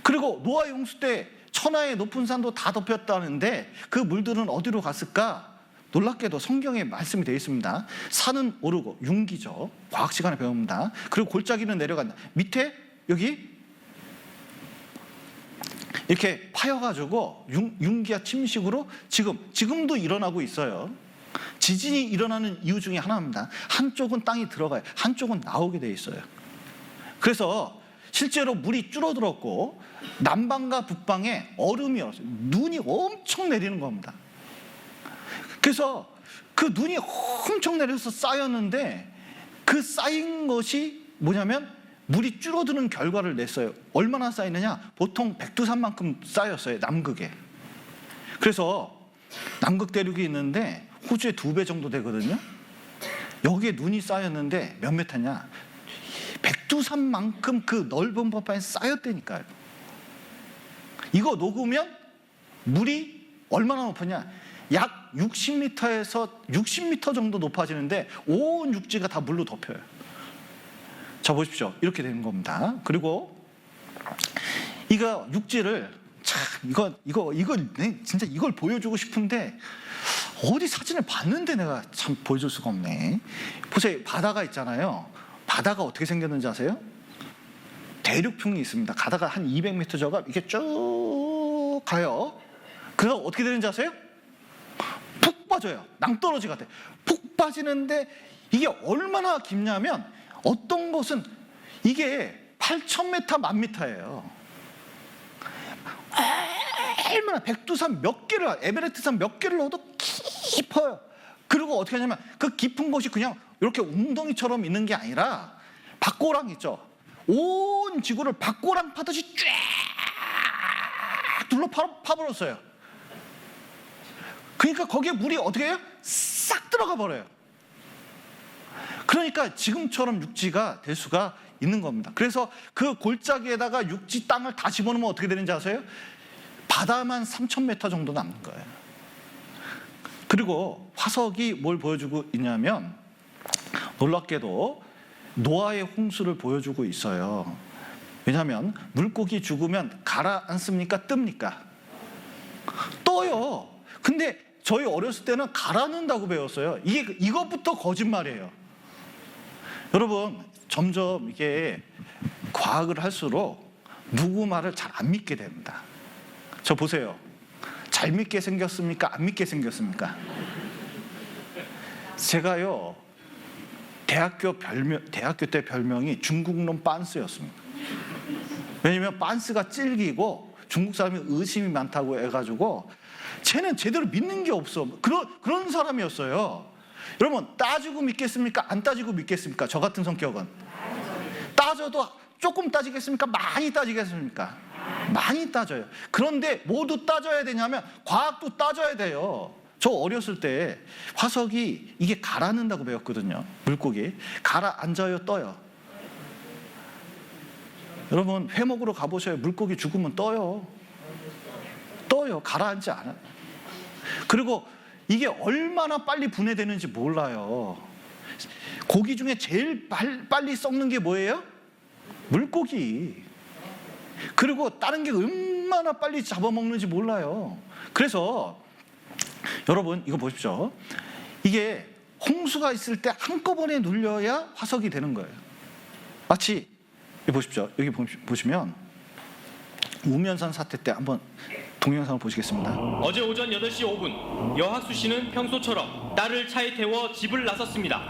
그리고 노아의 홍수 때 천하의 높은 산도 다 덮였다는데 그 물들은 어디로 갔을까? 놀랍게도 성경에 말씀이 되어 있습니다. 산은 오르고 융기죠. 과학 시간에 배웁니다. 그리고 골짜기는 내려간다. 밑에 여기 이렇게 파여가지고 융기와 침식으로 지금도 일어나고 있어요. 지진이 일어나는 이유 중에 하나입니다. 한쪽은 땅이 들어가요. 한쪽은 나오게 돼 있어요. 그래서 실제로 물이 줄어들었고 남방과 북방에 얼음이 얼었어요. 눈이 엄청 내리는 겁니다. 그래서 그 눈이 엄청 내려서 쌓였는데 그 쌓인 것이 뭐냐면 물이 줄어드는 결과를 냈어요. 얼마나 쌓이느냐? 보통 백두산만큼 쌓였어요. 남극에. 그래서 남극 대륙이 있는데 호주의 2배 정도 되거든요. 여기에 눈이 쌓였는데 몇 미터냐? 백두산만큼 그 넓은 법안에 쌓였다니까요. 이거 녹으면 물이 얼마나 높으냐? 약 60m에서 60m 정도 높아지는데 온 육지가 다 물로 덮여요. 자 보십시오. 이렇게 되는 겁니다. 그리고 이거 육지를 참 이거 진짜 이걸 보여주고 싶은데 어디 사진을 봤는데 내가 참 보여줄 수가 없네. 보세요. 바다가 있잖아요. 바다가 어떻게 생겼는지 아세요? 대륙풍이 있습니다. 가다가 한 200m 저가 이렇게 쭉 가요. 그래서 어떻게 되는지 아세요? 푹 빠져요. 낭떠러지 같아. 푹 빠지는데 이게 얼마나 깊냐면 어떤 곳은 이게 8,000m, 10,000m예요. 얼마나 백두산 몇 개를, 에베레스트산 몇 개를 넣어도 깊어요. 그리고 어떻게 하냐면 그 깊은 곳이 그냥 이렇게 웅덩이처럼 있는 게 아니라 박고랑 있죠. 온 지구를 박고랑 파듯이 쫙 둘러 파버렸어요. 그러니까 거기에 물이 어떻게 해요? 싹 들어가 버려요. 그러니까 지금처럼 육지가 될 수가 있는 겁니다. 그래서 그 골짜기에다가 육지 땅을 다 집어넣으면 어떻게 되는지 아세요? 바다만 3,000m 정도 남는 거예요. 그리고 화석이 뭘 보여주고 있냐면 놀랍게도 노아의 홍수를 보여주고 있어요. 왜냐하면 물고기 죽으면 가라앉습니까? 뜹니까? 떠요. 근데 저희 어렸을 때는 가라앉는다고 배웠어요. 이것부터 거짓말이에요. 여러분 점점 이게 과학을 할수록 누구 말을 잘 안 믿게 됩니다. 저 보세요. 잘 믿게 생겼습니까? 안 믿게 생겼습니까? 제가요 대학교 때 별명이 중국놈 빤스였습니다. 왜냐면 빤스가 질기고 중국 사람이 의심이 많다고 해가지고 쟤는 제대로 믿는 게 없어. 그런 사람이었어요. 여러분 따지고 믿겠습니까? 안 따지고 믿겠습니까? 저 같은 성격은 따져도 조금 따지겠습니까? 많이 따지겠습니까? 많이 따져요. 그런데 모두 따져야 되냐면 과학도 따져야 돼요. 저 어렸을 때 화석이 이게 가라앉는다고 배웠거든요. 물고기 가라앉아요, 떠요? 여러분 회 먹으러 가보셔요. 물고기 죽으면 떠요. 가라앉지 않아요. 그리고 이게 얼마나 빨리 분해되는지 몰라요. 고기 중에 제일 빨리 썩는 게 뭐예요? 물고기. 그리고 다른 게 얼마나 빨리 잡아먹는지 몰라요. 그래서 여러분 이거 보십시오. 이게 홍수가 있을 때 한꺼번에 눌려야 화석이 되는 거예요. 마치 여기 보십시오. 여기 보시면 우면산 사태 때 한번 동영상을 보시겠습니다. 어제 오전 8시 5분 여학수 씨는 평소처럼 딸을 차에 태워 집을 나섰습니다.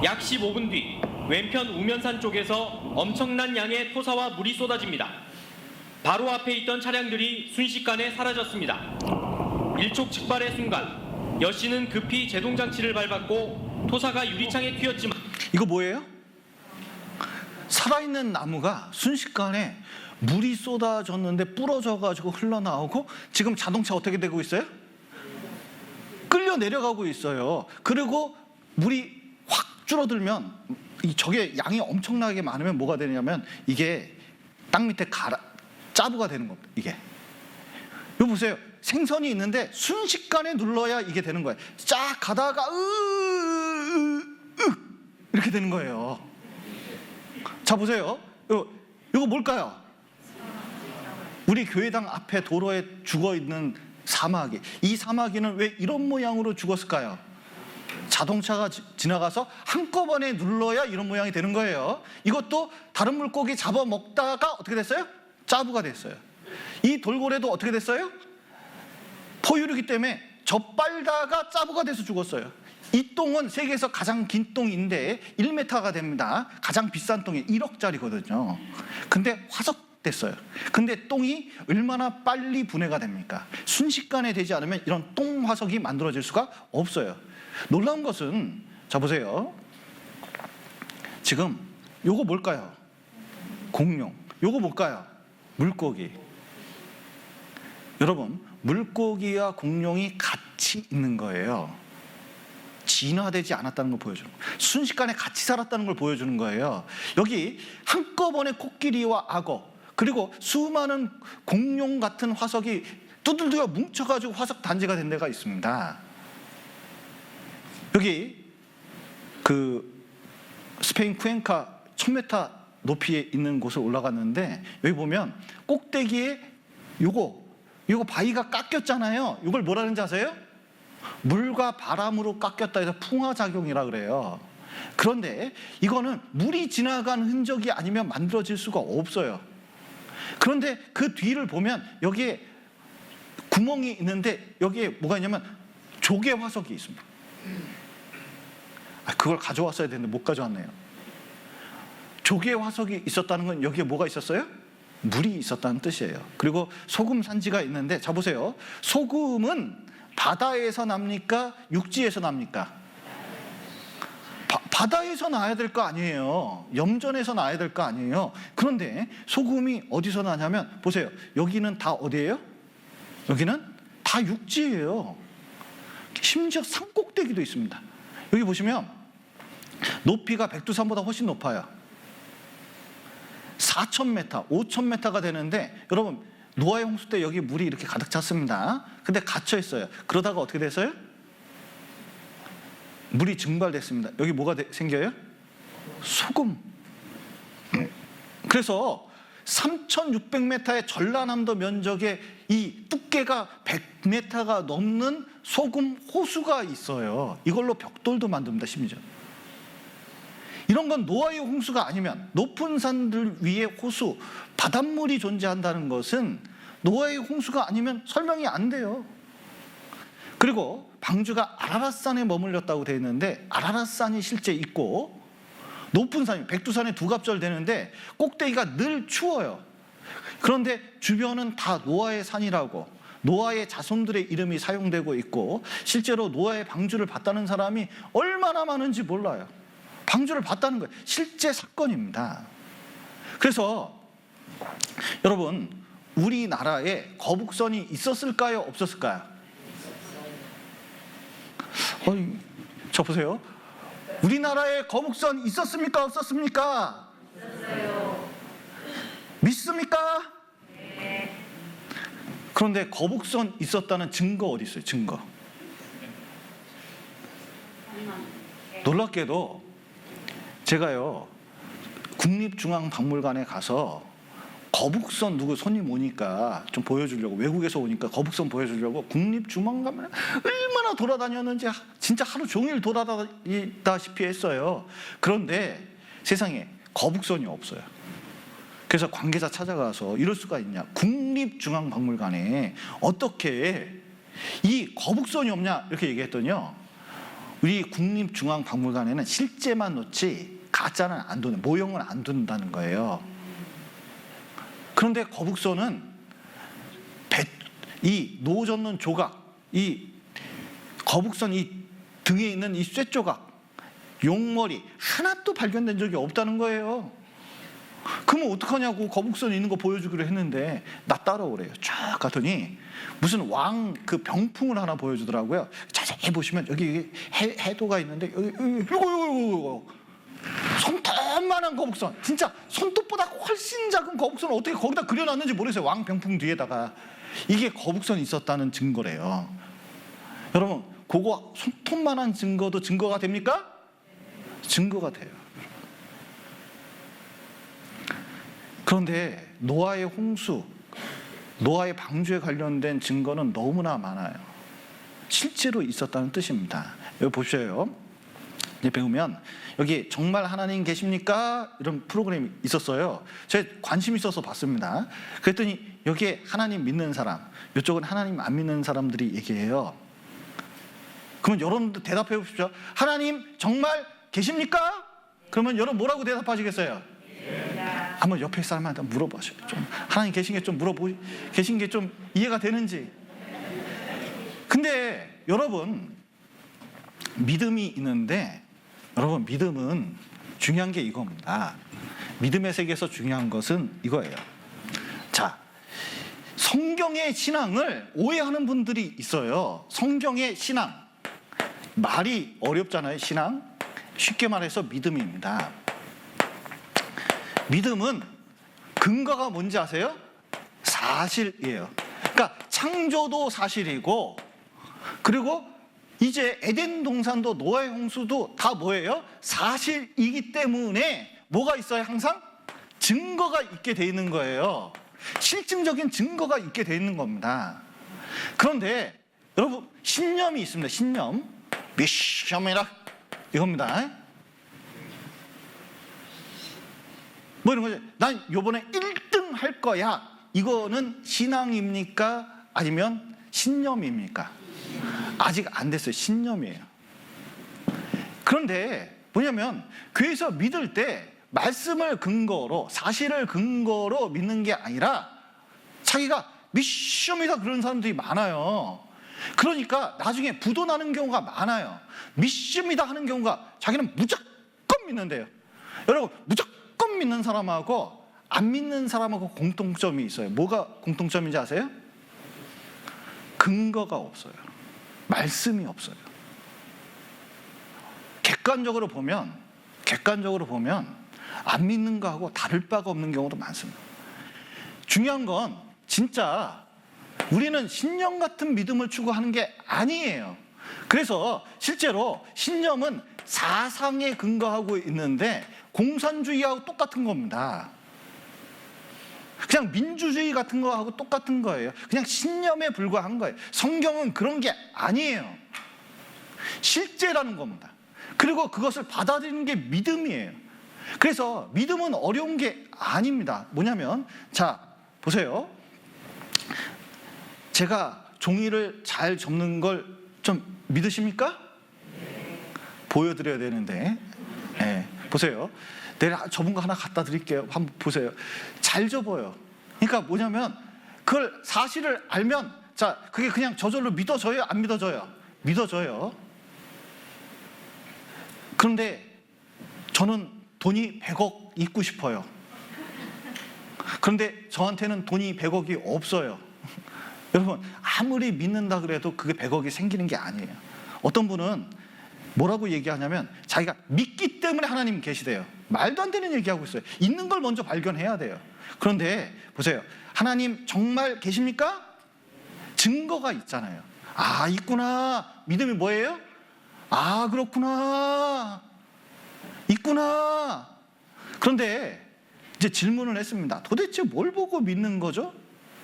약 15분 뒤 왼편 우면산 쪽에서 엄청난 양의 토사와 물이 쏟아집니다. 바로 앞에 있던 차량들이 순식간에 사라졌습니다. 일촉즉발의 순간 여 씨는 급히 제동장치를 밟았고 토사가 유리창에 튀었지만 이거 뭐예요? 살아있는 나무가 순식간에 물이 쏟아졌는데 부러져가지고 흘러나오고 지금 자동차 어떻게 되고 있어요? 끌려 내려가고 있어요. 그리고 물이 확 줄어들면 저게 양이 엄청나게 많으면 뭐가 되냐면 이게 땅 밑에 짜부가 되는 겁니다. 이게. 이거 보세요. 생선이 있는데 순식간에 눌러야 이게 되는 거예요. 쫙 가다가 이렇게 되는 거예요. 자 보세요. 이거 뭘까요? 우리 교회당 앞에 도로에 죽어있는 사마귀. 이 사마귀는 왜 이런 모양으로 죽었을까요? 자동차가 지나가서 한꺼번에 눌러야 이런 모양이 되는 거예요. 이것도 다른 물고기 잡아먹다가 어떻게 됐어요? 짜부가 됐어요. 이 돌고래도 어떻게 됐어요? 포유류이기 때문에 젖빨다가 짜부가 돼서 죽었어요. 이 똥은 세계에서 가장 긴 똥인데 1m가 됩니다. 가장 비싼 똥이 1억짜리거든요. 근데 화석됐어요. 근데 똥이 얼마나 빨리 분해가 됩니까? 순식간에 되지 않으면 이런 똥 화석이 만들어질 수가 없어요. 놀라운 것은 자 보세요. 지금 요거 뭘까요? 공룡. 요거 뭘까요? 물고기. 여러분, 물고기와 공룡이 같이 있는 거예요. 진화되지 않았다는 걸 보여주는 거예요. 순식간에 같이 살았다는 걸 보여주는 거예요. 여기 한꺼번에 코끼리와 악어 그리고 수많은 공룡 같은 화석이 두들겨 뭉쳐가지고 화석 단지가 된 데가 있습니다. 여기 그 스페인 쿠엔카 1000m 높이에 있는 곳을 올라갔는데 여기 보면 꼭대기에 요거 바위가 깎였잖아요. 이걸 뭐라 하는지 아세요? 물과 바람으로 깎였다 해서 풍화작용이라 그래요. 그런데 이거는 물이 지나간 흔적이 아니면 만들어질 수가 없어요. 그런데 그 뒤를 보면 여기에 구멍이 있는데 여기에 뭐가 있냐면 조개 화석이 있습니다. 그걸 가져왔어야 되는데 못 가져왔네요. 조개 화석이 있었다는 건 여기에 뭐가 있었어요? 물이 있었다는 뜻이에요. 그리고 소금 산지가 있는데 자 보세요. 소금은 바다에서 납니까? 육지에서 납니까? 바다에서 나야 될 거 아니에요. 염전에서 나야 될 거 아니에요. 그런데 소금이 어디서 나냐면 보세요. 여기는 다 어디예요? 여기는 다 육지예요. 심지어 산꼭대기도 있습니다. 여기 보시면 높이가 백두산보다 훨씬 높아요. 4,000m, 5,000m가 되는데 여러분 노아의 홍수 때 여기 물이 이렇게 가득 찼습니다. 근데 갇혀 있어요. 그러다가 어떻게 됐어요? 물이 증발됐습니다. 여기 뭐가 생겨요? 소금. 그래서 3,600m의 전라남도 면적에 이 두께가 100m가 넘는 소금 호수가 있어요. 이걸로 벽돌도 만듭니다. 심지어. 이런 건 노아의 홍수가 아니면 높은 산들 위에 호수, 바닷물이 존재한다는 것은 노아의 홍수가 아니면 설명이 안 돼요. 그리고 방주가 아라랏산에 머물렀다고 되어 있는데 아라랏산이 실제 있고 높은 산이 백두산에 두 갑절 되는데 꼭대기가 늘 추워요. 그런데 주변은 다 노아의 산이라고 노아의 자손들의 이름이 사용되고 있고 실제로 노아의 방주를 봤다는 사람이 얼마나 많은지 몰라요. 방주를 봤다는 거예요. 실제 사건입니다. 그래서 여러분 우리나라에 거북선이 있었을까요? 없었을까요? 저 보세요. 우리나라에 거북선 있었습니까? 없었습니까? 있었어요. 믿습니까? 네. 그런데 거북선 있었다는 증거 어디 있어요? 증거. 놀랍게도 제가요 국립중앙박물관에 가서 거북선 누구 손님 오니까 좀 보여주려고 외국에서 오니까 거북선 보여주려고 국립중앙박물관에 얼마나 돌아다녔는지 진짜 하루 종일 돌아다니다시피 했어요. 그런데 세상에 거북선이 없어요. 그래서 관계자 찾아가서 이럴 수가 있냐, 국립중앙박물관에 어떻게 이 거북선이 없냐 이렇게 얘기했더니요, 우리 국립중앙박물관에는 실제만 놓지 가짜는 안 두는, 모형을 안 둔다는 거예요. 그런데 거북선은 이 노젓는 조각, 이 거북선 이 등에 있는 이 쇠조각, 용머리 하나도 발견된 적이 없다는 거예요. 그러면 어떡하냐고 거북선 있는 거 보여주기로 했는데 나 따라오래요. 쫙 갔더니 무슨 왕 그 병풍을 하나 보여주더라고요. 자세히 보시면 여기 해도가 있는데 여기 이거 손톱만한 거북선, 진짜 손톱보다 훨씬 작은 거북선을 어떻게 거기다 그려놨는지 모르겠어요. 왕 병풍 뒤에다가. 이게 거북선이 있었다는 증거래요. 여러분, 그거 손톱만한 증거도 증거가 됩니까? 증거가 돼요. 그런데 노아의 홍수, 노아의 방주에 관련된 증거는 너무나 많아요. 실제로 있었다는 뜻입니다. 여기 보셔요. 이제 배우면 여기 정말 하나님 계십니까? 이런 프로그램이 있었어요. 제가 관심 있어서 봤습니다. 그랬더니 여기에 하나님 믿는 사람, 이쪽은 하나님 안 믿는 사람들이 얘기해요. 그러면 여러분도 대답해 보십시오. 하나님 정말 계십니까? 그러면 여러분 뭐라고 대답하시겠어요? 한번 옆에 사람한테 물어보셔요. 좀 하나님 계신 게 좀 계신 게 좀 이해가 되는지. 근데 여러분, 믿음이 있는데, 여러분 믿음은 중요한 게 이겁니다. 믿음의 세계에서 중요한 것은 이거예요. 자, 성경의 신앙을 오해하는 분들이 있어요. 성경의 신앙, 말이 어렵잖아요. 신앙, 쉽게 말해서 믿음입니다. 믿음은 근거가 뭔지 아세요? 사실이에요. 그러니까 창조도 사실이고, 그리고 이제 에덴 동산도 노아의 홍수도 다 뭐예요? 사실이기 때문에 뭐가 있어요? 항상 증거가 있게 돼 있는 거예요. 실증적인 증거가 있게 돼 있는 겁니다. 그런데 여러분, 신념이 있습니다. 신념, 미션이라 이겁니다. 뭐 이런 거죠. 난 요번에 1등 할 거야. 이거는 신앙입니까? 아니면 신념입니까? 아직 안 됐어요. 신념이에요. 그런데 뭐냐면 교회에서 믿을 때 말씀을 근거로, 사실을 근거로 믿는 게 아니라 자기가 미션이다 그런 사람들이 많아요. 그러니까 나중에 부도 나는 경우가 많아요. 미션이다 하는 경우가 자기는 무조건 믿는데요. 여러분, 무조건 믿는 사람하고 안 믿는 사람하고 공통점이 있어요. 뭐가 공통점인지 아세요? 근거가 없어요. 말씀이 없어요. 객관적으로 보면 안 믿는 거하고 다를 바가 없는 경우도 많습니다. 중요한 건 진짜 우리는 신념 같은 믿음을 추구하는 게 아니에요. 그래서 실제로 신념은 사상에 근거하고 있는데 공산주의하고 똑같은 겁니다. 그냥 민주주의 같은 거하고 똑같은 거예요. 그냥 신념에 불과한 거예요. 성경은 그런 게 아니에요. 실제라는 겁니다. 그리고 그것을 받아들이는 게 믿음이에요. 그래서 믿음은 어려운 게 아닙니다. 뭐냐면, 자, 보세요. 제가 종이를 잘 접는 걸 좀 믿으십니까? 보여드려야 되는데. 네, 보세요. 내가 접은 거 하나 갖다 드릴게요. 한번 보세요. 잘 접어요. 그러니까 뭐냐면 그걸 사실을 알면, 자, 그게 그냥 저절로 믿어져요? 안 믿어져요? 믿어져요. 그런데 저는 돈이 100억 있고 싶어요. 그런데 저한테는 돈이 100억이 없어요. 여러분, 아무리 믿는다 그래도 그게 100억이 생기는 게 아니에요. 어떤 분은 뭐라고 얘기하냐면 자기가 믿기 때문에 하나님 계시대요. 말도 안 되는 얘기하고 있어요. 있는 걸 먼저 발견해야 돼요. 그런데 보세요. 하나님 정말 계십니까? 증거가 있잖아요. 아, 있구나. 믿음이 뭐예요? 아, 그렇구나. 있구나. 그런데 이제 질문을 했습니다. 도대체 뭘 보고 믿는 거죠?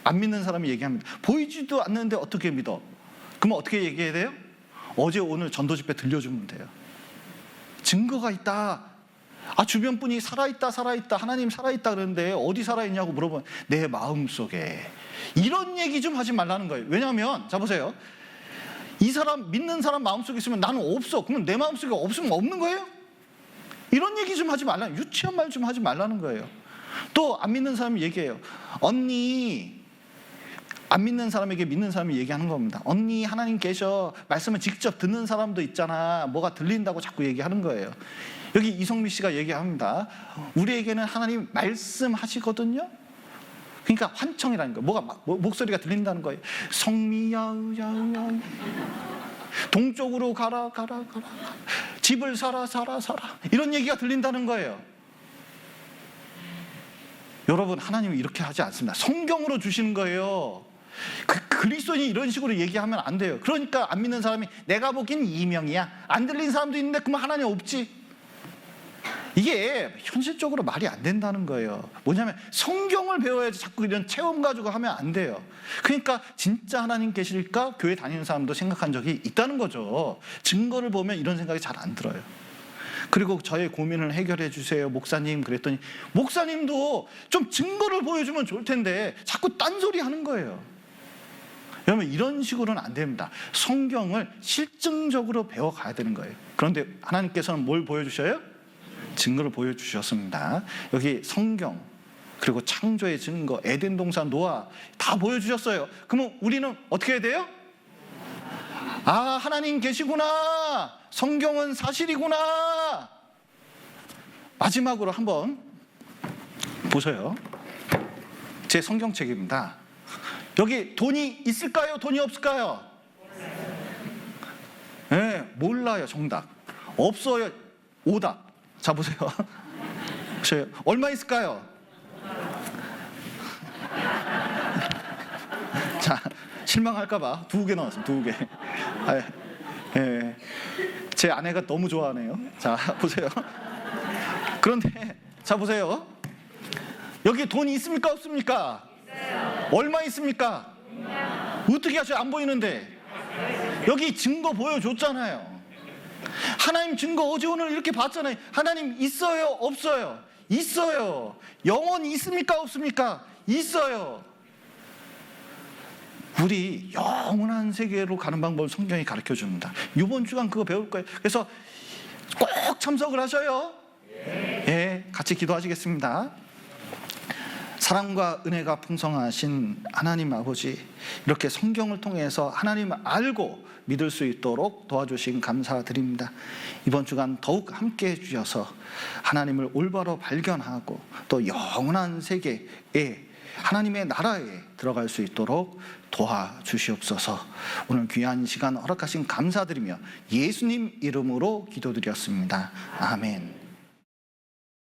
안 믿는 사람이 얘기합니다. 보이지도 않는데 어떻게 믿어? 그러면 어떻게 얘기해야 돼요? 어제 오늘 전도 집회 들려주면 돼요. 증거가 있다. 아, 주변 분이 살아있다 하나님 살아있다 그러는데 어디 살아있냐고 물어보면 내 마음속에. 이런 얘기 좀 하지 말라는 거예요. 왜냐하면 자 보세요. 이 사람 믿는 사람 마음속에 있으면 나는 없어. 그러면 내 마음속에 없으면 없는 거예요? 이런 얘기 좀 하지 말라. 유치한 말 좀 하지 말라는 거예요. 또 안 믿는 사람이 얘기해요. 언니 안 믿는 사람에게 믿는 사람이 얘기하는 겁니다. 언니, 하나님 계셔. 말씀을 직접 듣는 사람도 있잖아. 뭐가 들린다고 자꾸 얘기하는 거예요. 여기 이성미 씨가 얘기합니다. 우리에게는 하나님 말씀하시거든요. 그러니까 환청이라는 거예요. 뭐가 목소리가 들린다는 거예요. 성미야, 동쪽으로 가라. 집을 사라. 이런 얘기가 들린다는 거예요. 여러분, 하나님은 이렇게 하지 않습니다. 성경으로 주시는 거예요. 그리스도인이 이런 식으로 얘기하면 안 돼요. 그러니까 안 믿는 사람이 내가 보기엔 이명이야. 안 들린 사람도 있는데 그러면 하나님 없지. 이게 현실적으로 말이 안 된다는 거예요. 뭐냐면 성경을 배워야지 자꾸 이런 체험 가지고 하면 안 돼요. 그러니까 진짜 하나님 계실까? 교회 다니는 사람도 생각한 적이 있다는 거죠. 증거를 보면 이런 생각이 잘 안 들어요. 그리고 저의 고민을 해결해 주세요, 목사님. 그랬더니 목사님도 좀 증거를 보여주면 좋을 텐데 자꾸 딴소리 하는 거예요. 여러분, 이런 식으로는 안 됩니다. 성경을 실증적으로 배워가야 되는 거예요. 그런데 하나님께서는 뭘 보여주셔요? 증거를 보여주셨습니다. 여기 성경, 그리고 창조의 증거, 에덴 동산, 노아 다 보여주셨어요. 그러면 우리는 어떻게 해야 돼요? 아, 하나님 계시구나. 성경은 사실이구나. 마지막으로 한번 보세요. 제 성경책입니다. 여기 돈이 있을까요? 돈이 없을까요? 네, 몰라요. 정답. 없어요. 오답. 자, 보세요. 얼마 있을까요? 자, 실망할까봐 2개 넣었습니다. 2개. 예. 제 아내가 너무 좋아하네요. 자, 보세요. 그런데 자, 보세요. 여기 돈이 있습니까? 없습니까? 있어요. 얼마 있습니까? 어떻게 하셔요? 안 보이는데. 여기 증거 보여줬잖아요. 하나님 증거 어제 오늘 이렇게 봤잖아요. 하나님 있어요? 없어요? 있어요. 영혼이 있습니까? 없습니까? 있어요. 우리 영원한 세계로 가는 방법을 성경이 가르쳐 줍니다. 이번 주간 그거 배울 거예요. 그래서 꼭 참석을 하셔요. 예, 같이 기도하시겠습니다. 사랑과 은혜가 풍성하신 하나님 아버지, 이렇게 성경을 통해서 하나님을 알고 믿을 수 있도록 도와주신 감사드립니다. 이번 주간 더욱 함께 해주셔서 하나님을 올바로 발견하고 또 영원한 세계에, 하나님의 나라에 들어갈 수 있도록 도와주시옵소서. 오늘 귀한 시간 허락하신 감사드리며 예수님 이름으로 기도드렸습니다. 아멘.